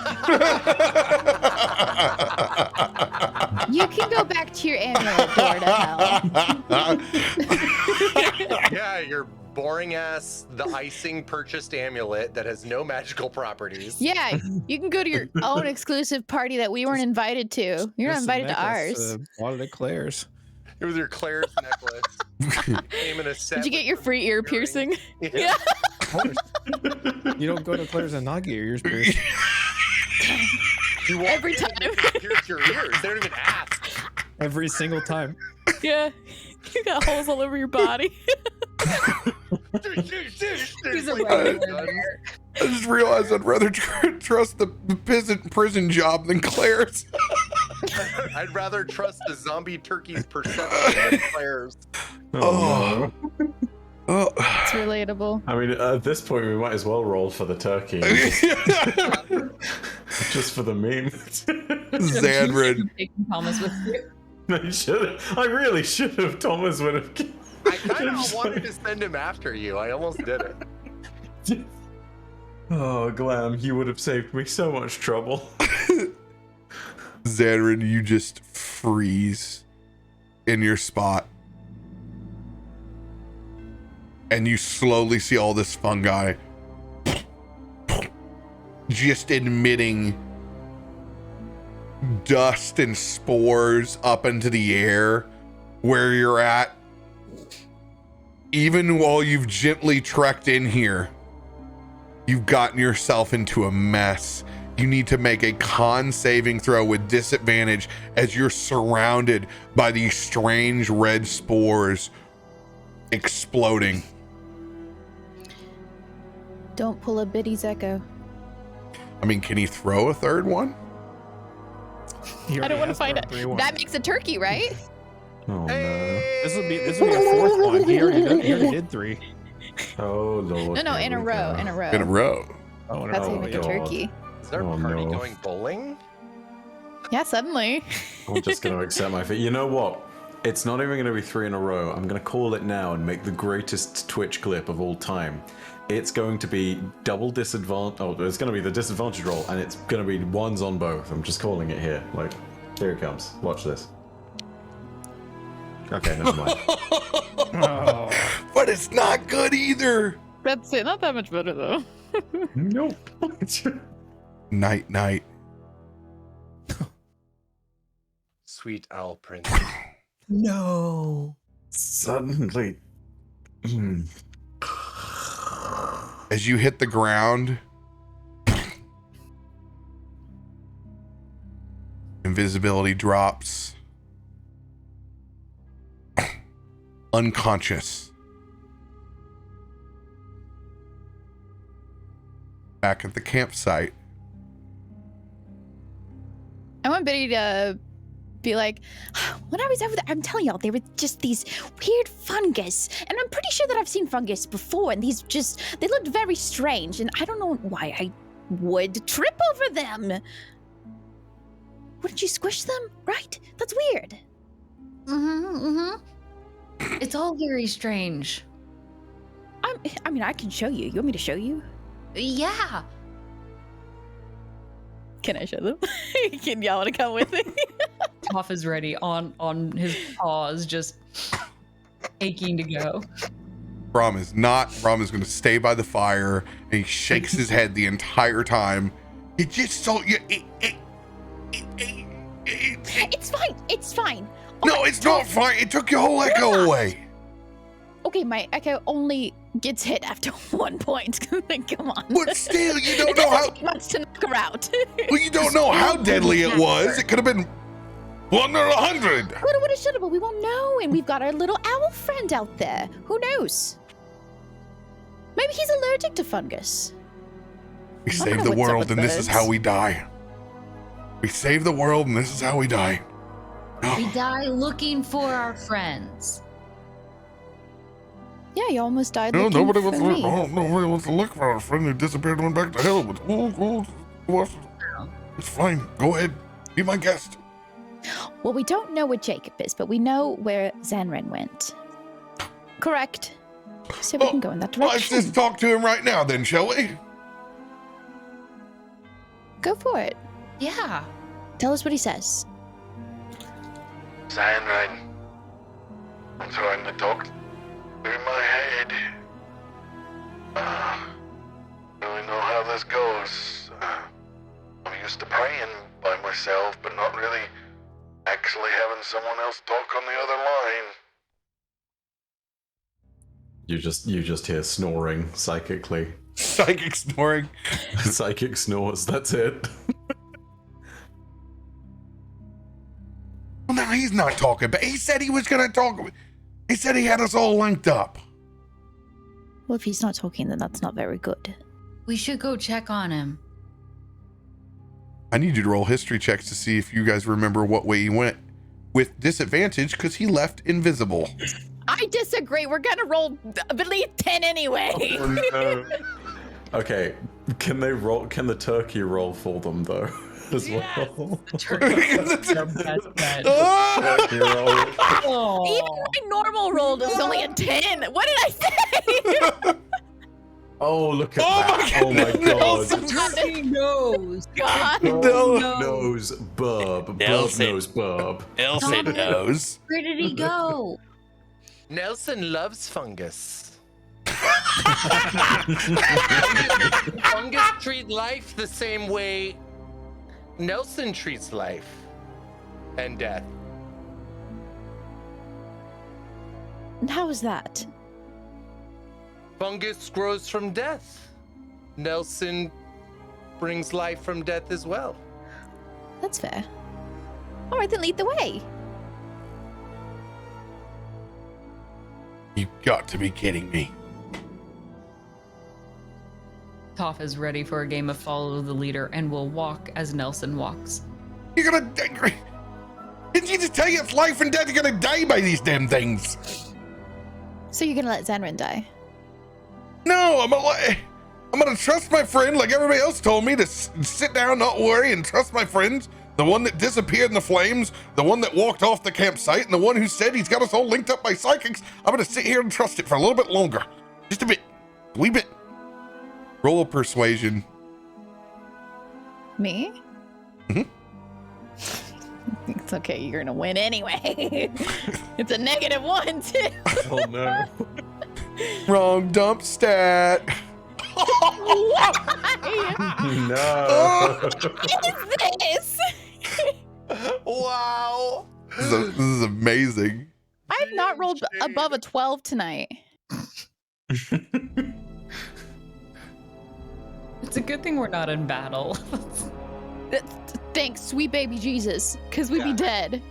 You can go back to your amulet door to hell. Yeah, your boring ass, the icing purchased amulet that has no magical properties. Yeah, you can go to your own exclusive party that we weren't invited to. You're not invited to ours. Bought it at Claire's. It was your Claire's necklace. Came in a set Did you get with your some free ear earrings. piercing? Yeah. Of course. You don't go to Claire's and not get your ears pierced. You walk Every in time. and they pierce your ears. They don't even ask. Every single time. Yeah. You got holes all over your body. He's a Like, regular there. I just realized I'd rather trust the peasant prison job than Claire's. I'd rather trust the zombie turkey's perception than Claire's. Oh. Oh. It's relatable. I mean, at this point, we might as well roll for the turkey. Just for the meme. Zanryn. Taking Thomas with you. I really should have. Thomas would have. I kind of wanted to send him after you. I almost did it. Oh, Glam, you would have saved me so much trouble. Zanryn, you just freeze in your spot. And you slowly see all this fungi just emitting dust and spores up into the air where you're at. Even while you've gently trekked in here, you've gotten yourself into a mess. You need to make a con saving throw with disadvantage as you're surrounded by these strange red spores exploding. Don't pull a Biddy's echo. I mean, can he throw a third one? He I don't already want to has find thrown it. 3-1. That makes a turkey, right? Oh no. This would be a fourth one. He already did 3. Oh lord. No, here in a we row, go. in a row. In a row. Oh, no. That's how you Oh, make a God. turkey. Is our Oh, party no. going bowling? Yeah, suddenly. I'm just gonna accept my fate. You know what? It's not even gonna be 3 in a row. I'm gonna call it now and make the greatest Twitch clip of all time. It's going to be double disadvantage. Oh, it's gonna be the disadvantage roll, and it's gonna be ones on both. I'm just calling it here. Like, here it comes. Watch this. Okay, never mind. Oh. But it's not good either. That's it. Not that much better, though. Nope. Night, night. Sweet owl prince. No. Suddenly. As you hit the ground, invisibility drops. Unconscious. Back at the campsite. I want Biddy to be like, when I was over there, I'm telling y'all, there were just these weird fungus. And I'm pretty sure that I've seen fungus before, and they looked very strange. And I don't know why I would trip over them. Wouldn't you squish them? Right? That's weird. It's all very strange. I mean, I can show you. You want me to show you? Yeah. Can I show them? Can y'all want to come with me? Toff is ready on his paws, just aching to go. Brom is not. Brom is going to stay by the fire, and he shakes his head the entire time. It just so you. It's fine. It's fine. No, it's not fine. It took your whole echo away. Okay, my echo only gets hit after 1 point. Come on. But still, you don't It know doesn't how. take much to knock her out. Well, you don't know how deadly it was. It could have been 1 or 100. Woulda, woulda, shoulda, but we won't know. And we've got our little owl friend out there. Who knows? Maybe he's allergic to fungus. We I don't save know the what's up world, with and this is birds. how we die. We save the world, and this is how we die. We die looking for our friends. Yeah, you almost died No, looking nobody for wants, me. nobody wants to look for our friend who disappeared and went back to hell. But it's fine. Go ahead. Be my guest. Well, we don't know where Jacob is, but we know where Zanryn went. Correct. So we can go in that Well, let's direction. just talk to him right now, then, shall we? Go for it. Yeah. Tell us what he says. Zanryn. I'm trying to talk through my head. Really know how this goes. I'm used to praying by myself, but not really actually having someone else talk on the other line. You just hear snoring psychically. Psychic snoring. Psychic snores, that's it. Well, now he's not talking, but he said he was going to talk. He said he had us all linked up. Well, if he's not talking, then that's not very good. We should go check on him. I need you to roll history checks to see if you guys remember what way he went with disadvantage because he left invisible. I disagree. We're gonna roll at least 10 anyway. Okay, can the turkey roll for them though? As well. Their best bet. Turkey roll. Even my normal roll was only a 10. What did I say? Oh, look at Oh that. my Oh my goodness, god. Turkey knows. God. No. Knows Bub. Bub Nelson. knows Bub. Nelson knows. Where did he go? Nelson loves fungus. Fungus treat life the same way Nelson treats life and death. And how is that? Fungus grows from death. Nelson brings life from death as well. That's fair. All right, then lead the way. You've got to be kidding me. Toff is ready for a game of follow the leader and will walk as Nelson walks. You're gonna. Didn't you just tell you it's life and death? You're gonna die by these damn things. So you're gonna let Zanryn die? No, I'm gonna trust my friend like everybody else told me to sit down, not worry, and trust my friends. The one that disappeared in the flames, the one that walked off the campsite, and the one who said he's got us all linked up by psychics. I'm gonna sit here and trust it for a little bit longer. Just a bit. A wee bit. Roll a persuasion. Me? Mm-hmm. It's okay, you're gonna win anyway. It's a -1 too. Oh no. Wrong dump stat. No. What is this? Wow. This is amazing. I have not rolled above a 12 tonight. It's a good thing we're not in battle. Thanks, sweet baby Jesus, because we'd be dead.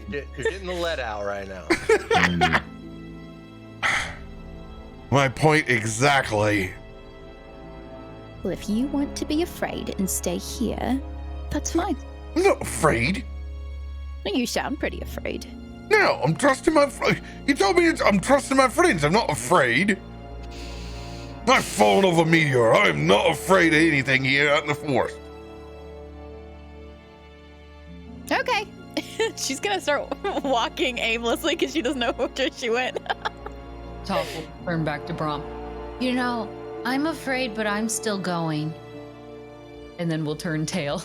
You're getting the lead out right now. My point exactly. Well, if you want to be afraid and stay here, that's fine. I'm not afraid. You sound pretty afraid. No, I'm trusting my friends. You told me I'm trusting my friends. I'm not afraid. I've fallen off a meteor. I am not afraid of anything here out in the forest. Okay. She's gonna start walking aimlessly because she doesn't know where she went. Toff will turn back to Brom. You know, I'm afraid, but I'm still going. And then we'll turn tail.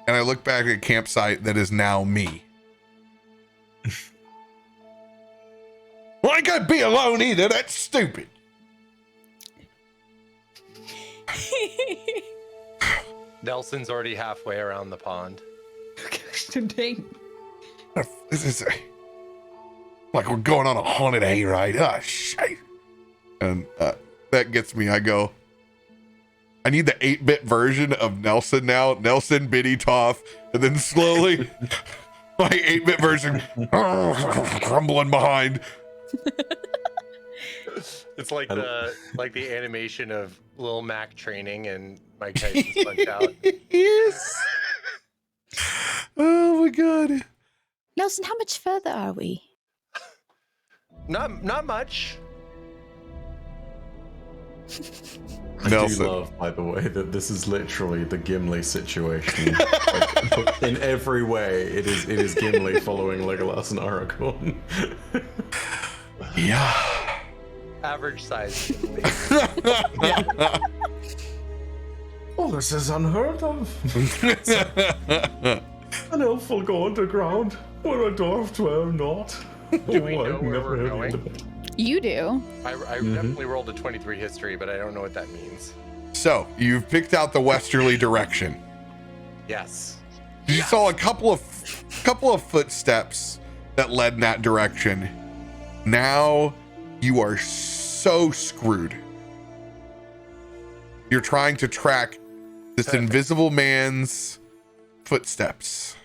And I look back at campsite that is now me. Well, I can't be alone either. That's stupid. Nelson's already halfway around the pond. This is like we're going on a haunted hayride. Oh, shit. And that gets me. I go, I need the 8-bit version of Nelson now. Nelson, Biddy, Toff, and then slowly my 8-bit version crumbling behind. It's like the animation of Lil Mac training and Mike Tyson's Punch Out. Yes. Oh my god. Nelson, how much further are we? Not much. I Nelson. do love, by the way, that this is literally the Gimli situation. Like, in every way, it is Gimli following Legolas and Aragorn. Yeah. Average size. Oh, this is unheard of. An elf will go underground, where a dwarf will not. Do we know where we're going? You do. I definitely rolled a 23 history, but I don't know what that means. So you've picked out the westerly direction. Yes. You saw a couple of footsteps that led in that direction. Now you are so screwed. You're trying to track this invisible man's footsteps.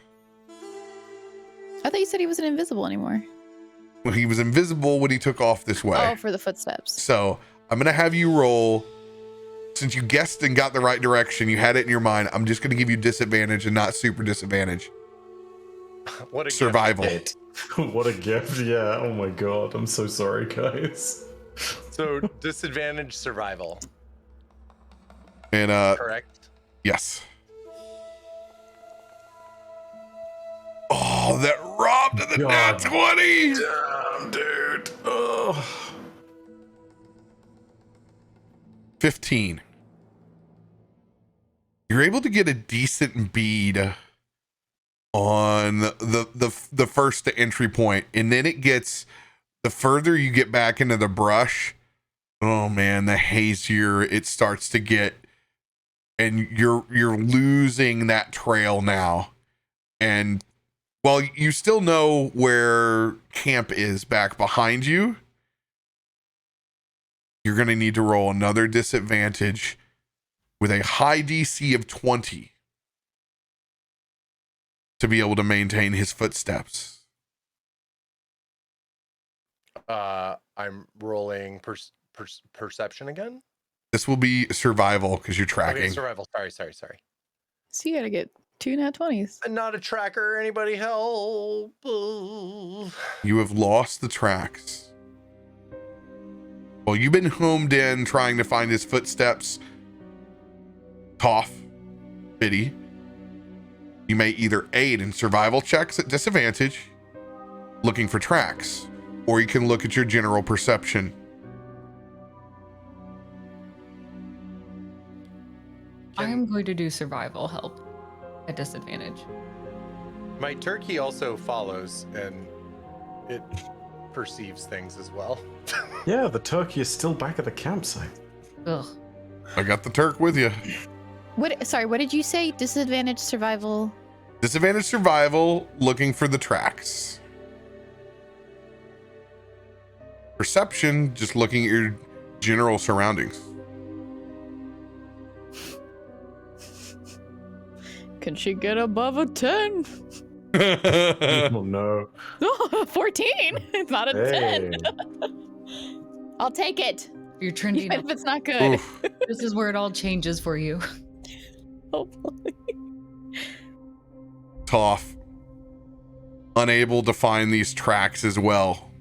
I thought you said he wasn't invisible anymore. Well, he was invisible when he took off this way. Oh, for the footsteps. So I'm going to have you roll. Since you guessed and got the right direction, you had it in your mind. I'm just going to give you disadvantage and not super disadvantage. What a survival. gift. What a gift, yeah. Oh my god, I'm so sorry, guys. So disadvantage survival. And Correct. yes. Oh, that robbed of the nat 20. Damn, dude. Oh. 15. You're able to get a decent bead on the first entry point, and then it gets, the further you get back into the brush, oh man, the hazier it starts to get, and you're losing that trail now. And while you still know where camp is back behind you, you're going to need to roll another disadvantage with a high DC of 20 to be able to maintain his footsteps. I'm rolling perception again. This will be survival because you're tracking. Okay, survival. Sorry. So you gotta get 2 nat 20s. I'm not a tracker. Anybody help? You have lost the tracks. Well, you've been homed in trying to find his footsteps. Toff, Biddy. You may either aid in survival checks at disadvantage, looking for tracks, or you can look at your general perception. I'm going to do survival help at disadvantage. My turkey also follows, and it perceives things as well. Yeah, the turkey is still back at the campsite. Ugh. I got the Turk with you. What? Sorry, what did you say? Disadvantage survival. Disadvantage survival, looking for the tracks. Perception, just looking at your general surroundings. Can she get above a 10? Oh no. 14. It's not a 10. I'll take it. You're trending. Even if it's not good. Oof. This is where it all changes for you. Hopefully. Toff, unable to find these tracks as well.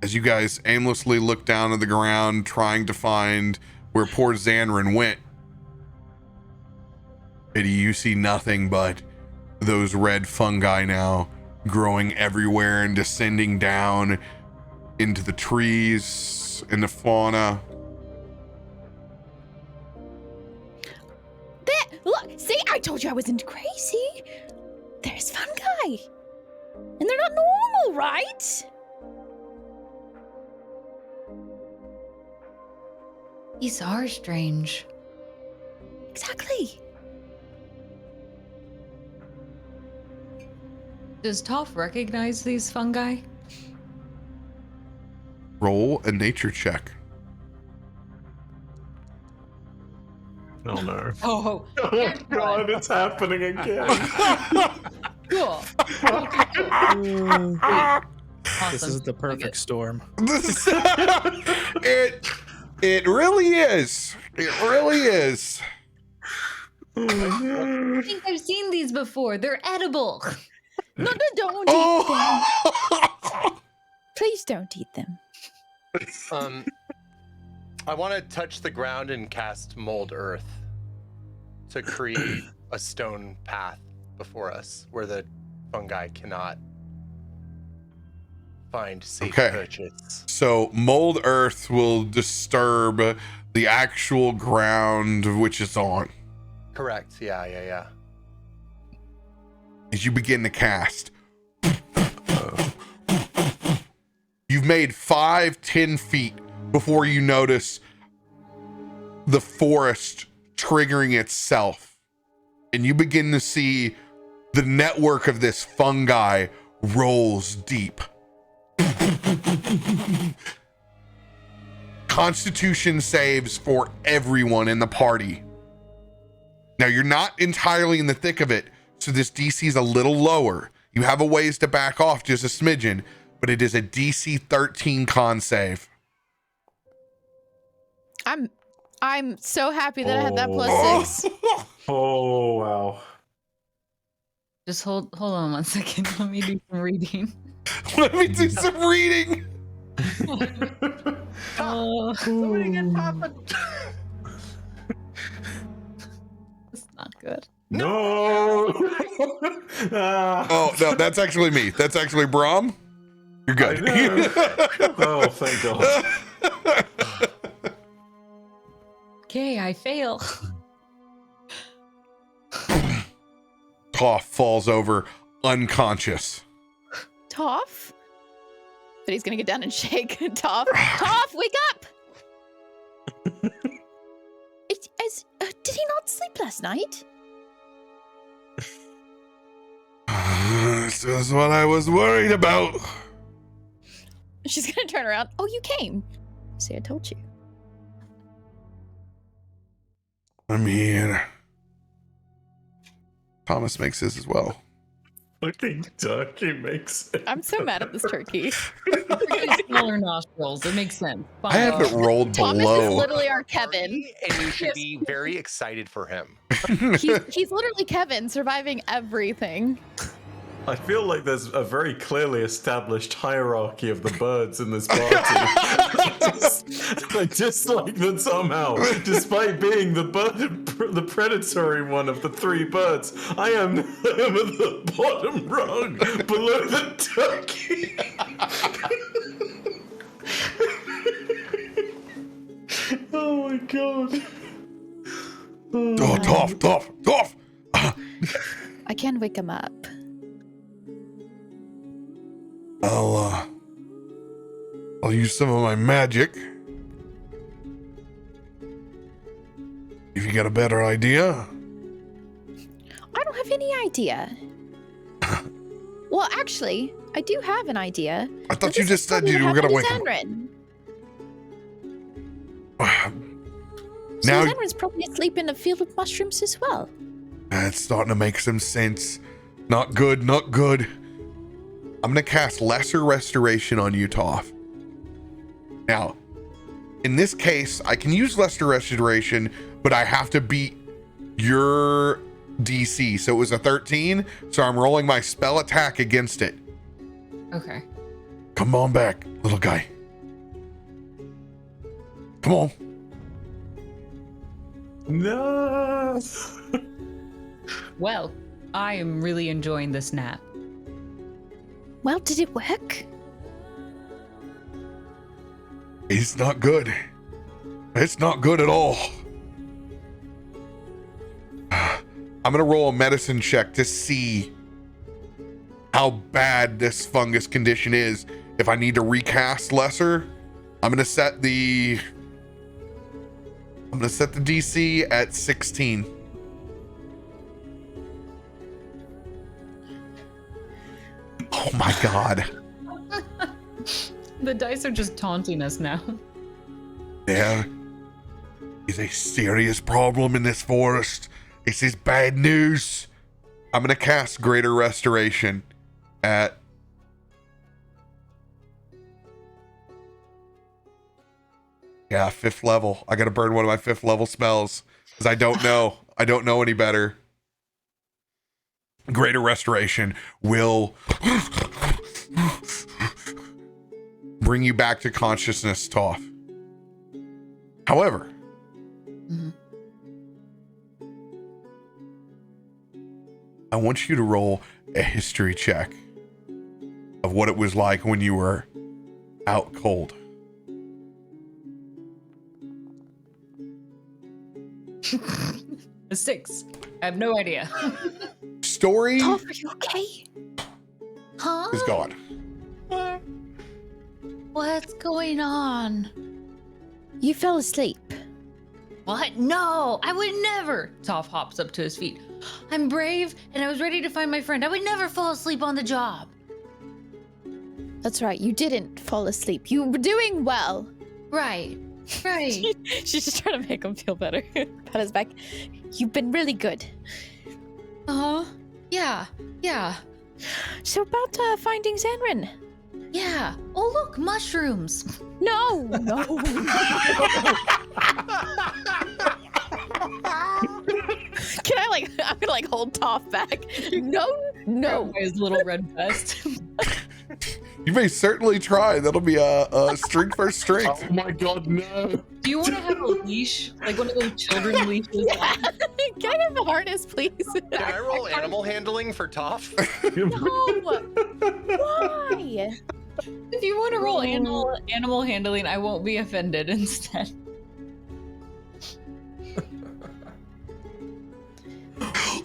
As you guys aimlessly look down at the ground, trying to find where poor Zanryn went, Biddy, you see nothing but those red fungi now growing everywhere and descending down into the trees and the fauna. There, look, see, I told you I wasn't crazy. There's fungi. And they're not normal, right? These are strange. Exactly. Does Toff recognize these fungi? Roll a nature check. Oh no. Oh, Oh god, it's happening again. cool. Awesome. This is the perfect storm. It really is. It really is. I think I've seen these before. They're edible. No, don't eat them. Please don't eat them. I want to touch the ground and cast mold earth to create a stone path before us where the fungi cannot find safe purchase. So mold earth will disturb the actual ground which it's on. Correct. Yeah. As you begin to cast, you've made 5-10 feet before you notice the forest triggering itself, and you begin to see the network of this fungi rolls deep. Constitution saves for everyone in the party. Now you're not entirely in the thick of it, so this DC is a little lower. You have a ways to back off, just a smidgen, but it is a DC 13 con save. I'm so happy that I had that +6. Oh wow. Just hold on 1 second. Let me do some reading. Let me do some reading. Somebody get Papa. It's not good. No. Oh no, that's actually me. That's actually Brom. You're good. Oh, thank God. Okay, I fail. Toff falls over unconscious. Toff? But he's gonna get down and shake. Toff, wake up! Did he not sleep last night? This is what I was worried about. She's gonna turn around. Oh, you came. See, I told you. I'm here. Thomas makes his as well. Fucking turkey makes it. I'm so mad at this turkey. smaller nostrils. It makes sense. I haven't rolled Thomas is below. literally our Kevin. And you should be very excited for him. He's literally Kevin, surviving everything. I feel like there's a very clearly established hierarchy of the birds in this party. I dislike that somehow, despite being the predatory one of the three birds, I am at the bottom rung below the turkey. Oh my god. Oh, Toff. I can't wake him up. I'll use some of my magic. If you got a better idea. I don't have any idea. Well, actually, I do have an idea. I thought you just said you were gonna wake him. Zanryn. So Now Zanryn's probably asleep in a field of mushrooms as well. it's starting to make some sense. Not good. I'm gonna cast Lesser Restoration on you, Toff. Now, in this case, I can use Lesser Restoration, but I have to beat your DC. So it was a 13, so I'm rolling my spell attack against it. Okay. Come on back, little guy. Come on. No. Well, I am really enjoying this nap. Well, did it work? It's not good. It's not good at all. I'm gonna roll a medicine check to see how bad this fungus condition is. If I need to recast Lesser, I'm gonna set the DC at 16. Oh my god. The dice are just taunting us now. There is a serious problem in this forest. This is bad news. I'm gonna cast Greater Restoration at yeah, 5th level. I gotta burn one of my 5th level spells because I don't know any better. Greater Restoration will bring you back to consciousness, Toff. However, I want you to roll a history check of what it was like when you were out cold. A 6. I have no idea. Story Toff, are you okay? Huh? is gone. What's going on? You fell asleep. What? No, I would never. Toff hops up to his feet. I'm brave and I was ready to find my friend. I would never fall asleep on the job. That's right, you didn't fall asleep. You were doing well. Right. She's just trying to make him feel better. Pat his back. You've been really good. Uh-huh. Yeah. So about finding Zanryn. Yeah. Oh, look, mushrooms. No. Can I I'm gonna hold Toff back. No. His little red vest. You may certainly try. That'll be a strength for strength. Oh my god, no. Do you want to have a leash? Like one of those children leashes? Yeah. Can I have a harness, please? Can I roll animal handling for Toff? No. Why? If you want to roll animal handling, I won't be offended instead.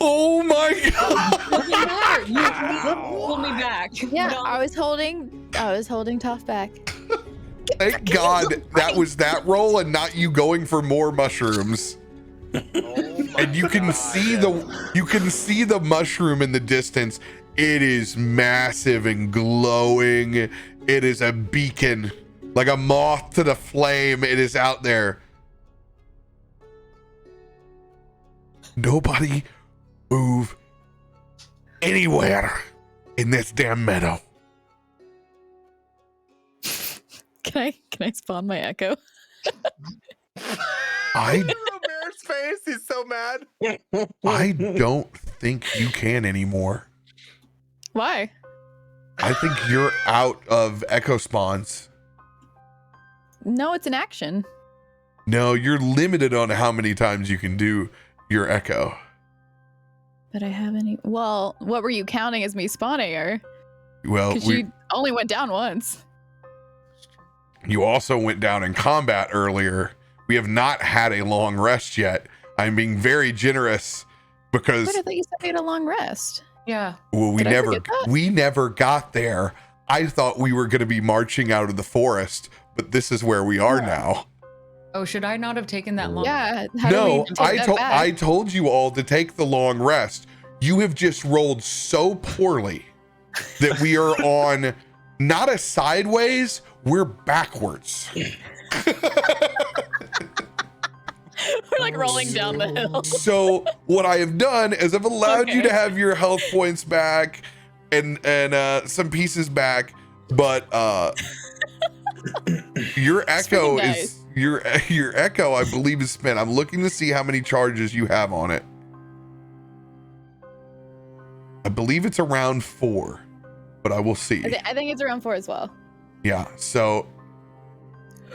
Oh my god! Doesn't matter. You pull me back. Yeah, No. I was holding Toff back. Thank God that was that roll and not you going for more mushrooms. And you can see the mushroom in the distance. It is massive and glowing. It is a beacon, like a moth to the flame. It is out there. Nobody move anywhere in this damn meadow. Can I spawn my echo? I RoBear's face. He's so mad. I don't think you can anymore. Why? I think you're out of echo spawns. No, it's an action. No, you're limited on how many times you can do your echo. But I haven't. Well, what were you counting as me spawning her? Well, Because you only went down once. you also went down in combat earlier. We have not had a long rest yet. I'm being very generous because But I thought you said we had a long rest. Yeah. well, Did I forget that? we never got there. I thought we were going to be marching out of the forest, but this is where we are now. Oh, should I not have taken that long? Yeah. How do we No, take I that back? I told you all to take the long rest. You have just rolled so poorly that we are on not a sideways, we're backwards. We're like rolling down the hill. So what I have done is I've allowed you Okay. to have your health points back and some pieces back, but your echo pretty is your echo I believe is spent. I'm looking to see how many charges you have on it. I believe it's around 4, but I will see. I think it's around 4 as well. Yeah, so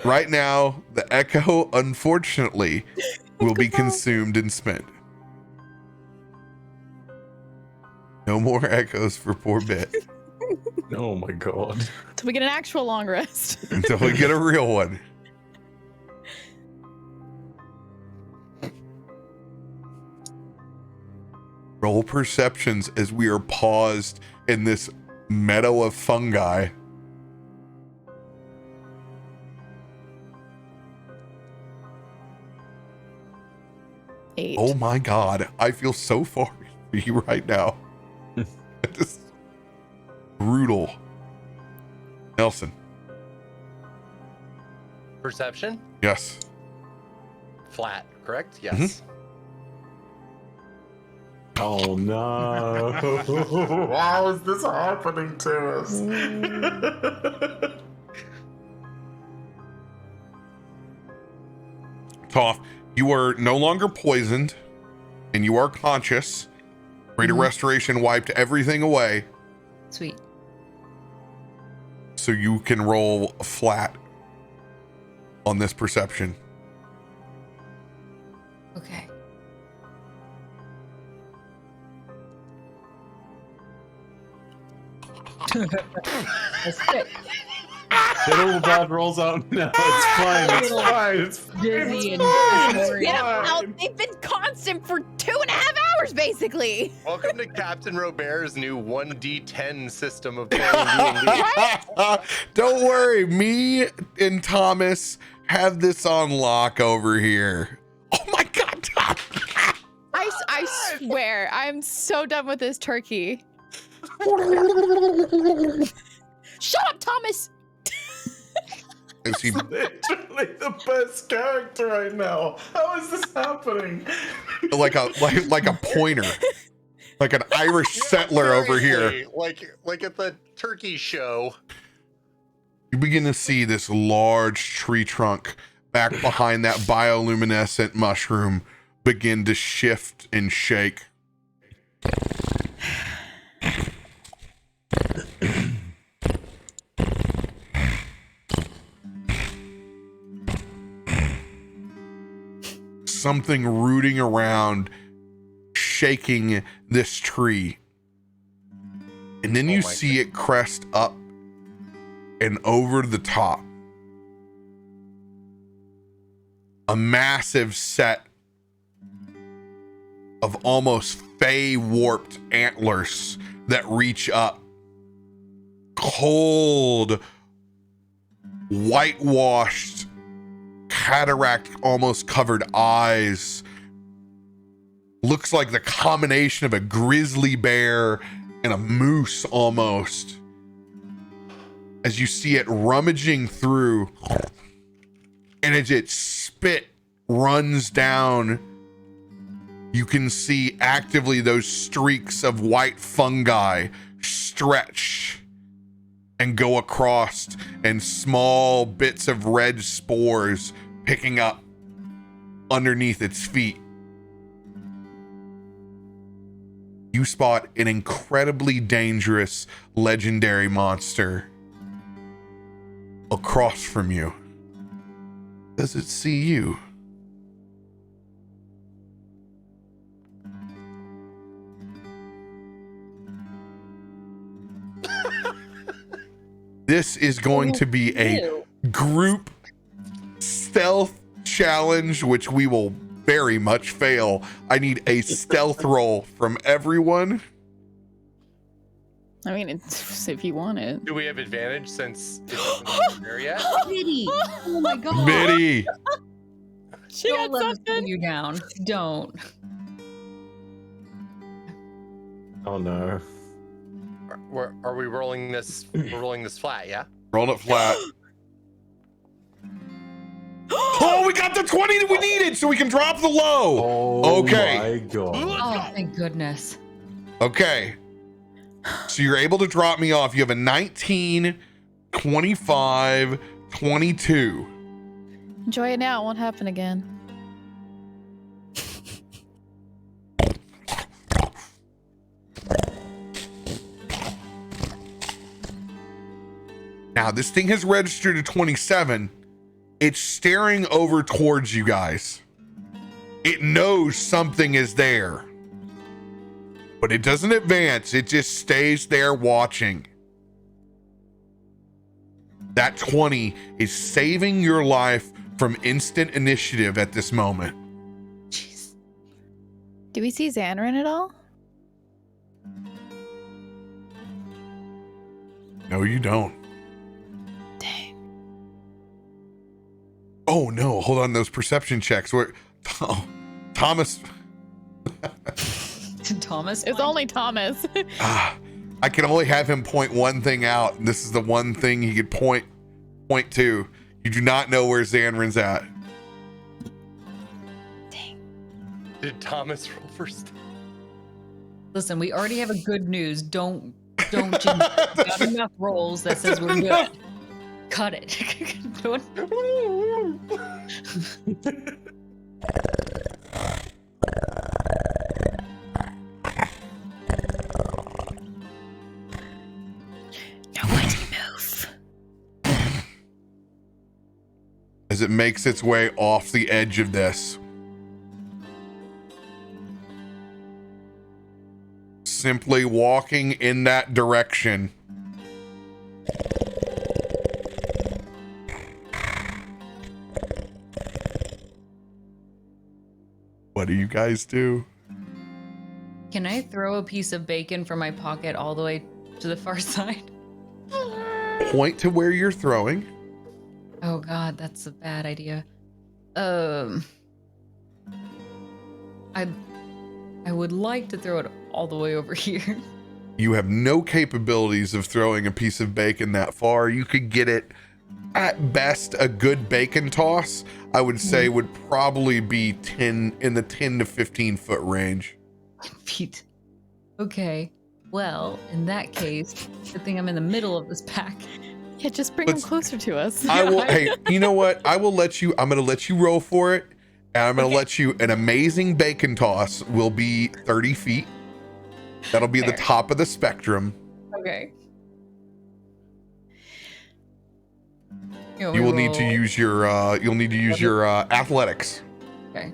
right now the echo unfortunately will be consumed and spent. No more echoes for poor Bit Oh my god. Till we get an actual long rest. until we get a real one. Roll perceptions as we are paused in this meadow of fungi. Eight. Oh my god, I feel so sorry for you right now. This is brutal. Nelson, Perception? yes. Flat, correct? Yes. Oh no. How is this happening to us? Toff, you are no longer poisoned and you are conscious. Rate of restoration wiped everything away, Sweet. so you can roll flat on this perception. Okay. That's good. Get all the bad rolls out now. It's fine. It's fine. It's Dizzy and Get 'em out. They've been constant for 2.5 hours, basically. Welcome to CaptainRoBear's new 1d10 system of playing D&D. Don't worry, me and Thomas have this on lock over here. Oh my god, Toff. I swear, I'm so done with this turkey. Shut up, Thomas. Is he literally the best character right now. How is this happening? like a pointer, like an Irish settler over here? Seriously, like at the turkey show. You begin to see this large tree trunk back behind that bioluminescent mushroom begin to shift and shake. Something rooting around, shaking this tree. And then you my see it crest up and over the top. A massive set of almost fey warped antlers that reach up. Cold, whitewashed, cataract almost covered eyes. Looks like the combination of a grizzly bear and a moose almost. As you see it rummaging through, and as its spit runs down, you can see actively those streaks of white fungi stretch and go across, and small bits of red spores picking up underneath its feet. You spot an incredibly dangerous legendary monster across from you. Does it see you? This is going to be a group stealth challenge, which we will very much fail. I need a stealth roll from everyone. I mean, it's, if you want it. Do we have advantage since it's not there yet? Mitty! Oh my god. Mitty! She Don't got let us something. put you down. Don't. Oh no. Are we rolling this? We're rolling this flat, yeah? Roll it flat. Oh, we got the 20 that we needed so we can drop the low. Oh Okay. my god. Oh, thank goodness. Okay. So you're able to drop me off. You have a 19, 25, 22. Enjoy it now. It won't happen again. Now, this thing has registered a 27. It's staring over towards you guys. It knows something is there. But it doesn't advance. It just stays there watching. That 20 is saving your life from instant initiative at this moment. Jeez. Do we see Zanryn at all? No, you don't. Dang. Oh, no. Hold on. Those perception checks. Where? Oh, Thomas. Thomas? It's only Thomas. I can only have him point one thing out. And this is the one thing he could point to. You do not know where Zanryn's at. Did Thomas roll first? Listen, we already have a good news. Don't jinx it. We've got enough rolls that says we're good. Cut it. Don't- Nobody move. As it makes its way off the edge of this. Simply walking in that direction. What do you guys do? Can I throw a piece of bacon from my pocket all the way to the far side? Point to where you're throwing. Oh god, that's a bad idea. I would like to throw it all the way over here. You have no capabilities of throwing a piece of bacon that far. You could get it at best a good bacon toss. I would say would probably be in the 10 to 15 foot range. Feet. Okay. Well, in that case, good thing I'm in the middle of this pack. Yeah, just bring him Let's- closer to us. I will. Hey, you know what? I'm going to let you roll for it. And I'm going to let you, an amazing bacon toss will be 30 feet. That'll be the Fair. top of the spectrum. Okay. You will need to use your, athletics. Okay.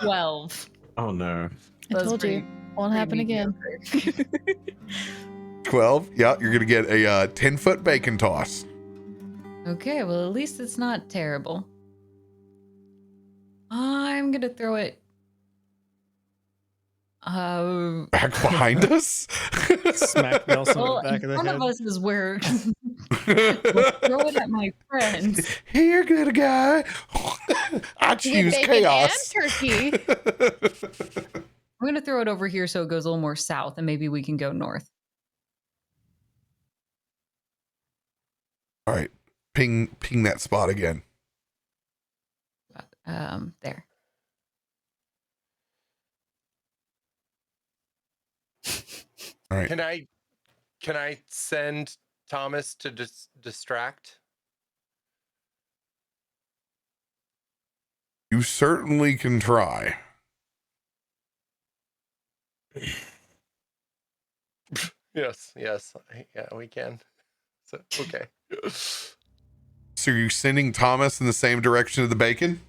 12. Oh no. I That's told you. pretty- Won't happen pretty again. mediocre. 12. Yeah, you're going to get a 10-foot bacon toss. Okay, well, at least it's not terrible. I'm gonna throw it. Back behind us? Smack Nelson Well, in the back in of the front head. of us is where we'll throw it at my friends. Here, good guy. I choose Bacon chaos. and turkey. I'm gonna throw it over here so it goes a little more south, and maybe we can go north. All right. Ping that spot again. There. All right. Can I send Thomas to distract? You certainly can try. Yes, yeah, we can. So okay. So you're sending Thomas in the same direction of the bacon?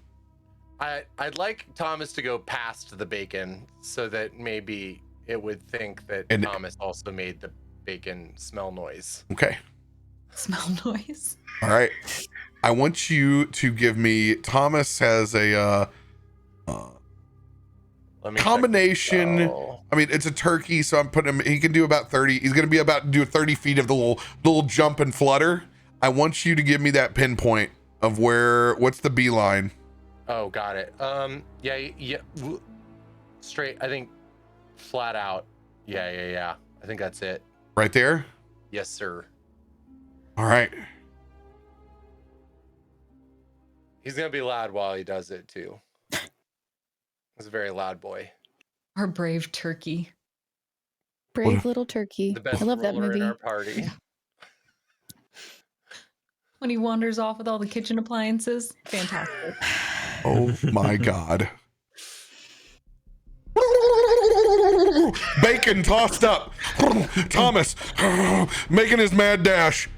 I'd like Thomas to go past the bacon so that maybe it would think that Thomas also made the bacon smell noise. Okay. Smell noise. All right. I want you to give me. Thomas has a combination. I mean, it's a turkey, so I'm putting him. He can do about 30. He's going to be about to do 30 feet of the little jump and flutter. I want you to give me that pinpoint of what's the beeline. Oh, got it. Yeah. Straight. I think flat out. Yeah. I think that's it. Right there? Yes, sir. All right. He's gonna be loud while he does it too. He's a very loud boy. Our brave turkey. Brave little turkey. The best I love that ruler movie. in our party. Yeah. When he wanders off with all the kitchen appliances, fantastic. Oh my God. Bacon tossed up. Thomas making his mad dash.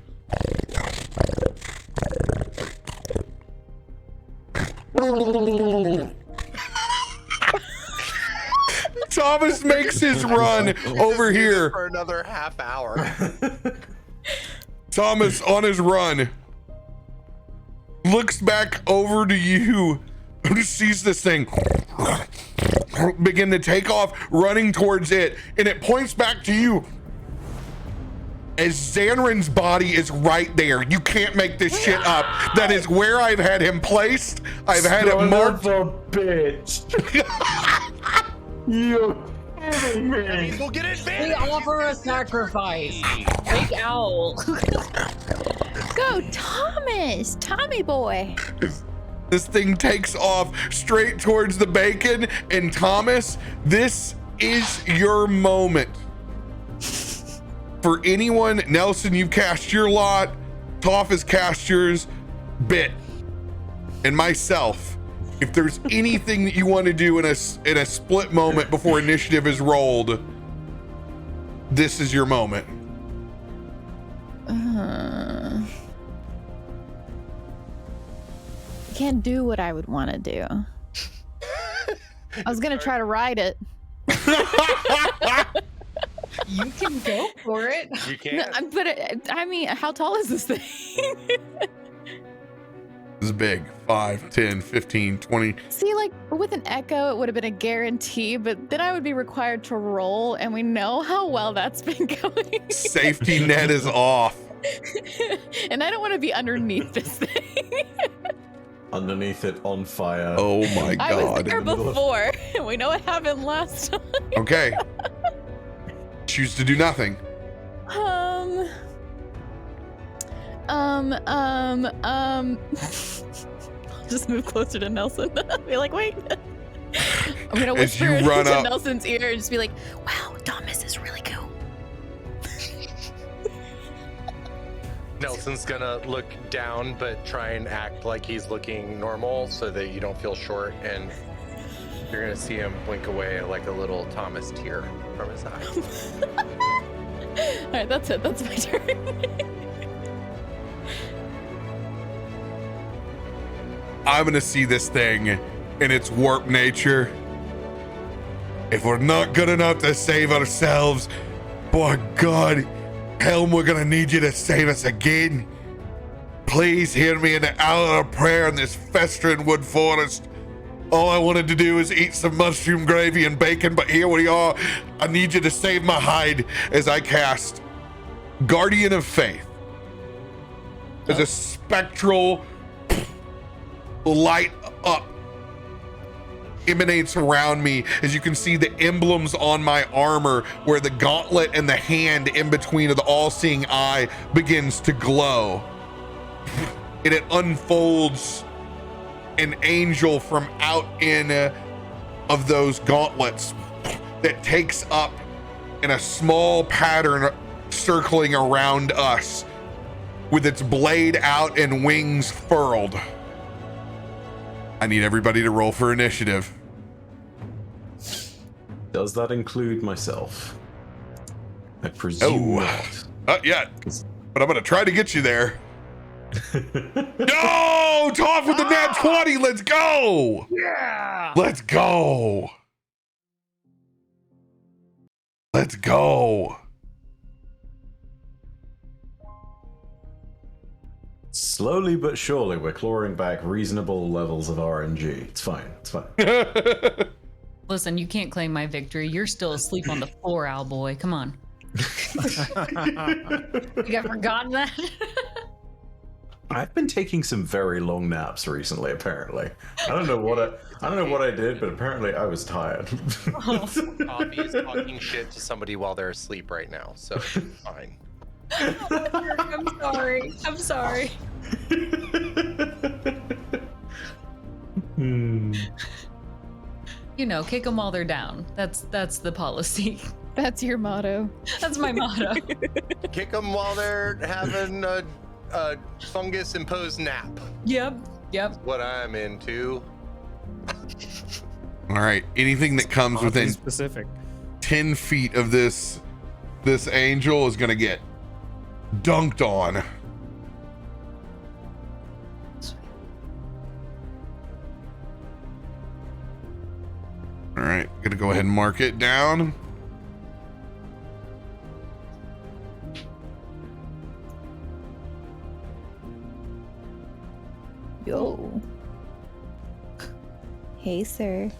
Thomas makes his run over here for another half hour. Thomas on his run looks back over to you, sees this thing begin to take off, running towards it, and it points back to you as Zanryn's body is right there. You can't make this shit up. That is where I've had him placed. I've had it marked. Bitch. You kidding me? We'll get it We offer a sacrifice. Big owl. Go, Thomas! Tommy boy! This thing takes off straight towards the bacon, and Thomas, this is your moment. For anyone, Nelson, you've cast your lot, Toff has cast yours, Bit, and myself. If there's anything that you want to do in a split moment before initiative is rolled, this is your moment. I can't do what I would want to do. I was gonna try to ride it. You can go for it. You can. But I mean, how tall is this thing? This is big. 5, 10, 15, 20. See, like with an echo, it would have been a guarantee, but then I would be required to roll, and we know how well that's been going. Safety net is off. And I don't want to be underneath this thing. Underneath it, on fire. Oh my I was God. there before. We know what happened last time. Okay. Choose to do nothing. Just move closer to Nelson. Be like, wait. I'm gonna As you whisper run into up. Nelson's ear and just be like, wow, Thomas is really cool. Nelson's gonna look down, but try and act like he's looking normal so that you don't feel short, and you're gonna see him blink away like a little Thomas tear from his eye. All right, that's it. That's my turn. I'm gonna see this thing in its warped nature. If we're not good enough to save ourselves, by God, Helm, we're gonna need you to save us again. Please hear me in the hour of prayer in this festering wood forest. All I wanted to do is eat some mushroom gravy and bacon, but here we are. I need you to save my hide as I cast Guardian of Faith. There's a spectral light up emanates around me as you can see the emblems on my armor where the gauntlet and the hand in between of the all-seeing eye begins to glow, and it unfolds an angel from out in of those gauntlets that takes up in a small pattern circling around us with its blade out and wings furled. I need everybody to roll for initiative. Does that include myself? I presume not. Not yet, but I'm gonna try to get you there. No! Toff with the nat 20! Let's go! Yeah! Let's go! Let's go! Slowly but surely, we're clawing back reasonable levels of RNG. It's fine. It's fine. Listen, you can't claim my victory. You're still asleep on the floor, Owlboy. Come on. You got forgotten that? I've been taking some very long naps recently. Apparently, I don't know what I did, but apparently I was tired. Toffee is talking shit to somebody while they're asleep right now, so it's fine. I'm sorry. I'm sorry. You know, kick them while they're down. That's the policy. That's your motto. That's my motto. Kick them while they're having a fungus-imposed nap. Yep. What I'm into. All right, anything that comes within specific 10 feet of this angel is gonna get dunked on. All right, gonna go ahead and mark it down. Yo. Hey, sir.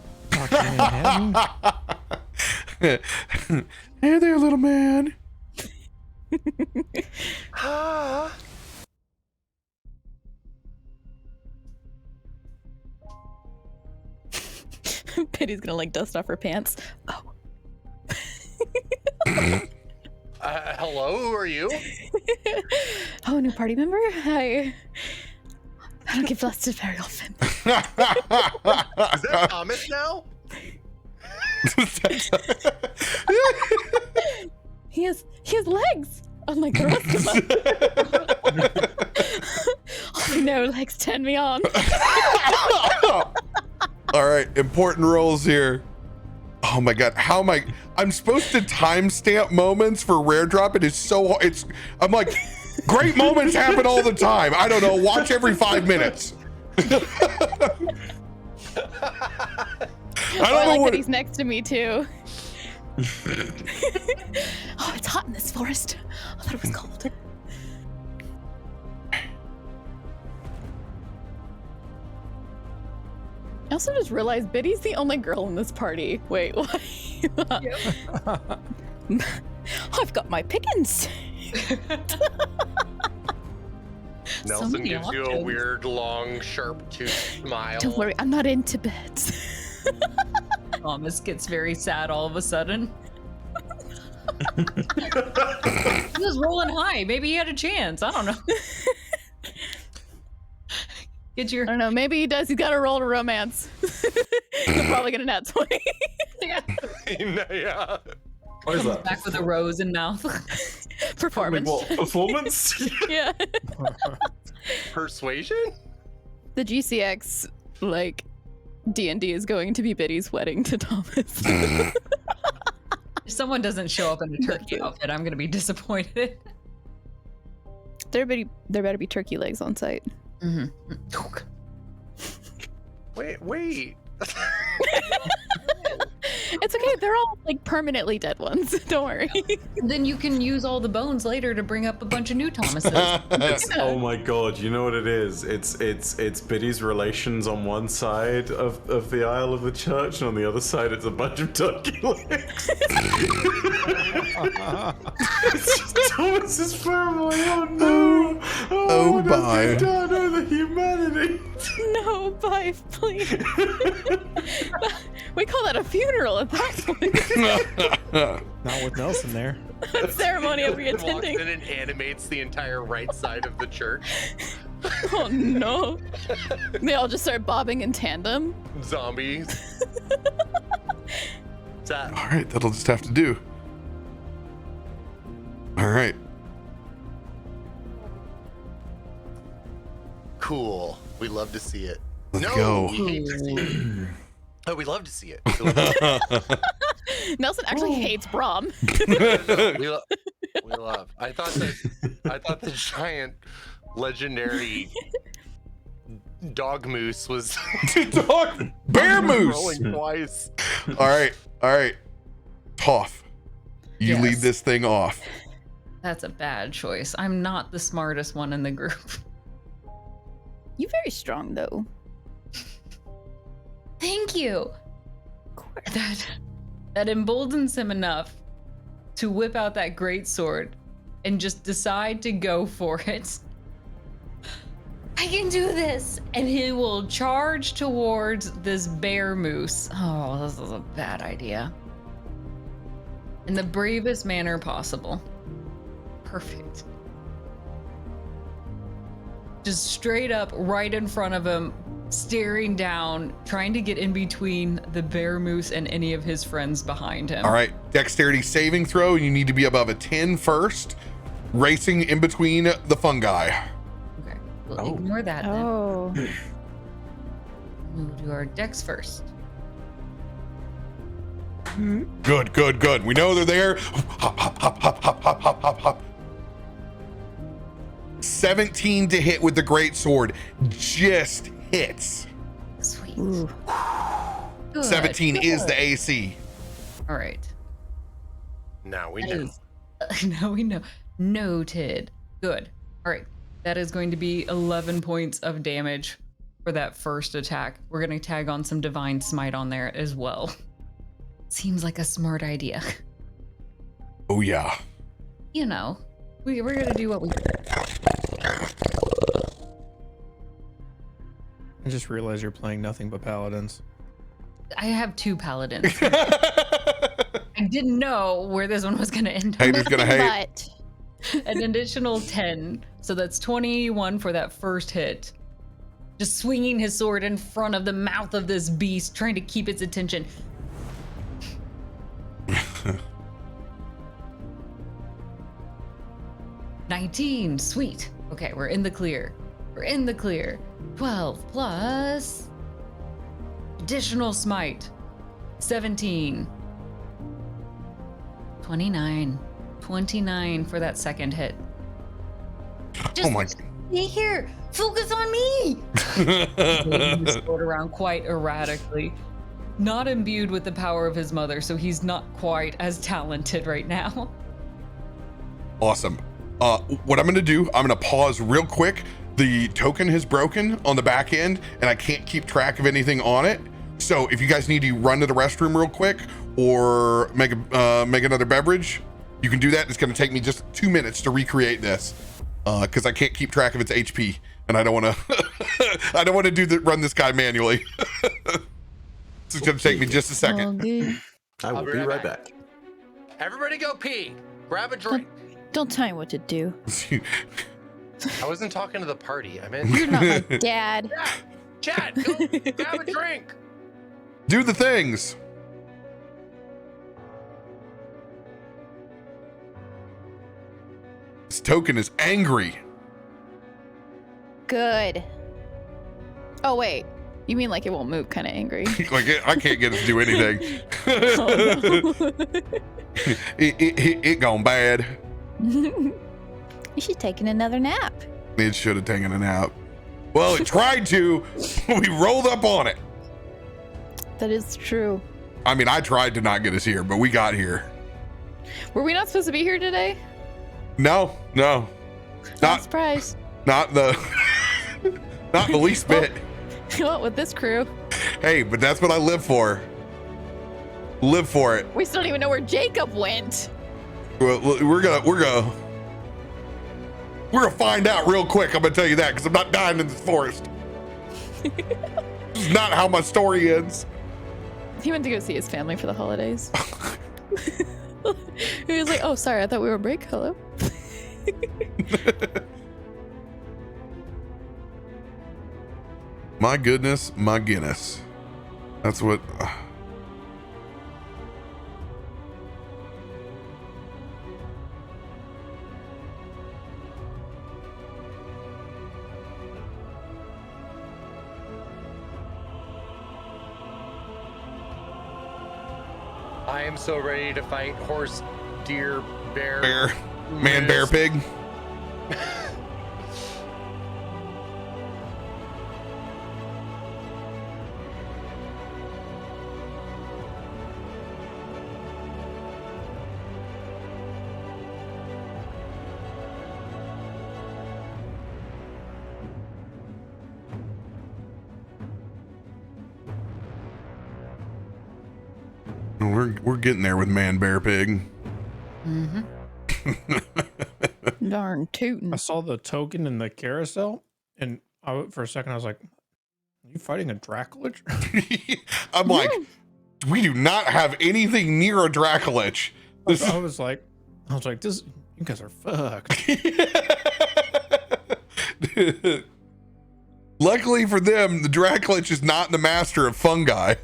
Hey there, little man. Pitty's gonna like dust off her pants. Oh. Hello, who are you? Oh, new party member? I don't get blasted very often. Is that Thomas now? He has legs, unlike the rest of us. Oh no, legs turn me on. All right, important rolls here. Oh my god, how am I'm supposed to timestamp moments for rare drop. It is so I'm like, great moments happen all the time. I don't know, watch every 5 minutes. I don't know like what that he's next to me too. Oh, it's hot in this forest. I thought it was cold. I also just realized Biddy's the only girl in this party. Wait, what? I've got my pickings. Nelson many gives you a options. weird, long, sharp-toothed smile. Don't worry, I'm not into beds. Thomas gets very sad all of a sudden. He was rolling high. Maybe he had a chance. I don't know. Get your. I don't know, maybe he does. He's got to roll to romance. He'll probably get a nat 20. Yeah. Yeah. What is that? Back with a rose in mouth. Performance. What, performance? Yeah. Persuasion? The GCX, like, DnD is going to be Biddy's wedding to Thomas. If someone doesn't show up in a turkey outfit, I'm gonna be disappointed. There better be turkey legs on site. Mm-hmm. Wait. It's okay, they're all like permanently dead ones. Don't worry. Then you can use all the bones later to bring up a bunch of new Thomases. Oh my god, you know what it is? It's Biddy's relations on one side of the aisle of the church, and on the other side it's a bunch of turkey legs. It's just Thomas's family. Oh no! Oh, what bye. have they done? Oh, the humanity! No, bye, please. We call that a funeral at that point. Not with Nelson there. What ceremony are we Walks attending? in and animates the entire right side of the church. Oh no. They all just start bobbing in tandem. Zombies. All right, that'll just have to do. All right. Cool. We love to see it. Let's no, go. we hate to see it. Oh, we love to see it. Nelson actually hates Brom. we love. I thought the giant legendary dog moose was bear moose. rolling twice. All right. Toff, you Yes. lead this thing off. That's a bad choice. I'm not the smartest one in the group. You're very strong, though. Thank you. That emboldens him enough to whip out that great sword and just decide to go for it. I can do this, and he will charge towards this bear moose. Oh, this is a bad idea. In the bravest manner possible. Perfect. Just straight up right in front of him, staring down, trying to get in between the bear moose and any of his friends behind him. All right, dexterity saving throw. You need to be above a 10 first. Racing in between the fungi. Okay, we'll ignore that then. Oh. We'll do our dex first. Good. We know they're there. Hop, hop, hop, hop, hop, hop, hop, hop, hop. 17 to hit with the great sword. Just hits. Sweet. Ooh. Good, 17 good. is the AC. All right. Now we That know. is- now we know. Noted. Good. All right. That is going to be 11 points of damage for that first attack. We're going to tag on some Divine Smite on there as well. Seems like a smart idea. Oh, yeah. You know, we're going to do what we do. I just realized you're playing nothing but paladins. I have 2 paladins. I didn't know where this one was going to end up. Haters gonna hate. But An additional 10. So that's 21 for that first hit. Just swinging his sword in front of the mouth of this beast, trying to keep its attention. $19, sweet. Okay, we're in the clear. 12 plus additional smite. 17. 29 for that second hit. Oh my. Stay here. Focus on me. Moving his sword around quite erratically. Not imbued with the power of his mother, so he's not quite as talented right now. Awesome. What I'm going to do, I'm going to pause real quick. The token has broken on the back end, and I can't keep track of anything on it. So if you guys need to run to the restroom real quick or make another beverage, you can do that. It's going to take me just 2 minutes to recreate this because I can't keep track of its HP, and I don't want to. I don't want to run this guy manually. It's going to take me just a second. good. I will be right back. Everybody go pee. Grab a drink. Don't tell me what to do. I wasn't talking to the party. I meant You're not my dad. Chad, go grab a drink. Do the things. This token is angry. Good. Oh wait, you mean like it won't move? Kind of angry. Like I can't get it to do anything. Oh, no. it gone bad. You should take another nap. It should have taken a nap. Well, it tried to. We rolled up on it. That is true. I mean, I tried to not get us here, but we got here. Were we not supposed to be here today? No, Not not surprised. not the not the least bit. Well, with this crew, Hey, but that's what I live for. Live for it. we still don't even know where Jacob went. We're gonna find out real quick. I'm gonna tell you that because I'm not dying in this forest. This is not how my story ends. He went to go see his family for the holidays. He was like, "Oh, sorry, I thought we were on break. Hello." My goodness, my Guinness. That's what. I am so ready to fight horse, deer, bear. Man, bear, pig. We're getting there with man, bear, pig. Darn tootin'. I saw the token in the carousel, and for a second I was like, "Are you fighting a Dracolich?" I'm like, we do not have anything near a Dracolich. I was like, this. You guys are fucked. Luckily for them, the Dracolich is not the master of fungi.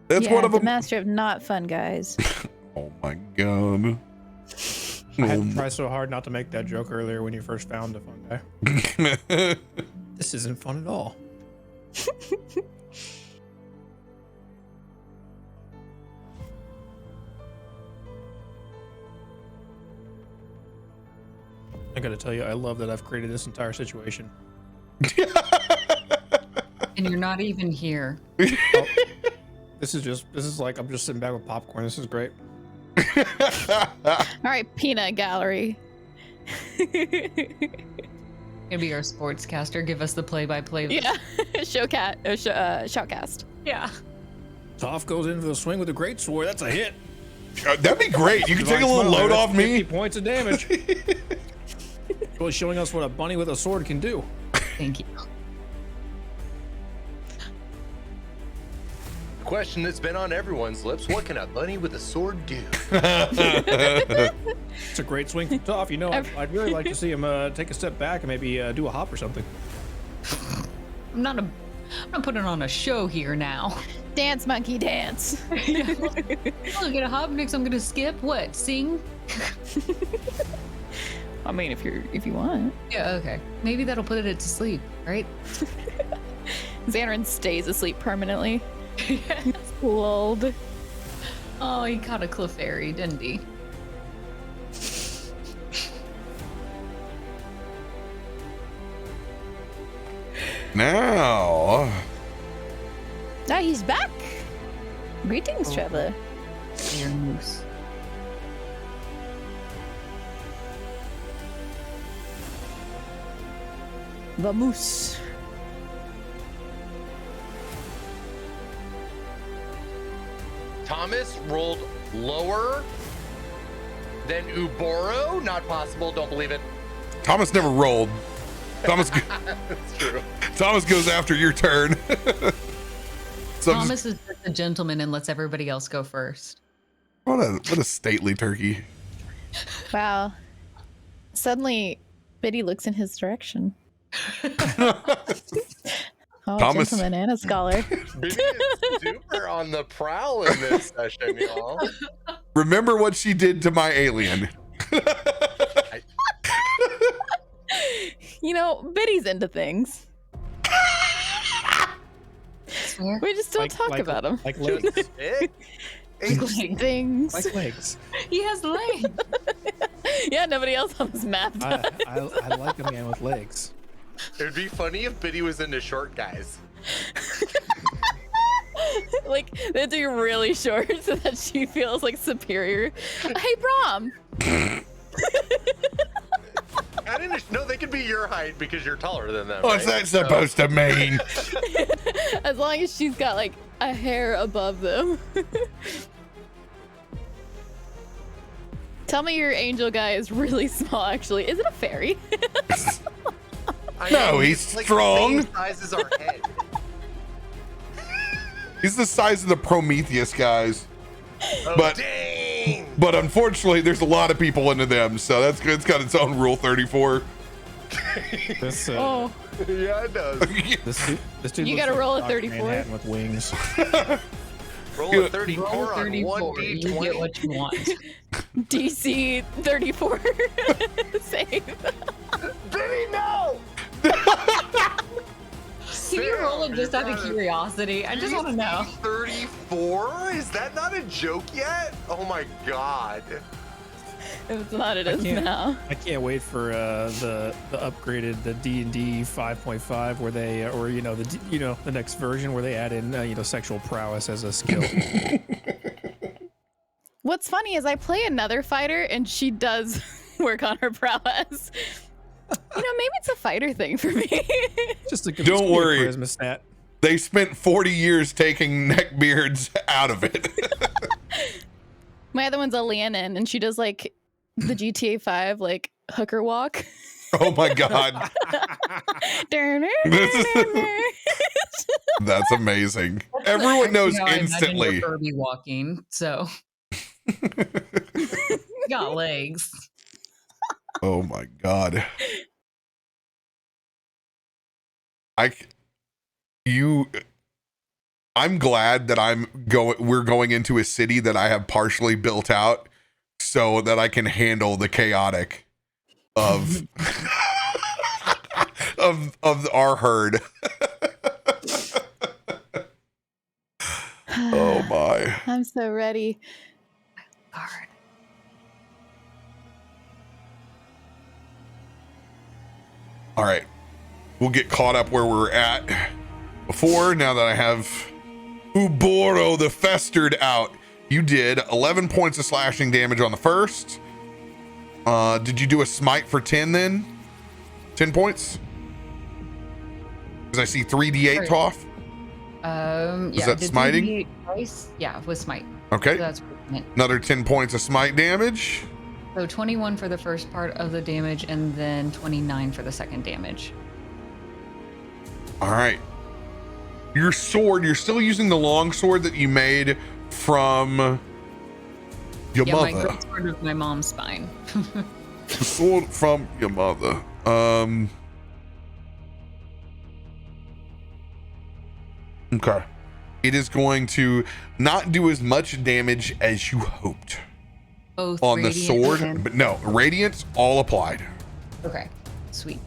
That's one of the them. master of not fun guys. Oh my god. I had to try so hard not to make that joke earlier when you first found the fungi. This isn't fun at all. I gotta tell you, I love that I've created this entire situation. And you're not even here. Oh, this is like I'm just sitting back with popcorn. This is great. All right, peanut gallery. Gonna be our sportscaster. Give us the play-by-play. Yeah, shoutcast. Yeah. Toff goes in for the swing with a great sword. That's a hit. That'd be great. You can take a little load off 50 me. points of damage. Really showing us what a bunny with a sword can do. Thank you. Question that's been on everyone's lips: what can a bunny with a sword do? It's a great swing from Toff. You know, I'd really like to see him take a step back and maybe do a hop or something. I'm not putting on a show here now. Dance, monkey, dance. I'll get a hop. Next, I'm gonna skip. What? Sing? I mean, if you want. Yeah. Okay. Maybe that'll put it to sleep, right? Xanaryn stays asleep permanently. He's old. Oh, he caught a Clefairy, didn't he? Now. Now he's back. Greetings, traveler. Your moose. The moose. Thomas rolled lower than Uboro. Not possible. Don't believe it. Thomas never rolled. Thomas That's true. Thomas goes after your turn. So Thomas is just a gentleman and lets everybody else go first. what a stately turkey. Wow. Suddenly, Biddy looks in his direction. Oh, Thomas- gentleman and a scholar. Biddy is super on the prowl in this session, y'all. Remember what she did to my alien. You know, Biddy's into things. Swear? We just don't talk about him. Like legs. It? Things. Like legs. He has legs. Yeah, nobody else on this map does. I like a man with legs. It'd be funny if Biddy was into short guys. Like, they'd be really short so that she feels like superior. Hey, Brom! I didn't know they could be your height because you're taller than them. What's right? that supposed to mean? As long as she's got like a hair above them. Tell me your angel guy is really small, actually. Is it a fairy? I No, know, he's it's like strong. The same size as our head. He's the size of the Prometheus guys. Oh, But- dang! But unfortunately, there's a lot of people into them, so that's good. It's got its own rule 34. This, Oh, Yeah, it does. this dude You looks gotta like roll a Dr. 34? Manhattan with wings. Roll a 34 Roll on 34. You get 1d20. what you want. DC 34. Save. Biddy, no! Can you roll it just out of curiosity? I just want to know. 34? Is that not a joke yet? Oh my god. If it's not, it is now. I can't wait for the upgraded the DnD 5.5 where they or the next version where they add in sexual prowess as a skill. What's funny is I play another fighter and she does work on her prowess. Maybe it's a fighter thing for me. Just a Don't worry. charisma stat. They spent 40 years taking neckbeards out of it. My other one's a Leonin, and she does like the GTA 5 like hooker walk. Oh my god. That's amazing. Everyone knows instantly. Kirby walking, so got legs. Oh my god. I'm glad that we're going into a city that I have partially built out so that I can handle the chaotic of of our herd. Oh my. I'm so ready. Guard. All right. We'll get caught up where we're at before, now that I have Uboro the Festered out. You did 11 points of slashing damage on the first. Did you do a smite for 10 then? 10 points? Because I see 3d8 Toff. Yeah. Is that smiting? 3d8 twice? Yeah, with smite. Okay. So that's what I meant. Another 10 points of smite damage. So 21 for the first part of the damage, and then 29 for the second damage. All right. Your sword, you're still using the long sword that you made from your mother. Yeah, my great sword of my mom's spine. The sword from your mother. Okay. It is going to not do as much damage as you hoped Both on the radiant sword, and- but no, Radiant's all applied. Okay, sweet.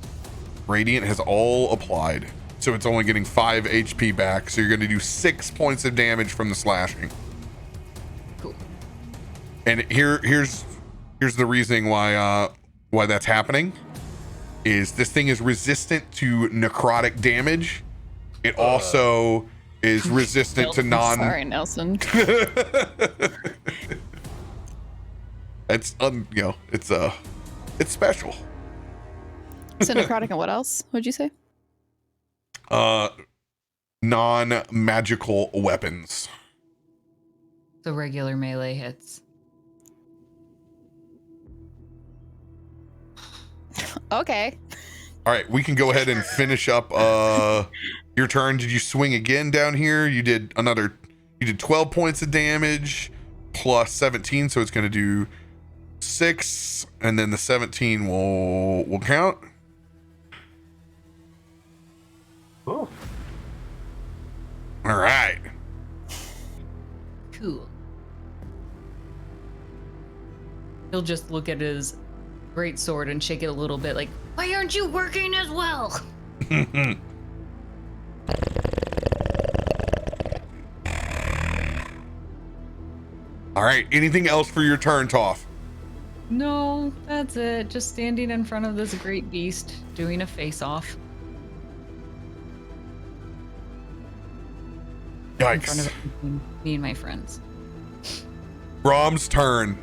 Radiant has all applied. So it's only getting 5 HP back. So you're going to do 6 points of damage from the slashing. Cool. And here's the reasoning why that's happening. Is this thing is resistant to necrotic damage. It also is resistant to non. Sorry, Nelson. It's it's special. So necrotic and what else? What'd you say? Non-magical weapons. So regular melee hits. Okay. All right, we can go ahead and finish up your turn. Did you swing again down here? You did 12 points of damage plus 17, so it's going to do 6, and then the 17 will count. Cool. All right. Cool. He'll just look at his great sword and shake it a little bit like, why aren't you working as well? All right, anything else for your turn, Toff? No, that's it. Just standing in front of this great beast, doing a face-off. In front Yikes. of me and my friends. Brom's turn.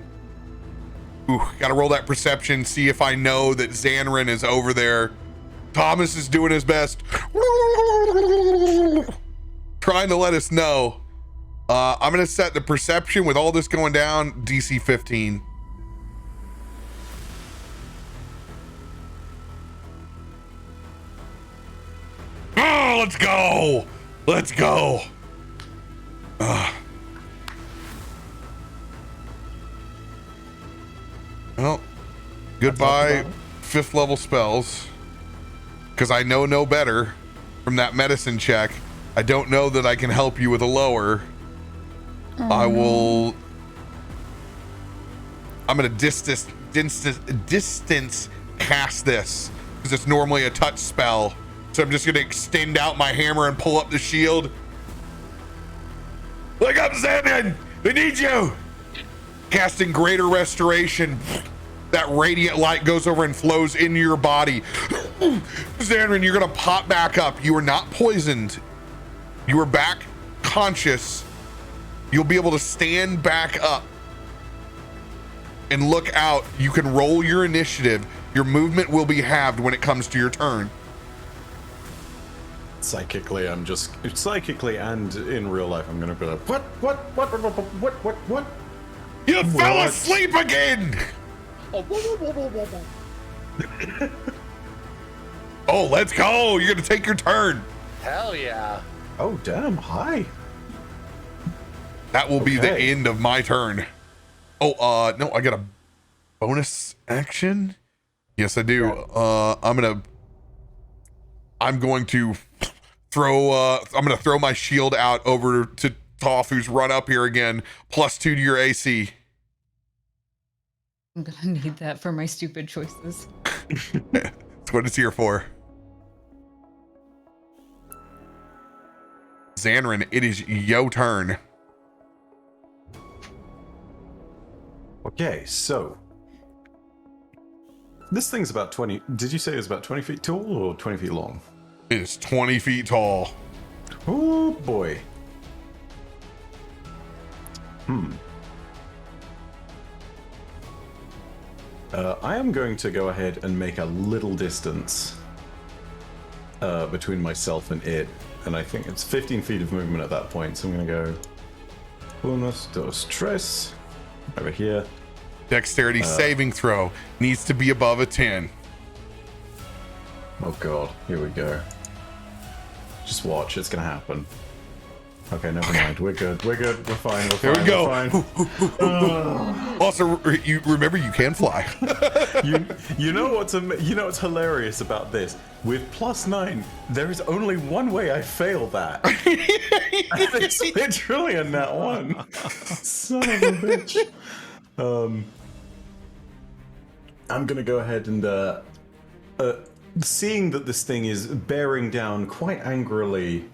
Ooh, gotta roll that perception, see if I know that Zanryn is over there. Thomas is doing his best. Trying to let us know. I'm gonna set the perception with all this going down, DC 15. Oh, let's go. Let's go. Well, goodbye 5th level spells, because I know no better from that medicine check. I don't know that I can help you with a lower. I'm gonna distance cast this because it's normally a touch spell, So I'm just gonna extend out my hammer and pull up the shield. Wake up, Zanryn! We need you! Casting greater restoration. That radiant light goes over and flows into your body. Zanryn, you're gonna pop back up. You are not poisoned. You are back conscious. You'll be able to stand back up and look out. You can roll your initiative. Your movement will be halved when it comes to your turn. Psychically, and in real life, I'm gonna be like, what? You fell asleep again! Oh, let's go! You're gonna take your turn. Hell yeah. Oh, damn, hi. That will be the end of my turn. Oh, no, I got a bonus action. Yes, I do. I'm going to throw my shield out over to Toff, who's run up here again. +2 to your AC. I'm gonna need that for my stupid choices. That's what it's here for. Zanryn, it is your turn. Okay, so this thing's about 20. Did you say it was about 20 feet tall or 20 feet long? It is 20 feet tall. Oh boy. I am going to go ahead and make a little distance between myself and it, and I think it's 15 feet of movement at that point. So I'm going to go unos, dos, tres over here. Dexterity saving throw needs to be above a 10. Oh god, here we go. Just watch, it's gonna happen. Okay, never mind. We're good. We're fine. Here we go. Also, you remember you can fly. you know what's hilarious about this? With +9, there is only one way I fail that. It's literally a nat 1. Son of a bitch. I'm gonna go ahead and seeing that this thing is bearing down quite angrily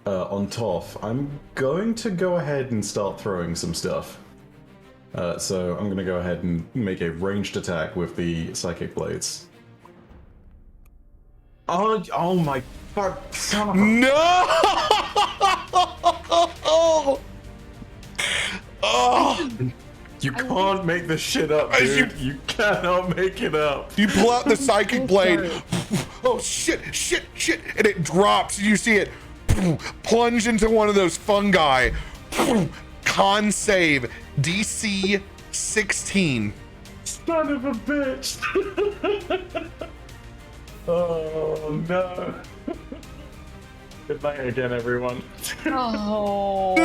on Toff, I'm going to go ahead and start throwing some stuff. So I'm gonna go ahead and make a ranged attack with the psychic blades. Oh my fuck! Son of a... No! Oh! You can't make this shit up, dude. You cannot make it up. You pull out the psychic blade. Oh shit! And it drops. You see it plunge into one of those fungi. Con save DC 16. Son of a bitch. Oh no. Good night again, everyone. Oh.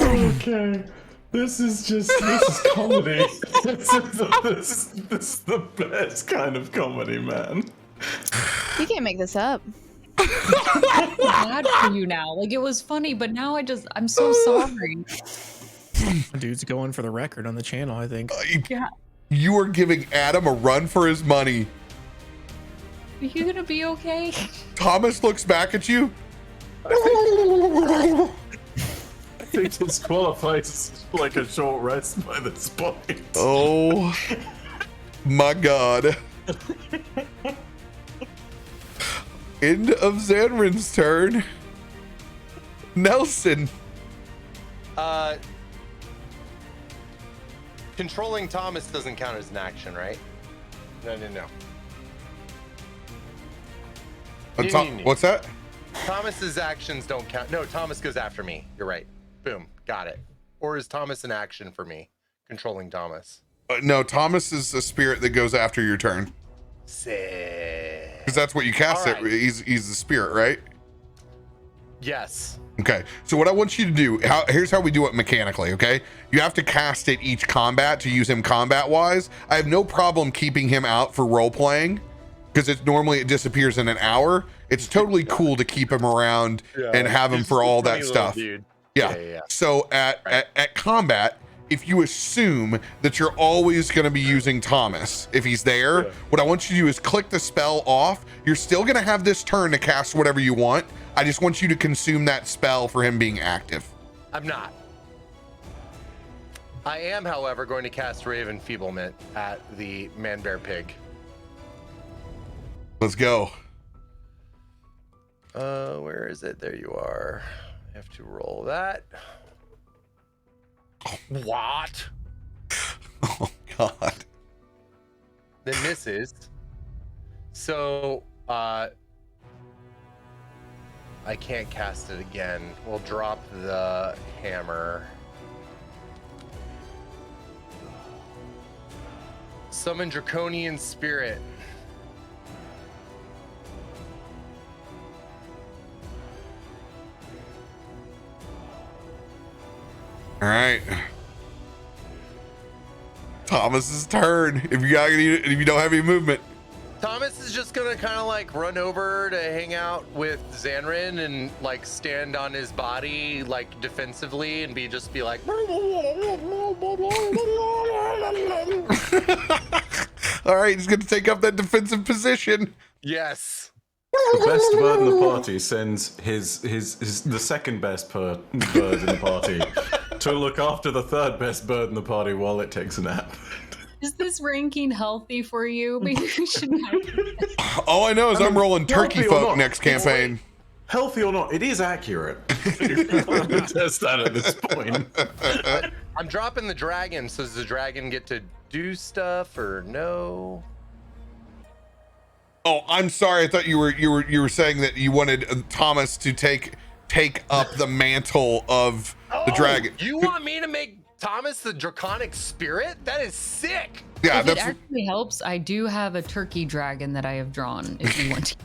Okay, this is comedy. This is the best kind of comedy, man. You can't make this up. I'm bad for you now. Like, it was funny, but now I'm so sorry. Dude's going for the record on the channel, I think. Yeah. You are giving Adam a run for his money. Are you gonna be okay? Thomas looks back at you. I think this qualifies like a short rest by this point. Oh my god. End of Zanryn's turn. Nelson. Controlling Thomas doesn't count as an action, right? No. What's that? Thomas's actions don't count. No, Thomas goes after me. You're right. Boom. Got it. Or is Thomas an action for me? Controlling Thomas. No, Thomas is a spirit that goes after your turn. Sick. Because that's what you cast All right. it. He's the spirit, right? Yes. Okay. So what I want you to do, here's how we do it mechanically, okay? You have to cast it each combat to use him combat-wise. I have no problem keeping him out for role-playing, because it disappears in an hour. It's totally cool to keep him around and have him for all that stuff. Dude. Yeah. So at combat, if you assume that you're always going to be using Thomas, if he's there, what I want you to do is click the spell off. You're still going to have this turn to cast whatever you want. I just want you to consume that spell for him being active. I'm not. I am, however, going to cast Ray of Enfeeblement at the man-bear pig. Let's go. Where is it? There you are. I have to roll that. What? Oh God. Then misses. So, I can't cast it again. We'll drop the hammer. Summon Draconian Spirit. All right. Thomas's turn. If you don't have any movement. Thomas is just gonna kind of like run over to hang out with Zanryn and like stand on his body like defensively and be like. All right, he's gonna take up that defensive position. Yes. The best bird in the party sends the second best bird in the party to look after the third best bird in the party while it takes a nap. Is this ranking healthy for you? Maybe we should not. All I know is I'm rolling turkey healthy or folk not, next campaign. Healthy or not, it is accurate. You can't test that at this point. I'm dropping the dragon. So does the dragon get to do stuff or no? Oh, I'm sorry. I thought you were saying that you wanted Thomas to take up the mantle of the dragon. You want me to make Thomas the draconic spirit? That is sick. Yeah, If it actually helps, I do have a turkey dragon that I have drawn. If you want to.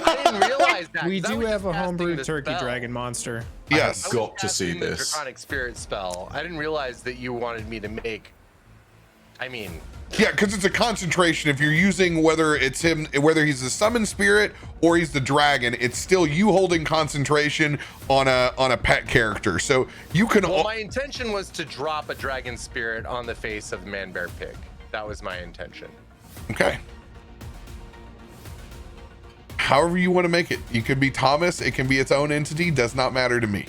I didn't realize that. We 'cause I do was have just a homebrew casting the turkey spell. dragon monster. Yes. I was Got to see casting the this. draconic spirit spell. I didn't realize that you wanted me to make. I mean. Yeah, because it's a concentration. If you're using whether he's the summon spirit or he's the dragon, it's still you holding concentration on a pet character. So you can. Well, my intention was to drop a dragon spirit on the face of Man Bear Pig. That was my intention. Okay. However you want to make it. You could be Thomas. It can be its own entity. Does not matter to me.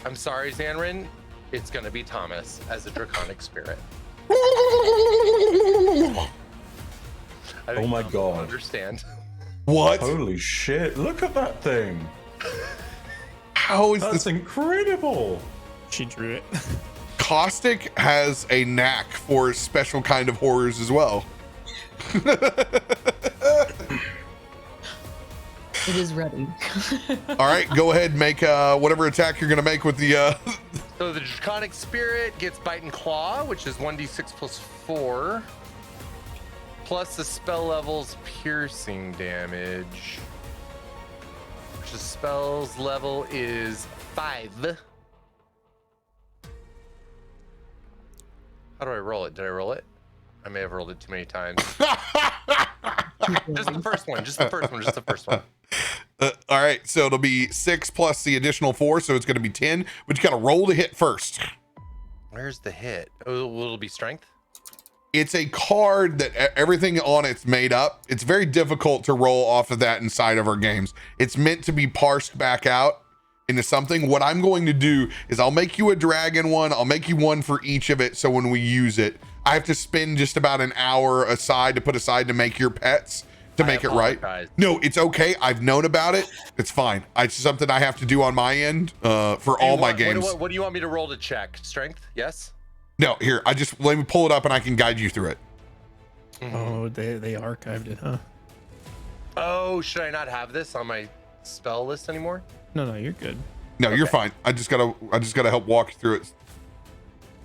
I'm sorry, Zanryn. It's gonna be Thomas as a draconic spirit. Oh my Thomas will God. Understand? What? Holy shit, look at that thing. How is That's this? incredible. She drew it. Caustic has a knack for special kind of horrors as well. It is ready. All right, go ahead and make whatever attack you're gonna make with the. So the draconic spirit gets bite and claw, which is 1d6 plus 4, plus the spell level's piercing damage, which the spell's level is 5. How do I roll it? Did I roll it? I may have rolled it too many times. Just the first one. Just the first one. Just the first one. All right, so it'll be 6 plus the additional 4, so it's going to be 10. But you got to roll to hit first. Where's the hit? Oh, will it be strength? It's a card that everything on it's made up. It's very difficult to roll off of that inside of our games. It's meant to be parsed back out into something. What I'm going to do is I'll make you a dragon one. I'll make you one for each of it. So when we use it, I have to spend just about an hour to put aside to make your pets. To make it right. No, it's okay. I've known about it. It's fine. It's something I have to do on my end for all my games. What do you want me to roll to check? Strength? Yes? No, here. Let me pull it up and I can guide you through it. Oh, they archived it, huh? Oh, should I not have this on my spell list anymore? No, you're good. No, you're fine. I just gotta help walk you through it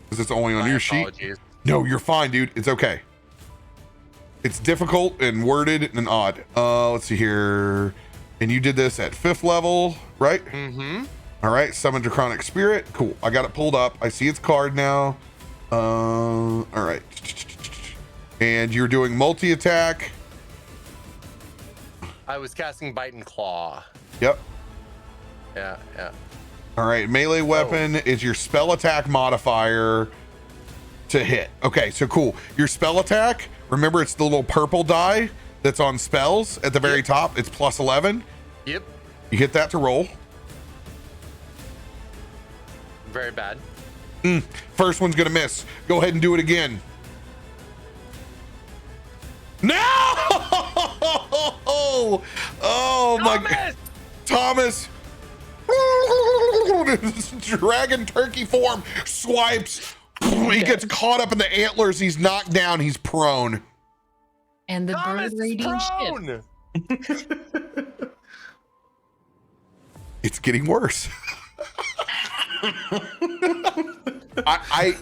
because it's only on My your apologies. sheet. No, you're fine, dude. It's okay. It's difficult and worded and odd. Let's see here. And you did this at 5th level, right? Mm-hmm. All right. Summon Draconic Spirit. Cool. I got it pulled up. I see its card now. All right. And you're doing multi-attack. I was casting Bite and Claw. Yep. Yeah. All right. Melee weapon is your spell attack modifier. to hit. Okay, so cool. Your spell attack, remember it's the little purple die that's on spells at the very top. It's plus 11. Yep. You hit that to roll. Very bad. First one's gonna miss. Go ahead and do it again. No! Oh my God. Thomas. Dragon turkey form swipes. He gets caught up in the antlers. He's knocked down. He's prone. And the bird raiding ship. It's getting worse. I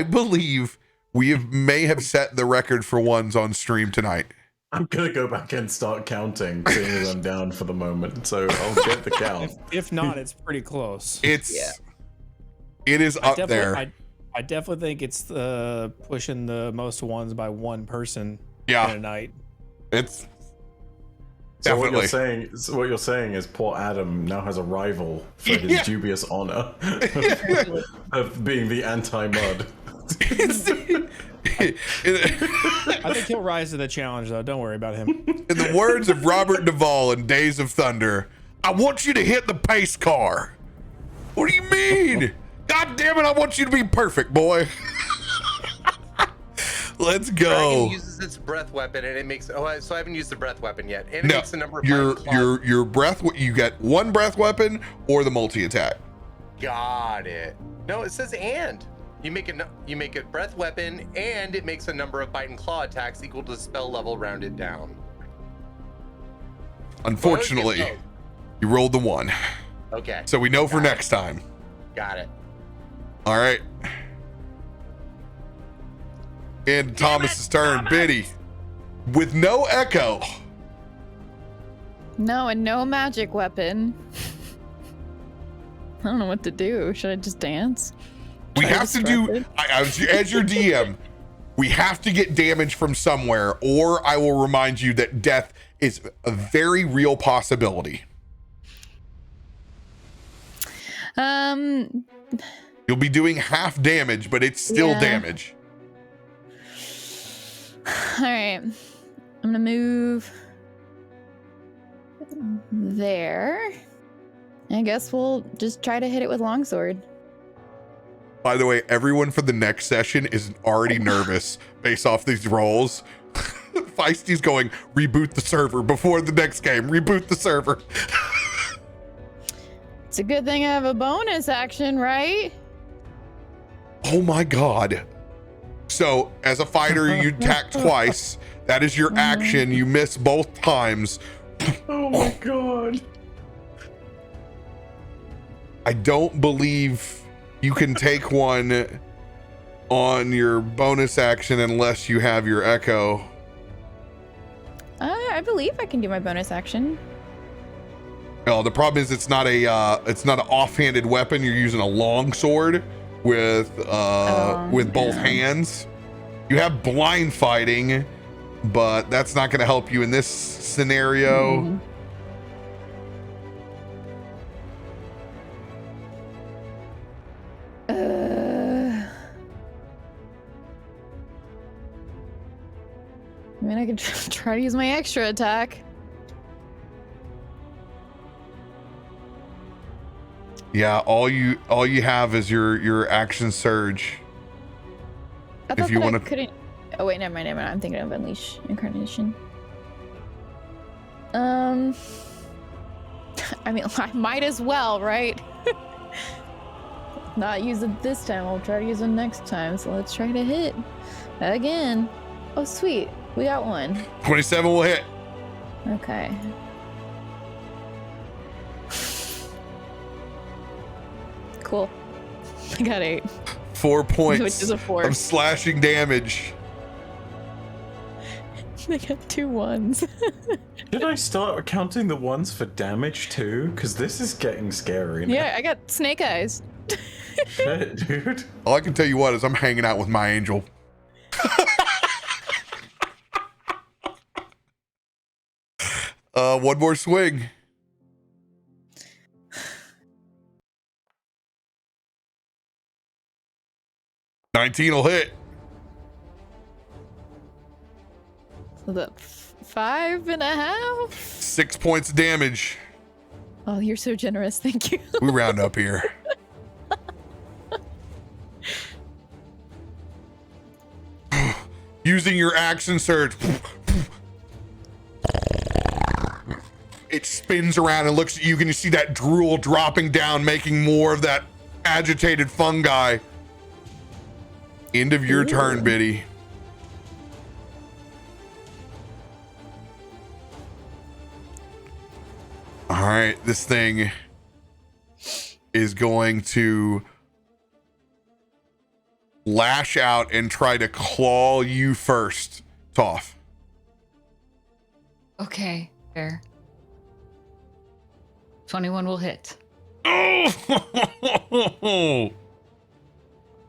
believe may have set the record for ones on stream tonight. I'm gonna go back and start counting, seeing as I'm down for the moment. So I'll get the count. If not, it's pretty close. It is up there. I definitely think it's pushing the most ones by one person in a night. It's so definitely. what you're saying is poor Adam now has a rival for his dubious honor of being the anti-mud. I think he'll rise to the challenge, though. Don't worry about him. In the words of Robert Duvall in Days of Thunder, I want you to hit the pace car. What do you mean? God damn it, I want you to be perfect, boy. Let's go. Dragon uses its breath weapon and it makes. Oh, so I haven't used the breath weapon yet. And it makes a number of your breath. You get one breath weapon or the multi attack. Got it. No, it says and. You make a breath weapon and it makes a number of bite and claw attacks equal to the spell level rounded down. Unfortunately, you rolled the 1. Okay. So we know for next time. Got it. All right. And Thomas's turn. Biddy, with no echo. No, and no magic weapon. I don't know what to do. Should I just dance? We have to do, as your DM, we have to get damage from somewhere, or I will remind you that death is a very real possibility. You'll be doing half damage, but it's still damage. All right. I'm gonna move there. I guess we'll just try to hit it with longsword. By the way, everyone for the next session is already nervous based off these rolls. Feisty's going, reboot the server before the next game. Reboot the server. It's a good thing I have a bonus action, right? Oh my God. So as a fighter, you attack twice. That is your action. You miss both times. Oh my God. I don't believe you can take one on your bonus action unless you have your echo. I believe I can do my bonus action. Oh, the problem is it's not an offhanded weapon. You're using a long sword with both hands. You have blind fighting, but that's not going to help you in this scenario. Mm-hmm. I mean, I could try to use my extra attack. Yeah, all you have is your action surge. I thought if you that want I to. couldn't. Oh wait, never mind. I'm thinking of Unleash Incarnation. I mean, I might as well, right? Not use it this time. I'll try to use it next time. So let's try to hit again. Oh, sweet. We got one. 27 will hit. Okay. Cool. I got 8. 4 points Which is a 4. of slashing damage. I got 2 1s. Did I start counting the 1s for damage too? Because this is getting scary now. Yeah, I got snake eyes. Shit, dude. All I can tell you what is I'm hanging out with my angel. One more swing. 19 will hit. So that's 5.5. 6 points of damage. Oh, you're so generous. Thank you. We round up here. Using your action surge, it spins around and looks at you. Can you see that drool dropping down, making more of that agitated fungi? End of your turn, Biddy. All right, this thing is going to lash out and try to claw you first, Toff. Okay, fair. 21 will hit. Oh!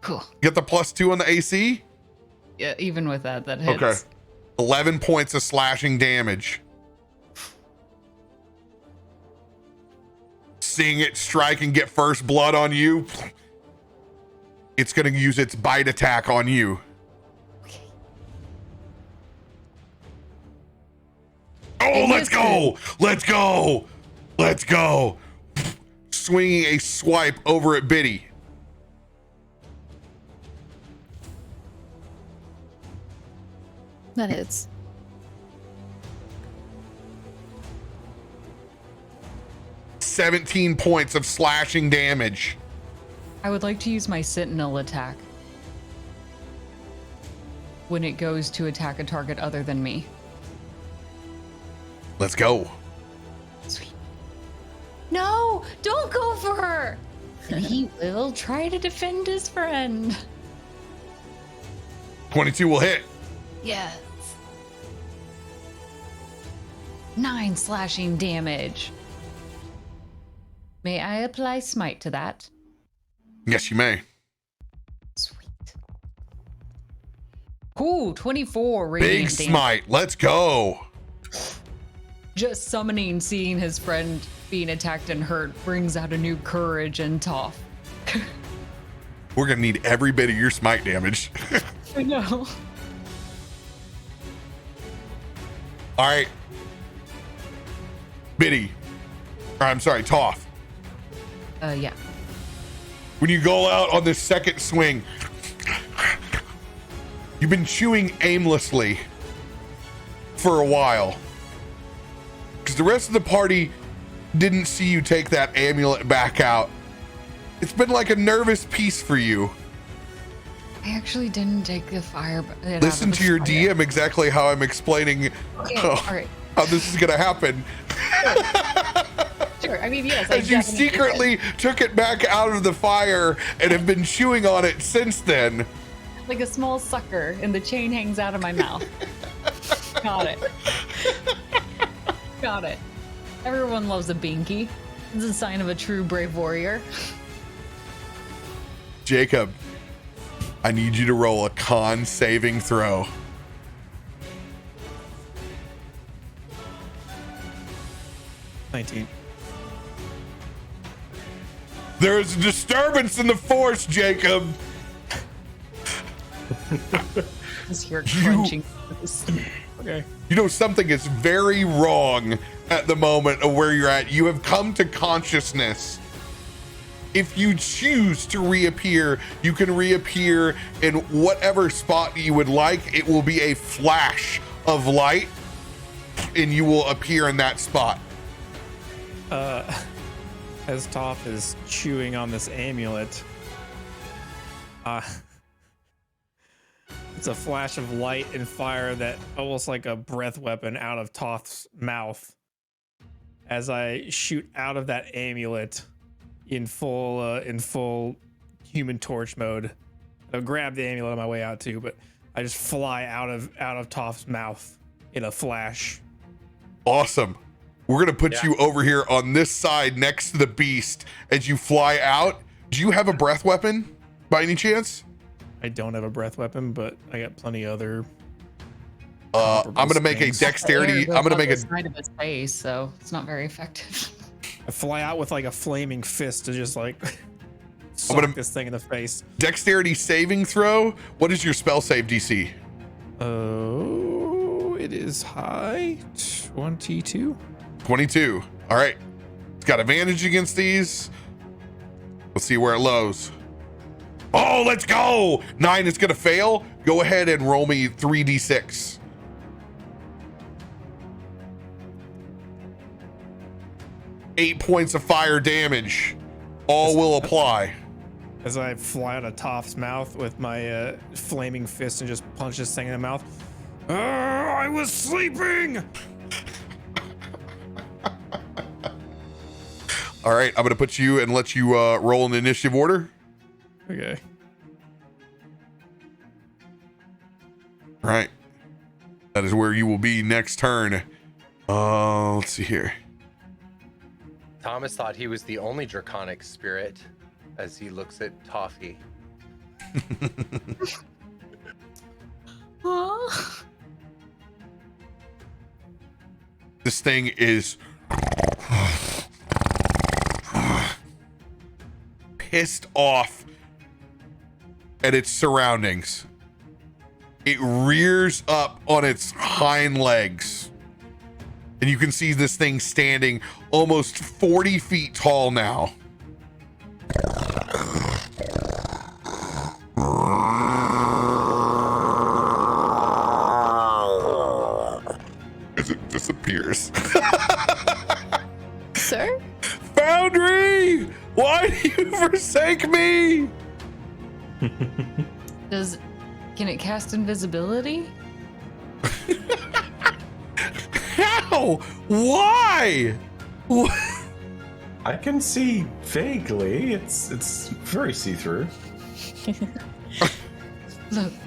Cool. Get the +2 on the AC? Yeah, even with that hits. Okay. 11 points of slashing damage. Seeing it strike and get first blood on you, it's going to use its bite attack on you. Okay. Oh, let's go! Let's go! Let's go! Swinging a swipe over at Biddy. That hits. $17 points of slashing damage. I would like to use my sentinel attack when it goes to attack a target other than me. Let's go. Sweet. No, don't go for her. He will try to defend his friend. 22 will hit. Yes. 9 slashing damage. May I apply smite to that? Yes, you may. Sweet. Ooh, 24 radiant Big damage. smite. Let's go. Just summoning, seeing his friend being attacked and hurt brings out a new courage and Toff. We're going to need every bit of your smite damage. I know. All right. Biddy. Or, I'm sorry, Toff. Yeah. When you go out on this second swing, you've been chewing aimlessly for a while. Because the rest of the party didn't see you take that amulet back out. It's been like a nervous piece for you. I actually didn't take the fire. Listen to your DM exactly how I'm explaining Okay, all right. how this is going to happen. Sure. I mean, yes. As you secretly took it back out of the fire and have been chewing on it since then. Like a small sucker, and the chain hangs out of my mouth. Got it. Got it. Everyone loves a binky. It's a sign of a true brave warrior. Jacob, I need you to roll a con saving throw. $19. There is a disturbance in the force, Jacob. Just hear crunching. Okay. You know something is very wrong at the moment of where you're at. You have come to consciousness. If you choose to reappear, you can reappear in whatever spot you would like. It will be a flash of light, and you will appear in that spot. As Toff is chewing on this amulet, it's a flash of light and fire that almost like a breath weapon out of Toff's mouth. As I shoot out of that amulet in full Human Torch mode, I'll grab the amulet on my way out too, but I just fly out of Toff's mouth in a flash. Awesome. We're going to put you over here on this side next to the beast as you fly out. Do you have a breath weapon by any chance? I don't have a breath weapon, but I got plenty other. I'm going to make a dexterity. I'm going to make a side of his face, so it's not very effective. I fly out with like a flaming fist to just like sock this thing in the face. Dexterity saving throw. What is your spell save DC? Oh, it is high. 22. 22. All right. It's got advantage against these. Let's see where it lows. Oh, let's go. 9 is going to fail. Go ahead and roll me 3d6. Eight points of fire damage. All will apply. As I fly out of Toph's mouth with my flaming fist and just punch this thing in the mouth. I was sleeping. All right, I'm going to put you and let you roll in initiative order. Okay. All right. That is where you will be next turn. Let's see here. Thomas thought he was the only draconic spirit as he looks at Toffee. Huh? This thing is pissed off at its surroundings. It rears up on its hind legs. And you can see this thing standing almost 40 feet tall now. As it disappears. Sir? Foundry! Why do you forsake me? Can it cast invisibility? How? Why? I can see vaguely. It's very see-through.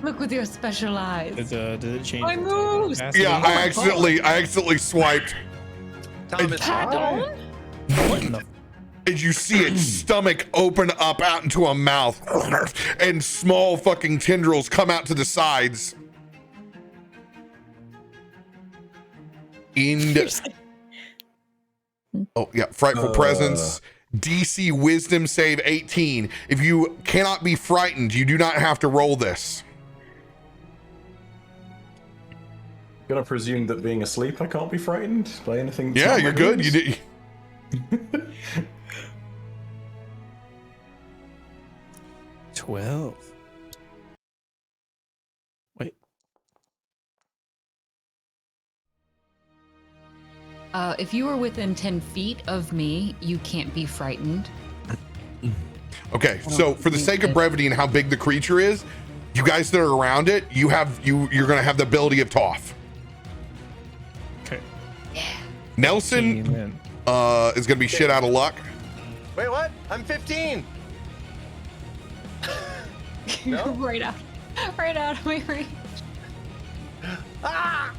Look with your special eyes. Does it change? My moves! Yeah, I accidentally swiped. Thomas, Pardon? What in the? As you see its stomach open up out into a mouth, and small fucking tendrils come out to the sides. Oh yeah, frightful presence. DC Wisdom save 18. If you cannot be frightened, you do not have to roll this. Gonna presume that being asleep, I can't be frightened by anything. Yeah, you're good. You did. 12. Wait. If you are within 10 feet of me, you can't be frightened. Okay, so for the sake of brevity and how big the creature is, you guys that are around it, you're gonna have the ability of Toph. Okay. Nelson is gonna be shit out of luck. wait, what? I'm 15. No? right out of my reach. Ah!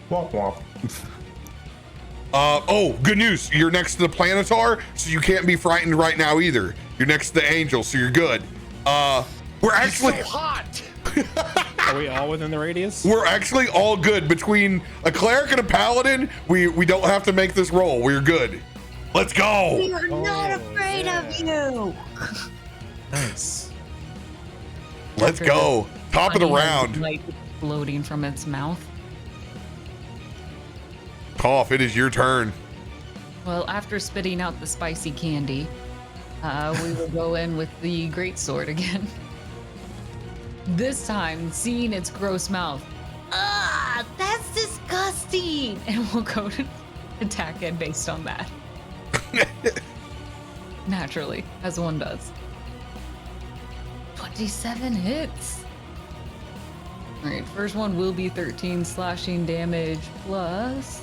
Womp womp. Oh, good news. You're next to the Planetar, so you can't be frightened right now either. You're next to the Angel, so you're good. We're actually so hot. Are we all within the radius? We're actually all good. Between a cleric and a paladin, we don't have to make this roll. We're good. Let's go. We are not afraid of you. Nice. Let's go. Top of the Honey has round. light exploding from its mouth. Toph, it is your turn. Well, after spitting out the spicy candy, we will go in with the greatsword again. This time, seeing its gross mouth. Ah, that's disgusting! And we'll go to attack it based on that. Naturally, as one does. 27 hits. All right, first one will be 13 slashing damage plus.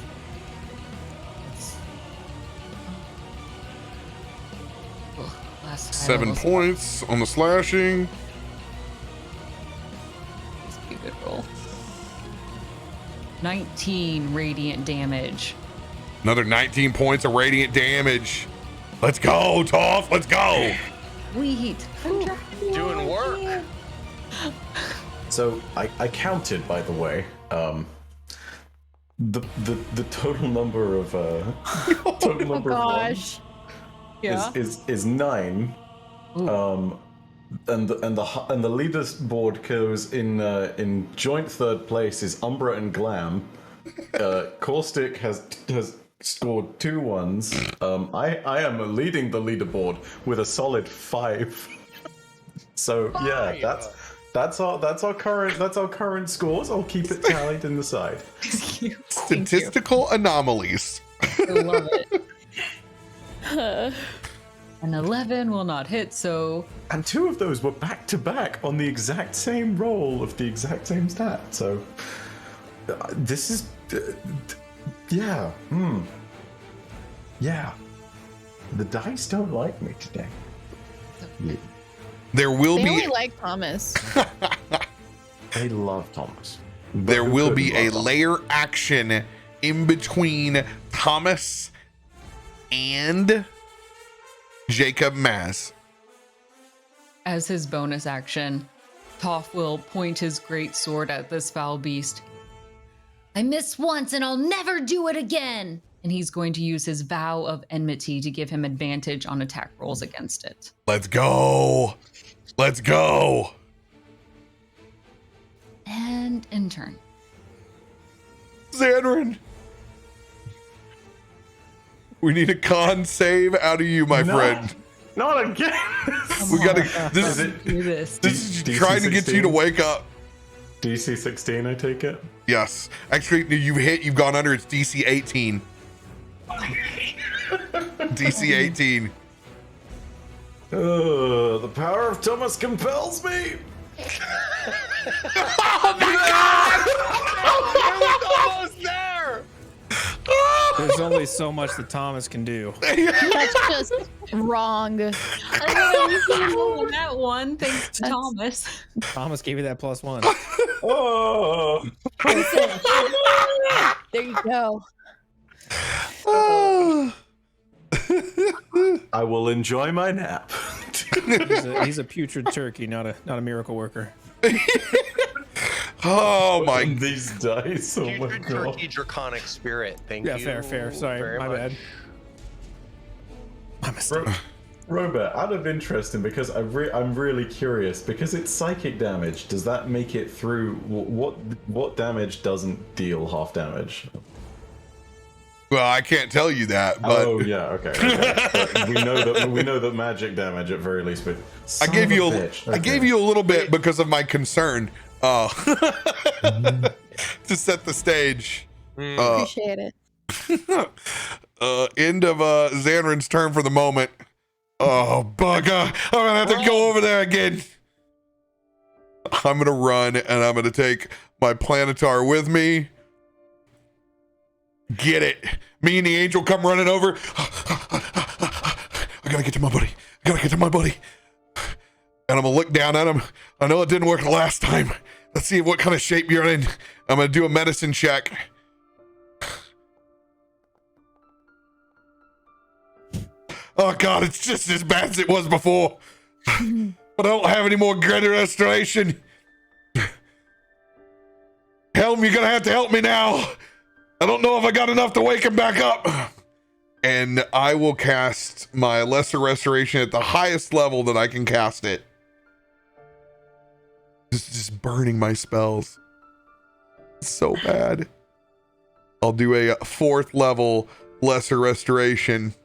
Last 7 points on the slashing. This will be a good roll. 19 radiant damage. Another 19 points of radiant damage. Let's go, Toph. Let's go. Sweet. Doing work. So I counted, by the way. The total number of Oh gosh. Yeah. is 9, And the leaders board goes in joint third place is Umbra and Glam. Caustic has scored 2 ones. I am leading the leaderboard with a solid 5. So yeah, that's our current scores. I'll keep it tallied in the side. Statistical anomalies. I love it. An 11 will not hit, so... And 2 of those were back to back on the exact same roll of the exact same stat. So this is yeah. Yeah. The dice don't like me today. There will They be only like Thomas. They love Thomas. there will be a layer action in between Thomas and Jacob Maz. As his bonus action, Toph will point his great sword at this foul beast. I missed once and I'll never do it again! And he's going to use his vow of enmity to give him advantage on attack rolls against it. Let's go. Let's go. And in turn. Zanryn. We need a con save out of you, my friend. Not again. We gotta. This Do this. is DC trying to get you to 16? wake up. DC 16, I take it. Yes. Actually, you've gone under. It's DC 18. DC 18. The power of Thomas compels me. Oh my God! Almost there. There's only so much that Thomas can do. That's just wrong. That one, thanks to Thomas. Thomas gave you that +1. Oh. There you go. I will enjoy my nap. He's a putrid turkey, not a miracle worker. Oh my. These dice. Oh my Putrid god. turkey draconic spirit. Thank you. Yeah, fair. Sorry, very my much. bad. My mistake. Robert, out of interest, and because I'm really curious, because it's psychic damage, does that make it through? What damage doesn't deal half damage? Well, I can't tell you that, but Oh yeah, okay. But we know that magic damage at very least. But I gave you a little bit because of my concern. To set the stage. Appreciate it. End of Zanryn's turn for the moment. Oh bugger! I'm gonna have to go over there again. I'm gonna run and I'm gonna take my Planetar with me. Get it. Me and the angel come running over. I gotta get to my buddy. And I'm gonna look down at him. I know it didn't work the last time. Let's see what kind of shape you're in. I'm gonna do a medicine check. Oh God, it's just as bad as it was before. But I don't have any more greater restoration. Helm, you're gonna have to help me now. I don't know if I got enough to wake him back up. And I will cast my lesser restoration at the highest level that I can cast it. Just burning my spells. So bad. I'll do a 4th level lesser restoration.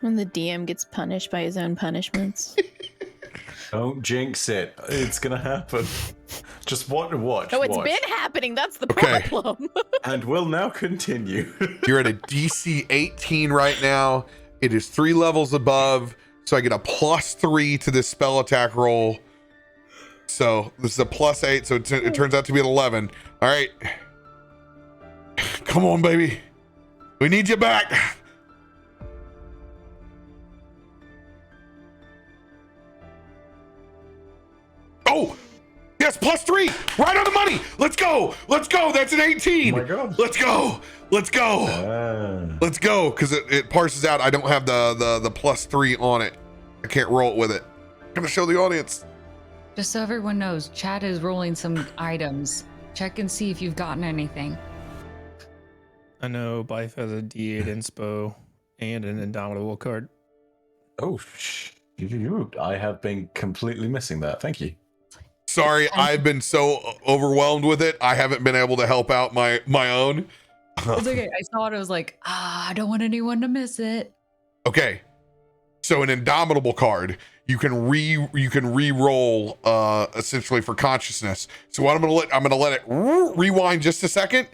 When the DM gets punished by his own punishments. Don't jinx it. It's gonna happen. Just watch. No, it's been happening. That's the Okay. problem. And we'll now continue. You're at a DC 18 right now. It is 3 levels above, so I get a +3 to this spell attack roll. So this is a +8, so it turns out to be an 11. All right. Come on, baby. We need you back. Oh, yes, +3, right on the money. Let's go. That's an 18. Oh my God. Let's go. Let's go, because it parses out. I don't have the +3 on it. I can't roll it with it. I'm gonna show the audience. Just so everyone knows, Chad is rolling some items. Check and see if you've gotten anything. I know Byf has a D8 inspo and an indomitable card. Oh shit. I have been completely missing that. Thank you. Sorry, I've been so overwhelmed with it. I haven't been able to help out my own. It's okay. I saw it. I was like, I don't want anyone to miss it. Okay. So an indomitable card, you can re-roll essentially for consciousness. So what I'm gonna let it rewind just a second.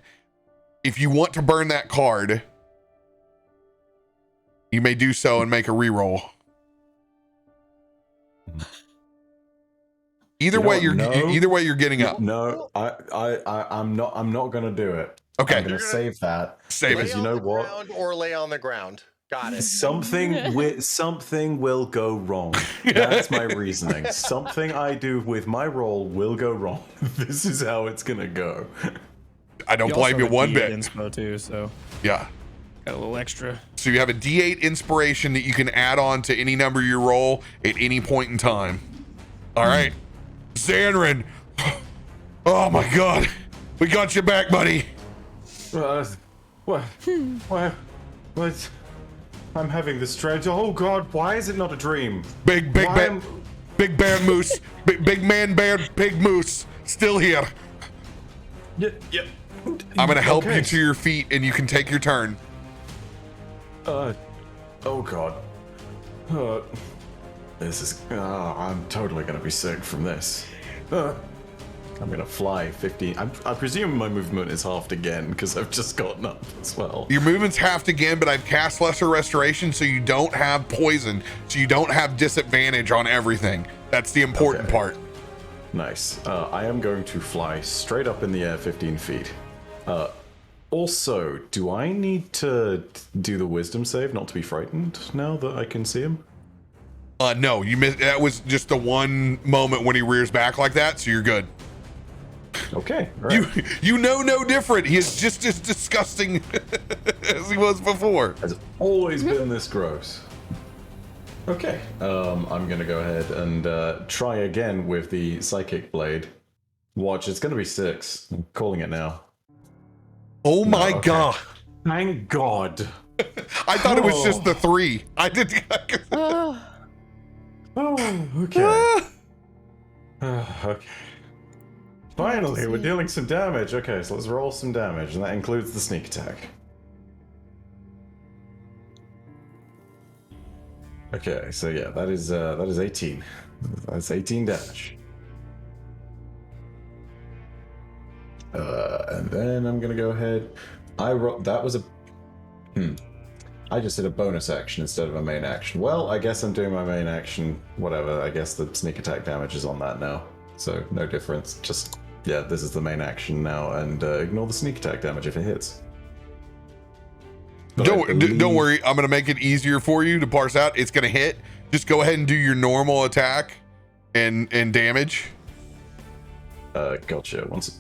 If you want to burn that card, you may do so and make a re-roll. Either way, you're getting up. No, I'm not gonna do it. Okay. I'm gonna save that. Save it. Because you know what? Ground or lay on the ground. Got it. Something will go wrong. That's my reasoning. Something I do with my roll will go wrong. This is how it's gonna go. I don't blame you one bit. Inspo too, so Yeah. got a little extra. So you have a D8 inspiration that you can add on to any number you roll at any point in time. All right. Zanryn. Oh my God. We got you back, buddy. What? I'm having this strange. Oh God, why is it not a dream? Big bear moose. Big man bear pig moose. Still here. Yeah. I'm gonna help you to your feet and you can take your turn. Oh God. This is. I'm totally gonna be sick from this. I'm gonna fly 15. I presume my movement is halved again because I've just gotten up as well. Your movement's halved again, but I've cast Lesser Restoration, so you don't have poison, so you don't have disadvantage on everything. That's the important part. Nice. I am going to fly straight up in the air 15 feet. Also, do I need to do the wisdom save not to be frightened now that I can see him? No, you missed. That was just the one moment when he rears back like that, so you're good. Okay. Right. You know no different. He is just as disgusting as he was before. Has always been this gross. Okay. I'm gonna go ahead and try again with the psychic blade. Watch, it's gonna be 6. I'm calling it now. Oh my God! Thank God. I thought it was just the 3. I did. Okay. Okay. Finally, we're dealing some damage. Okay, so let's roll some damage, and that includes the sneak attack. Okay, so yeah, that is 18. That's 18 damage. And then I'm gonna go ahead. That was a. I just did a bonus action instead of a main action. Well, I guess I'm doing my main action. Whatever. I guess the sneak attack damage is on that now, so no difference. Just. Yeah, this is the main action now, and ignore the sneak attack damage if it hits. Don't worry, I'm gonna make it easier for you to parse out. It's gonna hit. Just go ahead and do your normal attack and damage. Gotcha. Once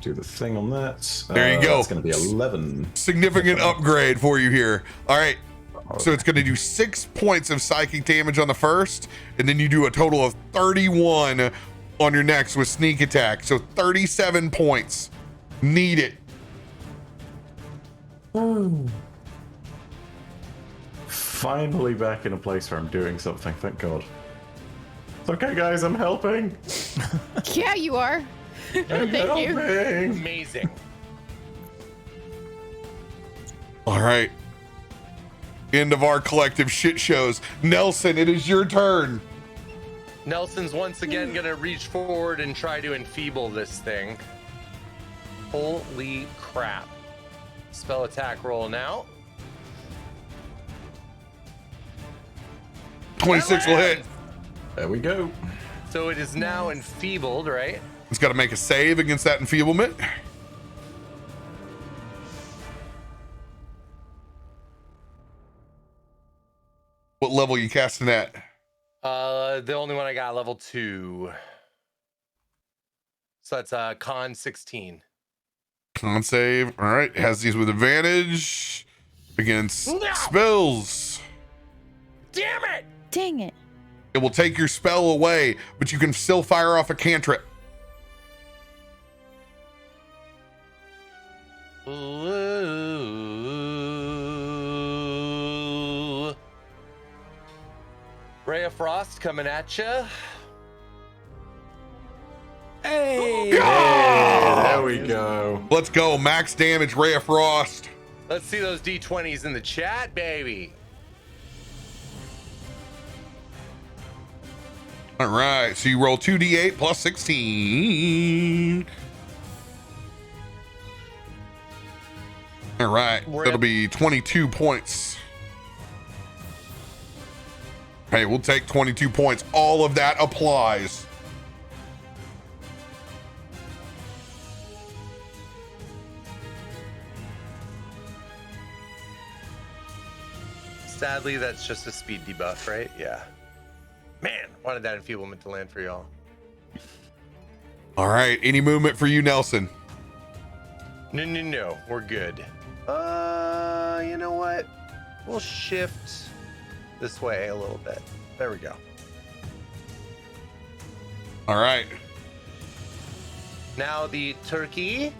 do the thing on that. There you go. It's gonna be 11. Significant upgrade for you here. All right. So it's gonna do 6 points of psychic damage on the first, and then you do a total of 31 on your next with sneak attack. So 37 points. Need it. Finally back in a place where I'm doing something, thank God. It's okay, guys, I'm helping. Yeah, you are. Thank you. Amazing. All right. End of our collective shit shows. Nelson, it is your turn. Nelson's once again gonna reach forward and try to enfeeble this thing. Holy crap. Spell attack roll now. 26 will hit. There we go. So it is now enfeebled, right? It's got to make a save against that enfeeblement. What level are you casting at? The only one I got, level 2. So that's con 16. Con save. All right. Has these with advantage against spells. Damn it! Dang it. It will take your spell away, but you can still fire off a cantrip. Ooh. 1 Frost coming at you. Hey! There we go. Let's go. Max damage, Ray of Frost. Let's see those D20s in the chat, baby. All right. So you roll 2d8 plus 16. All right. That'll be 22 points. Hey, we'll take 22 points. All of that applies. Sadly, that's just a speed debuff, right? Yeah. Man, wanted that enfeeblement to land for y'all. All right. Any movement for you, Nelson? No, we're good. You know what? We'll shift this way a little bit. There we go. All right. Now the turkey.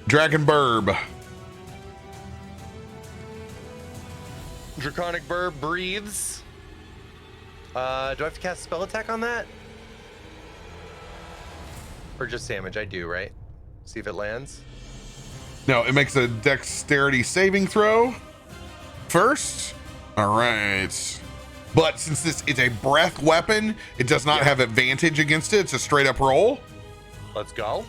Dragon Burb. Draconic Burb breathes. Do I have to cast a spell attack on that? Or just damage? I do, right? See if it lands. No, it makes a dexterity saving throw first. All right. But since this is a breath weapon, it does not have advantage against it. It's a straight up roll. Let's go.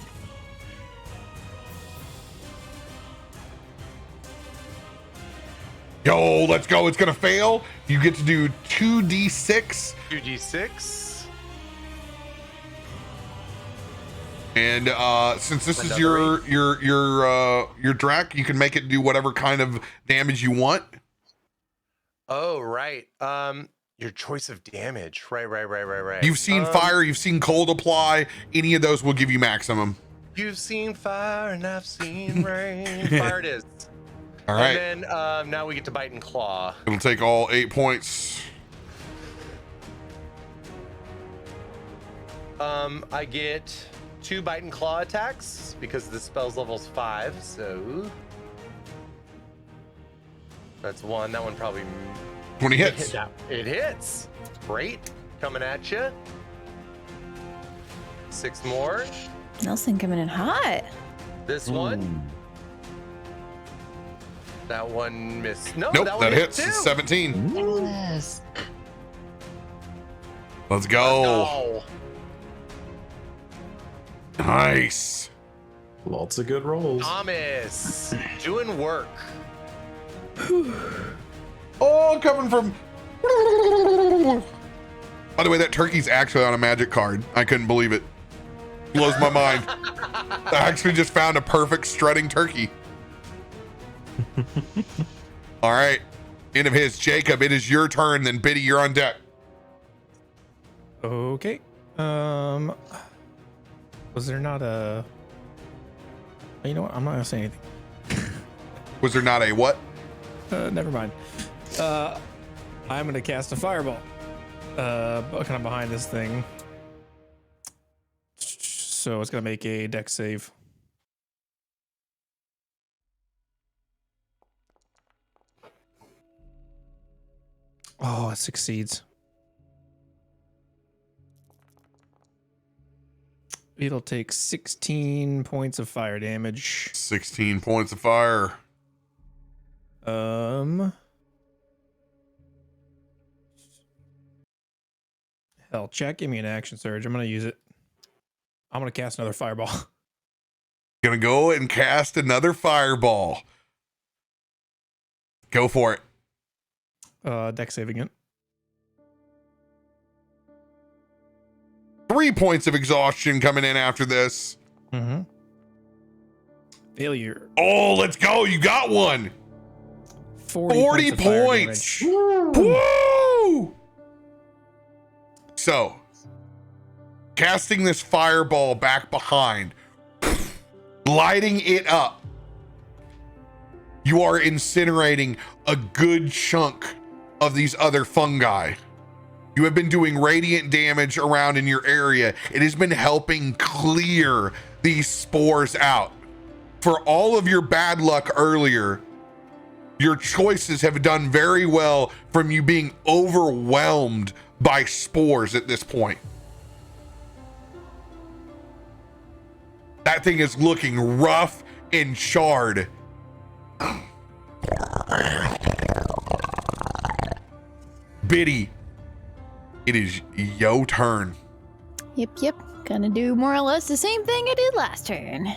Yo, let's go. It's going to fail. You get to do 2d6. 2d6. And since this is your drac, you can make it do whatever kind of damage you want. Oh, right. Your choice of damage. Right. You've seen fire, you've seen cold apply. Any of those will give you maximum. You've seen fire and I've seen rain. Fire it is. All right. And then now we get to bite and claw. It'll take all 8 points. I get 2 bite and claw attacks because the spell's level's 5. So that's 1. That one probably 20 hits. It hits. Great. Coming at you. 6 more. Nelson coming in hot. This one. That one missed. No, Nope, that one that hit hits. too. 17. Yes. Let's go. Nice. Lots of good rolls. Thomas, doing work. Oh, coming from. By the way, that turkey's actually on a magic card. I couldn't believe it. Blows my mind. I actually just found a perfect strutting turkey. All right. End of his. Jacob, it is your turn. Then Biddy, you're on deck. Okay. Was there not a? You know what? I'm not gonna say anything. Was there not a what? Never mind. I'm gonna cast a fireball. Kind of behind this thing. So it's gonna make a dex save. Oh, it succeeds. It'll take 16 points of fire damage. 16 points of fire. Hell, chat gave me an action surge. I'm gonna use it. I'm gonna cast another fireball. Gonna go and cast another fireball. Go for it. Dex saving it. 3 points of exhaustion coming in after this. Mm-hmm. Failure. Oh, let's go. You got one. 40 of fire points. damage. Woo! So, casting this fireball back behind, lighting it up, you are incinerating a good chunk of these other fungi. You have been doing radiant damage around in your area. It has been helping clear these spores out. For all of your bad luck earlier, your choices have done very well from you being overwhelmed by spores at this point. That thing is looking rough and charred. Biddy, it is your turn. Yep. Gonna do more or less the same thing I did last turn.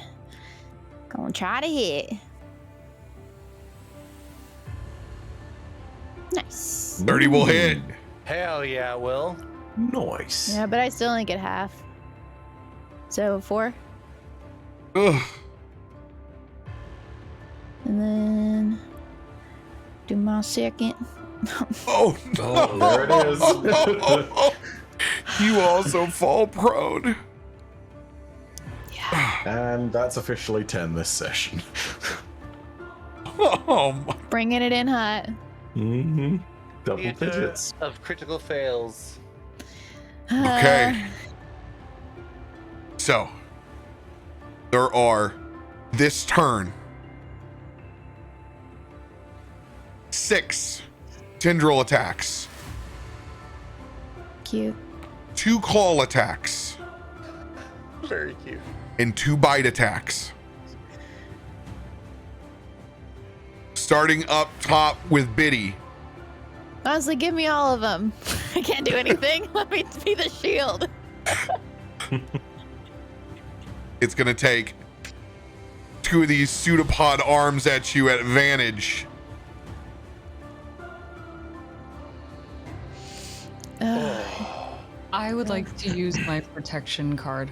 Gonna try to hit. Nice. 30 will hit. Hell yeah, Will. Nice. Yeah, but I still only get half. So 4. Ugh. And then do my second. Oh, Oh, there it is. You also fall prone. And that's officially 10 this session. Oh, my. Bringing it in hot. Mm-hmm. Double Theater digits. of critical fails. Okay. So, there are, this turn, 6 tendril attacks, Cute. 2 claw attacks, Very cute. and 2 bite attacks. Starting up top with Biddy. Honestly, give me all of them. I can't do anything. Let me be the shield. It's going to take 2 of these pseudopod arms at you at advantage. I would like to use my protection card.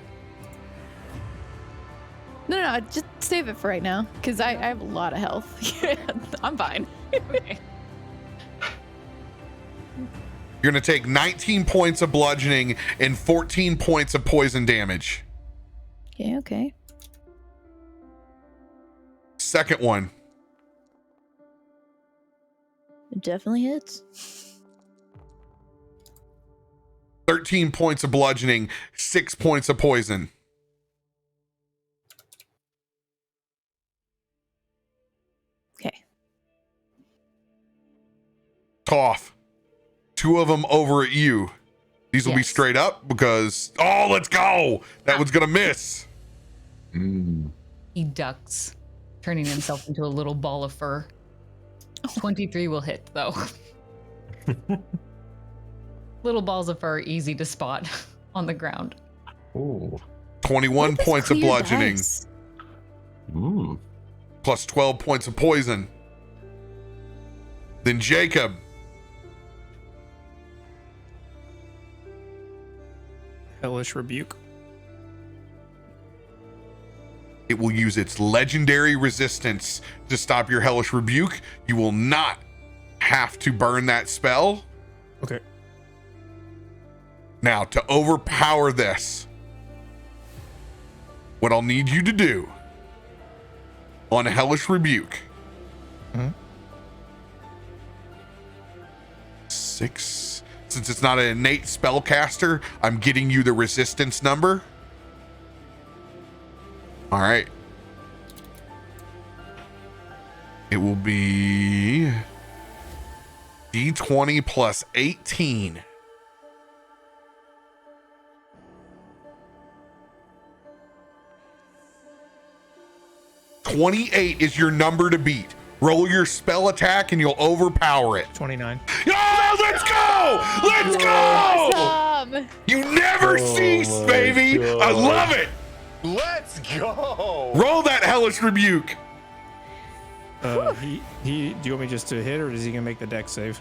No, just save it for right now, because I have a lot of health. I'm fine. Okay. You're going to take 19 points of bludgeoning and 14 points of poison damage. Okay. Second one. It definitely hits. 13 points of bludgeoning, 6 points of poison. Okay. Toff. 2 of them over at you. These will be Yes. straight up because, oh, let's go. That one's going to miss. He ducks, turning himself into a little ball of fur. 23 will hit, though. Little balls of fur, easy to spot on the ground. Ooh. 21 What is points of clear bludgeoning dice? plus 12 points of poison. Then Jacob. Hellish Rebuke. It will use its legendary resistance to stop your hellish rebuke. You will not have to burn that spell. Okay. Now, to overpower this, what I'll need you to do on a hellish rebuke. Mhm. 6. Since it's not an innate spellcaster, I'm getting you the resistance number. All right. It will be D20 plus 18. $28 is your number to beat. Roll your spell attack and you'll overpower it. 29. Oh, let's go! Let's go! Awesome. You never cease, my baby. God. I love it. Let's go. Roll that hellish rebuke. He do you want me just to hit, or is he gonna make the dex save?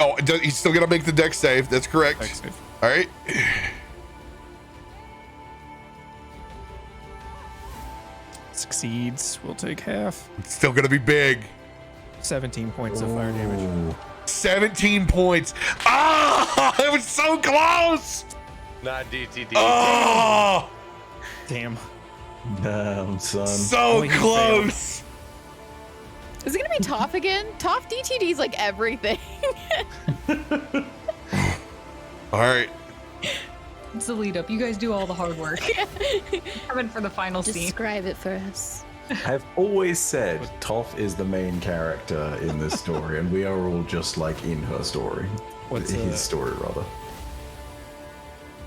Oh, he's still gonna make the dex save. That's correct. Dex save. All right. Succeeds. We'll take half. It's still gonna be big. 17 points of fire damage. 17 points. Ah, it was so close. Not DTD. Oh, Damn. Damn, son. so Only he close. Is it gonna be Toff again? Toff DTD's like everything. All right. It's the lead up. You guys do all the hard work. Coming for the final scene. Describe it for us. I've always said Toph is the main character in this story, and we are all just like in her story. His story, rather.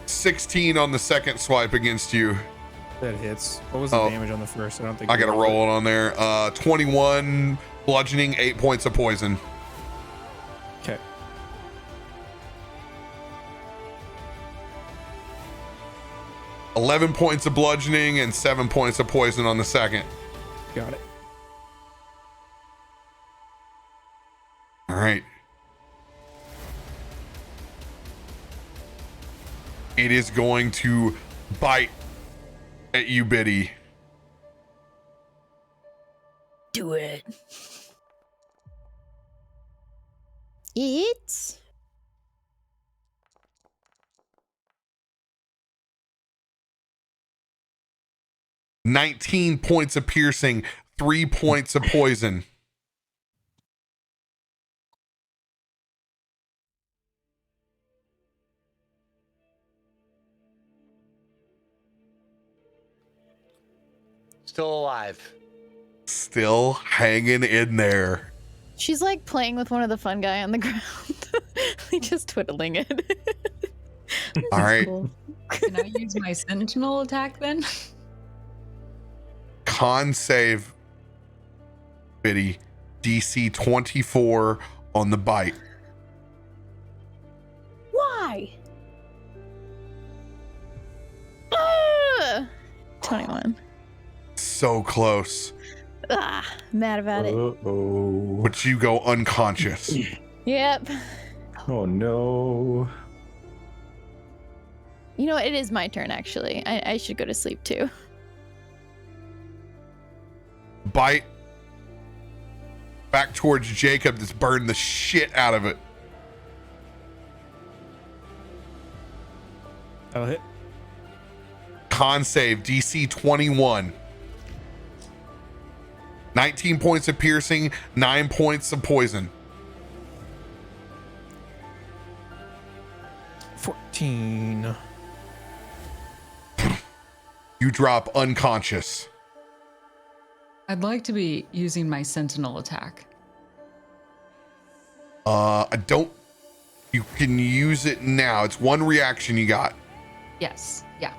16 on the second swipe against you. That hits. What was the damage on the first? I don't think I got to roll it on there. 21 bludgeoning, 8 points of poison. Okay. $11 points of bludgeoning and 7 points of poison on the second. Got it. All right. It is going to bite at you, Biddy. Do it. It's 19 points of piercing, 3 points of poison. Still alive. Still hanging in there. She's like playing with one of the fun guy on the ground. Like just twiddling it. All right. Cool. Can I use my sentinel attack then? Con save, Biddy. DC 24 on the bite. why? 21. So close. Mad about it. Uh-oh. But you go unconscious. Yep. Oh no. You know, it is my turn actually. I should go to sleep too. Bite back towards Jacob that's burned the shit out of it. That'll hit. Con save, DC 21. 19 points of piercing, 9 points of poison. 14. You drop unconscious. I'd like to be using my sentinel attack. I don't. You can use it now. It's one reaction you got. Yes. Yeah.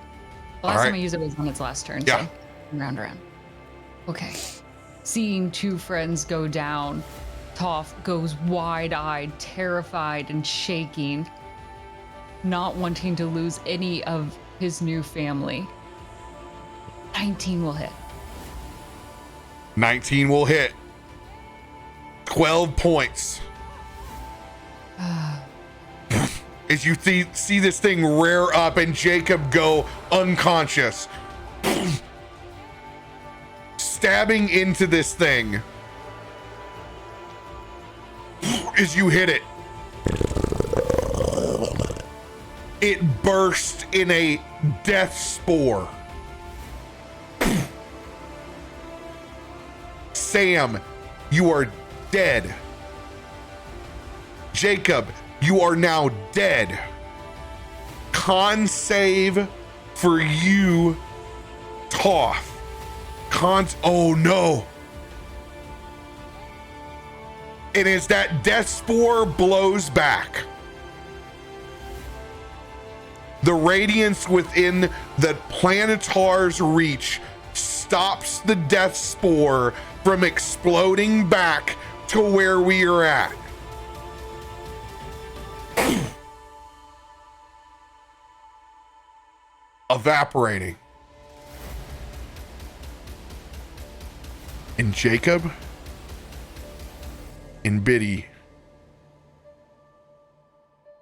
The All last right. time I used it was on its last turn. Yeah. So round. Okay. Seeing two friends go down, Toph goes wide-eyed, terrified, and shaking, not wanting to lose any of his new family. 19 will hit. 19 will hit. 12 points. As you see this thing rear up and Jacob go unconscious. Stabbing into this thing. As you hit it. It burst in a death spore. Sam, you are dead. Jacob, you are now dead. Con save for you, Toff. Oh no. And as that death spore blows back, the radiance within the planetar's reach stops the death spore from exploding back to where we are at. Evaporating. And Jacob and Biddy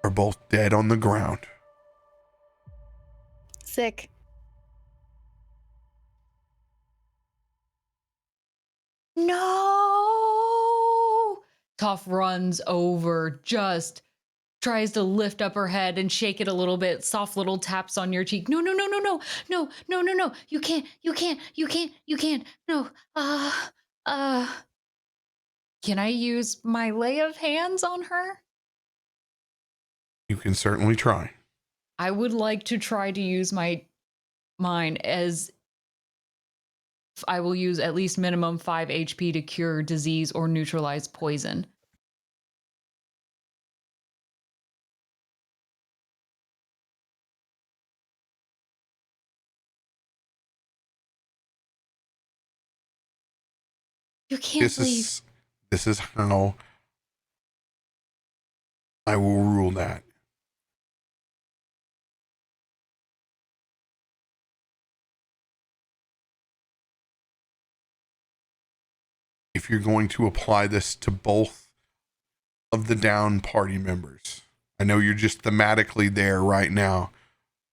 are both dead on the ground. Sick. No! Toph runs over, just tries to lift up her head and shake it a little bit. Soft little taps on your cheek. No. You can't. No. Can I use my lay of hands on her? You can certainly try. I would like to try to use mine as I will use at least minimum 5 HP to cure disease or neutralize poison. You can't leave. This is how I will rule that. If you're going to apply this to both of the down party members, I know you're just thematically there right now.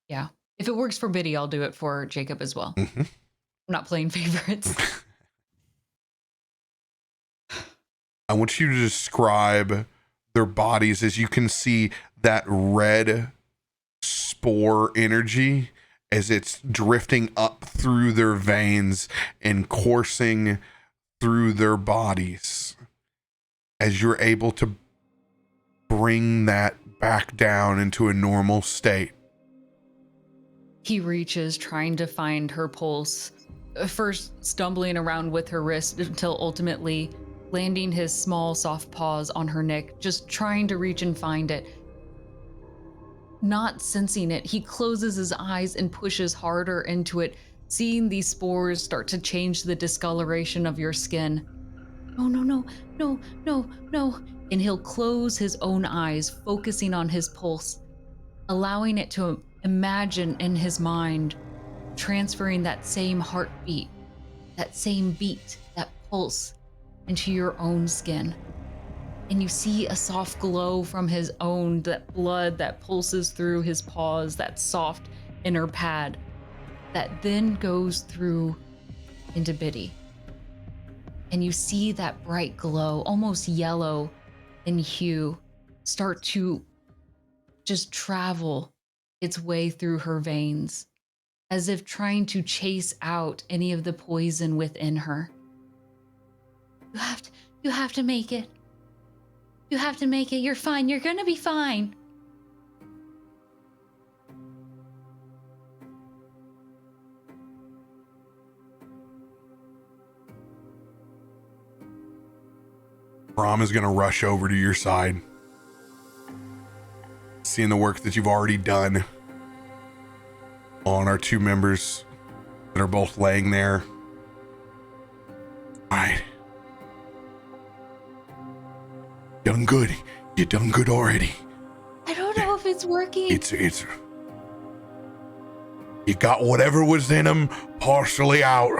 Yeah. If it works for Biddy, I'll do it for Jacob as well. Mm-hmm. I'm not playing favorites. I want you to describe their bodies as you can see that red spore energy as it's drifting up through their veins and coursing through their bodies. As you're able to bring that back down into a normal state. He reaches, trying to find her pulse, first stumbling around with her wrist until ultimately landing his small, soft paws on her neck, just trying to reach and find it. Not sensing it, he closes his eyes and pushes harder into it, seeing these spores start to change the discoloration of your skin. No. And he'll close his own eyes, focusing on his pulse, allowing it to imagine in his mind, transferring that same heartbeat, that same beat, that pulse into your own skin. And you see a soft glow from his own, that blood that pulses through his paws, that soft inner pad, that then goes through into Biddy. And you see that bright glow, almost yellow in hue, start to just travel its way through her veins, as if trying to chase out any of the poison within her. You have to make it. You have to make it. You're fine. You're gonna be fine. Brom is going to rush over to your side, seeing the work that you've already done on our two members that are both laying there. All right. Done good. You done good already. I don't know if it's working. It's you got whatever was in them partially out.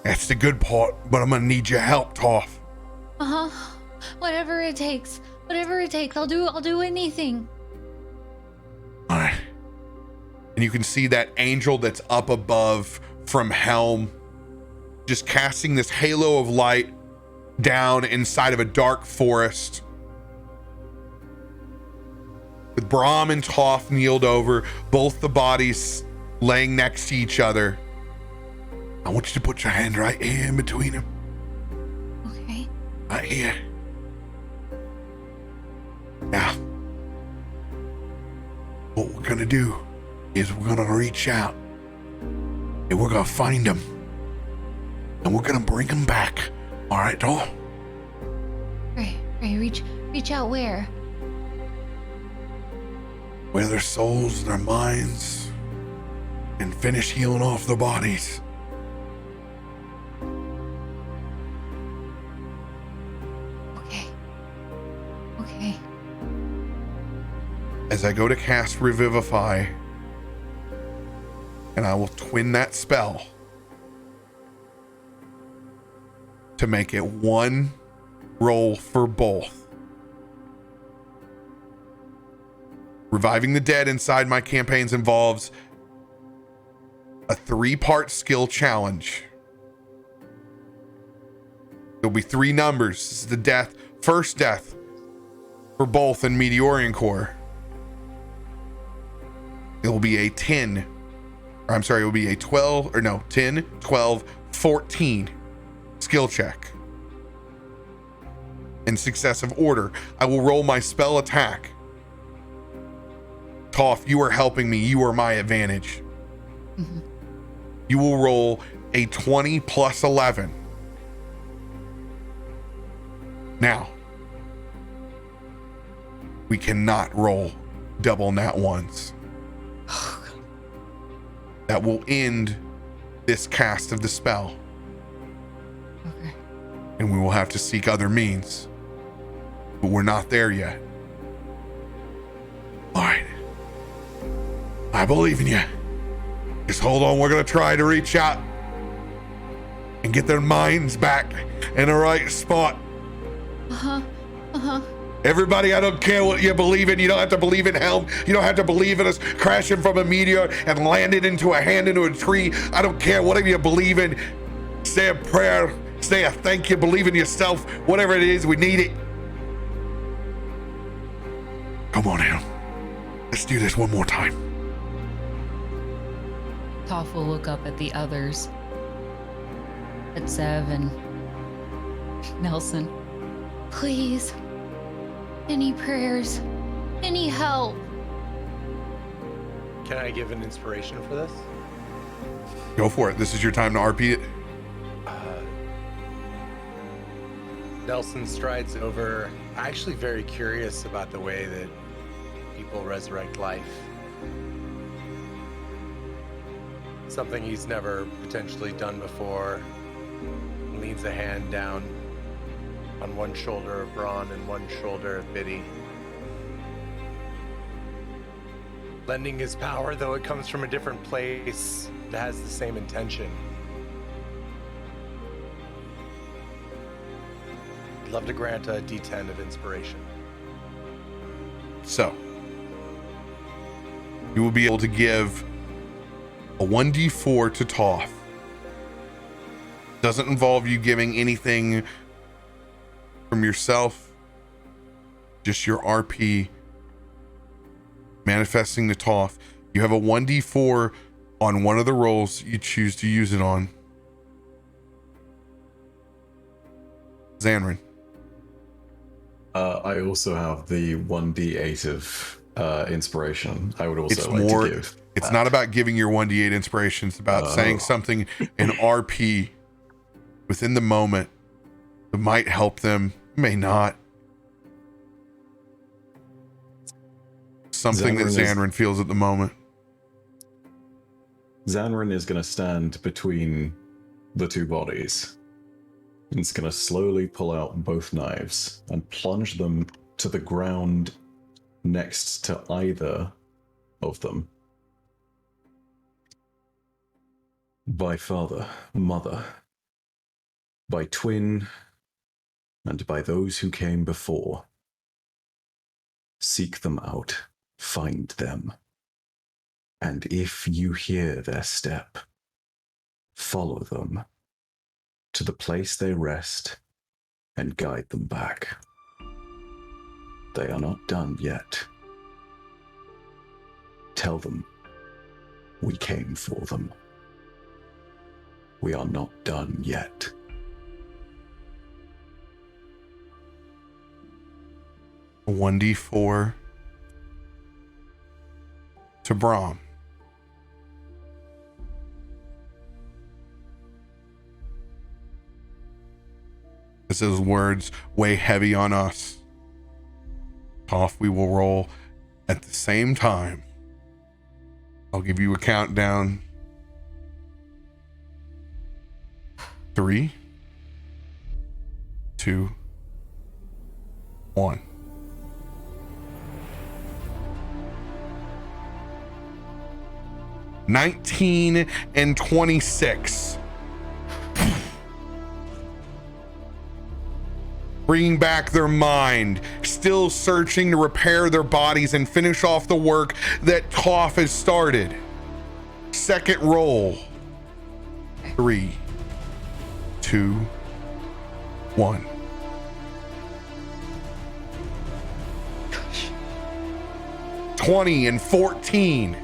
That's the good part, but I'm gonna need your help, Toff. Whatever it takes. I'll do anything. All right. And you can see that angel that's up above from Helm, just casting this halo of light down inside of a dark forest. With Brom and Toff kneeled over, both the bodies laying next to each other. I want you to put your hand right here in between them. Okay. Right here. Now, what we're gonna do is we're gonna reach out and we're gonna find them and we're gonna bring them back. All right, doll? Right. Reach out where? Where their souls, their minds, and finish healing off their bodies. Okay. As I go to cast Revivify, and I will twin that spell to make it one roll for both. Reviving the dead inside my campaigns involves a 3-part skill challenge. There'll be 3 numbers. This is the first death for both in Meteorian Core. It will be a 10, or I'm sorry, it will be a 10, 12, 14 skill check. In successive order, I will roll my spell attack. Toff, you are helping me. You are my advantage. Mm-hmm. you will roll a 20 plus 11. Now, we cannot roll double nat ones. That will end this cast of the spell. Okay. And we will have to seek other means. But we're not there yet. All right. I believe in you. Just hold on. We're going to try to reach out and get their minds back in the right spot. Everybody, I don't care what you believe in. You don't have to believe in hell. You don't have to believe in us crashing from a meteor and landing into a hand into a tree. I don't care. Whatever you believe in, say a prayer, say a thank you, believe in yourself. Whatever it is, we need it. Come on, Adam. Let's do this one more time. Toph will look up at the others. At Sev and Nelson. Please. Any prayers? Any help? Can I give an inspiration for this? Go for it. This is your time to RP it. Nelson strides over, actually very curious about the way that people resurrect life. Something he's never potentially done before. Leans a hand down on one shoulder of Braun and one shoulder of Biddy. Lending his power, though it comes from a different place, it has the same intention. I'd love to grant a D10 of inspiration. So, you will be able to give a 1d4 to Toff. Doesn't involve you giving anything from yourself, just your RP manifesting to Toff. You have a 1d4 on one of the rolls you choose to use it on. Zanryn. I also have the 1d8 of inspiration. I would also It's like more, to give. it's not about giving your 1d8 inspiration. It's about saying something in RP within the moment that might help them, may not. Something that Zanryn feels at the moment. Zanryn is going to stand between the two bodies. It's going to slowly pull out both knives and plunge them to the ground next to either of them. By father, mother, by twin, and by those who came before. Seek them out, find them. And if you hear their step, follow them to the place they rest and guide them back. They are not done yet. Tell them we came for them. We are not done yet. A 1d4 to Brom. As those words weigh heavy on us, Toff, we will roll at the same time. I'll give you a countdown. 3, 2, 1. $19 and $26. Bringing back their mind, still searching to repair their bodies and finish off the work that Toff has started. Second roll. 3, 2, 1. $20 and $14.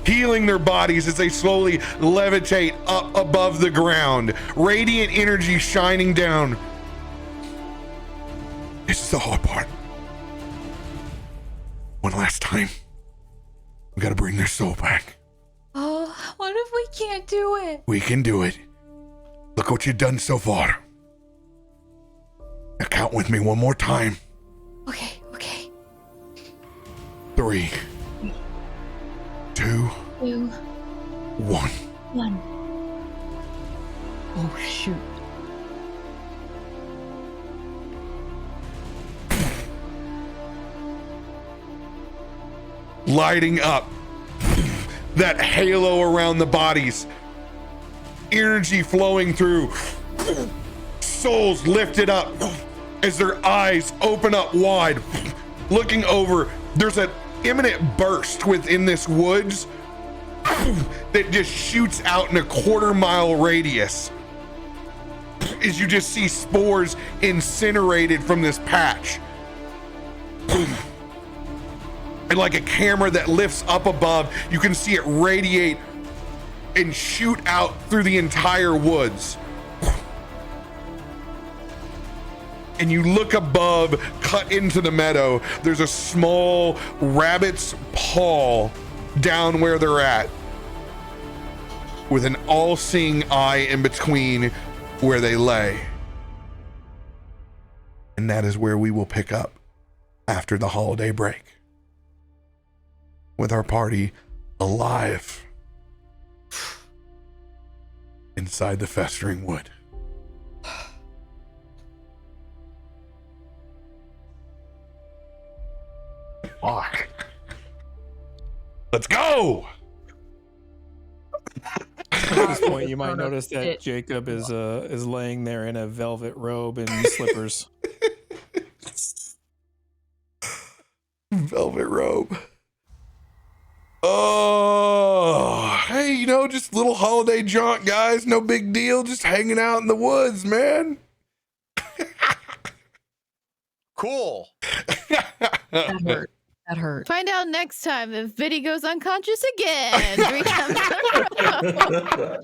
Healing their bodies as they slowly levitate up above the ground. Radiant energy shining down. This is the hard part. One last time. We gotta bring their soul back. Oh, I want if we can't do it? We can do it. Look what you've done so far. Now count with me one more time. Okay. 3, 2, 2, 1. 1. Oh, shoot. Lighting up. That halo around the bodies. Energy flowing through. Souls lifted up as their eyes open up wide. Looking over, there's an imminent burst within this woods that just shoots out in a 1/4 mile radius. As you just see spores incinerated from this patch. And like a camera that lifts up above, you can see it radiate and shoot out through the entire woods. And you look above, cut into the meadow, there's a small rabbit's paw down where they're at, with an all-seeing eye in between where they lay. And that is where we will pick up after the holiday break, with our party alive inside the festering wood. Fuck. Let's go. At this point, you might notice that Jacob is laying there in a velvet robe and slippers. Velvet robe. Oh, hey, you know, just a little holiday jaunt, guys. No big deal. Just hanging out in the woods, man. Cool. That hurt. That hurt. Find out next time if Biddy goes unconscious again. 3 times in a row.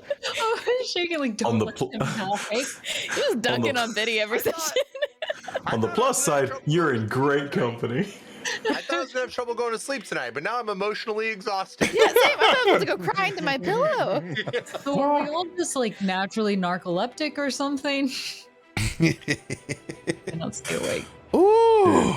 Shaking like On don't the let pl- him help. Just dunking on Biddy every session. On the plus side, you're in great company. I thought I was gonna have trouble going to sleep tonight, but now I'm emotionally exhausted. Yeah, same. I thought I was supposed to go cry into my pillow. So are we all just like naturally narcoleptic or something? I don't stay awake. Ooh.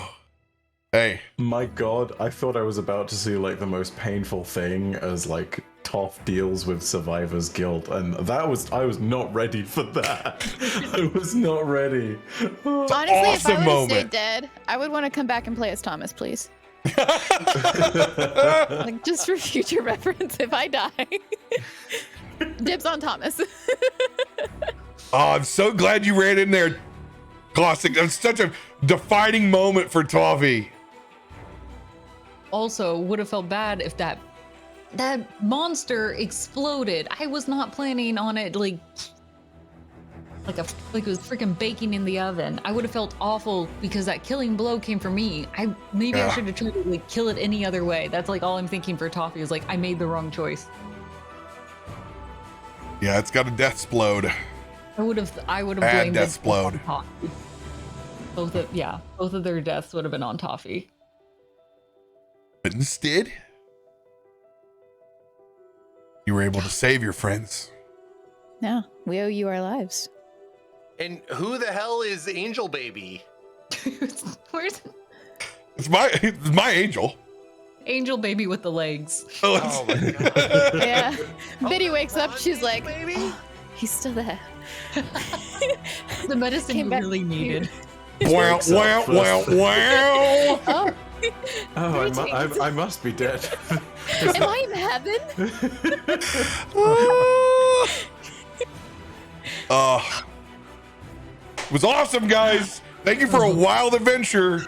Hey. My god, I thought I was about to see like the most painful thing as like Toff deals with survivor's guilt, and I was not ready for that. I was not ready. Honestly, if I would have stayed dead, I would want to come back and play as Thomas, please. Like just for future reference, if I die. Dibs on Thomas. Oh, I'm so glad you ran in there, Caustic. That's such a defining moment for Toffee. Also, would have felt bad if that monster exploded. I was not planning on it like it was freaking baking in the oven. I would have felt awful because that killing blow came from me. I should have tried to like kill it any other way. That's like all I'm thinking for Toffee is like I made the wrong choice. Yeah, it's got a death explode. I would have Bad blamed death explode. Toffee. Both of their deaths would have been on Toffee. But instead, you were able to save your friends. No, we owe you our lives. And who the hell is Angel Baby? Where's It's my angel. Angel Baby with the legs? Oh my god. Yeah. Biddy wakes up, Come on, she's Angel like, Baby. oh, he's still there. The medicine Came you back really needed. Wow, wow, wow, wow. Oh, Oh, I must be dead. am I in heaven? It was awesome, guys. Thank you for a wild adventure.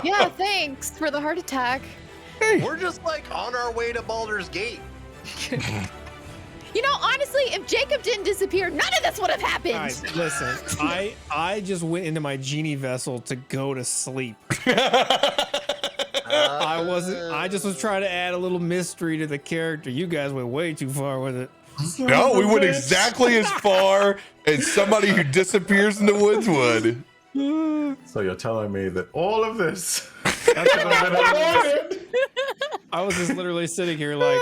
Yeah, thanks for the heart attack. We're just like on our way to Baldur's Gate. You know, honestly, if Jacob didn't disappear, none of this would have happened. Guys, listen, I just went into my genie vessel to go to sleep. I just was trying to add a little mystery to the character. You guys went way too far with it. No, we went exactly as far as somebody who disappears in the woods would. So you're telling me that all of this I was just literally sitting here like,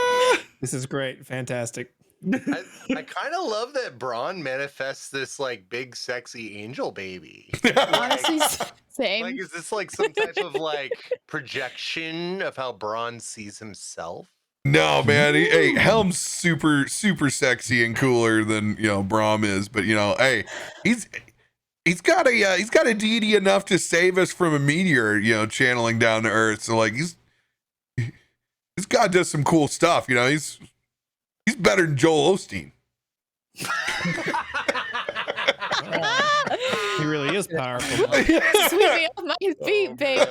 this is great, fantastic. I kind of love that Braun manifests this like big sexy angel baby. Honestly, same. Like, is this like some type of like projection of how Braun sees himself? No, man. Hey, Helm's super sexy and cooler than Brom is, but hey, he's got a deity enough to save us from a meteor, channeling down to Earth. So like this guy does some cool stuff. He's better than Joel Osteen. He really is powerful. Sweep me off my feet, babe.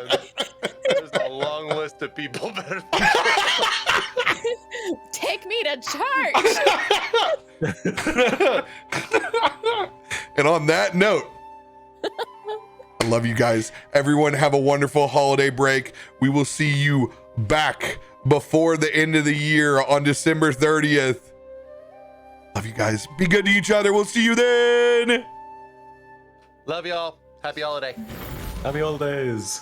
There's a long list of people better. Take me to church. And on that note, I love you guys. Everyone have a wonderful holiday break. We will see you back before the end of the year on December 30th. Love you guys. Be good to each other. We'll see you then. Love y'all. Happy holiday. Happy holidays.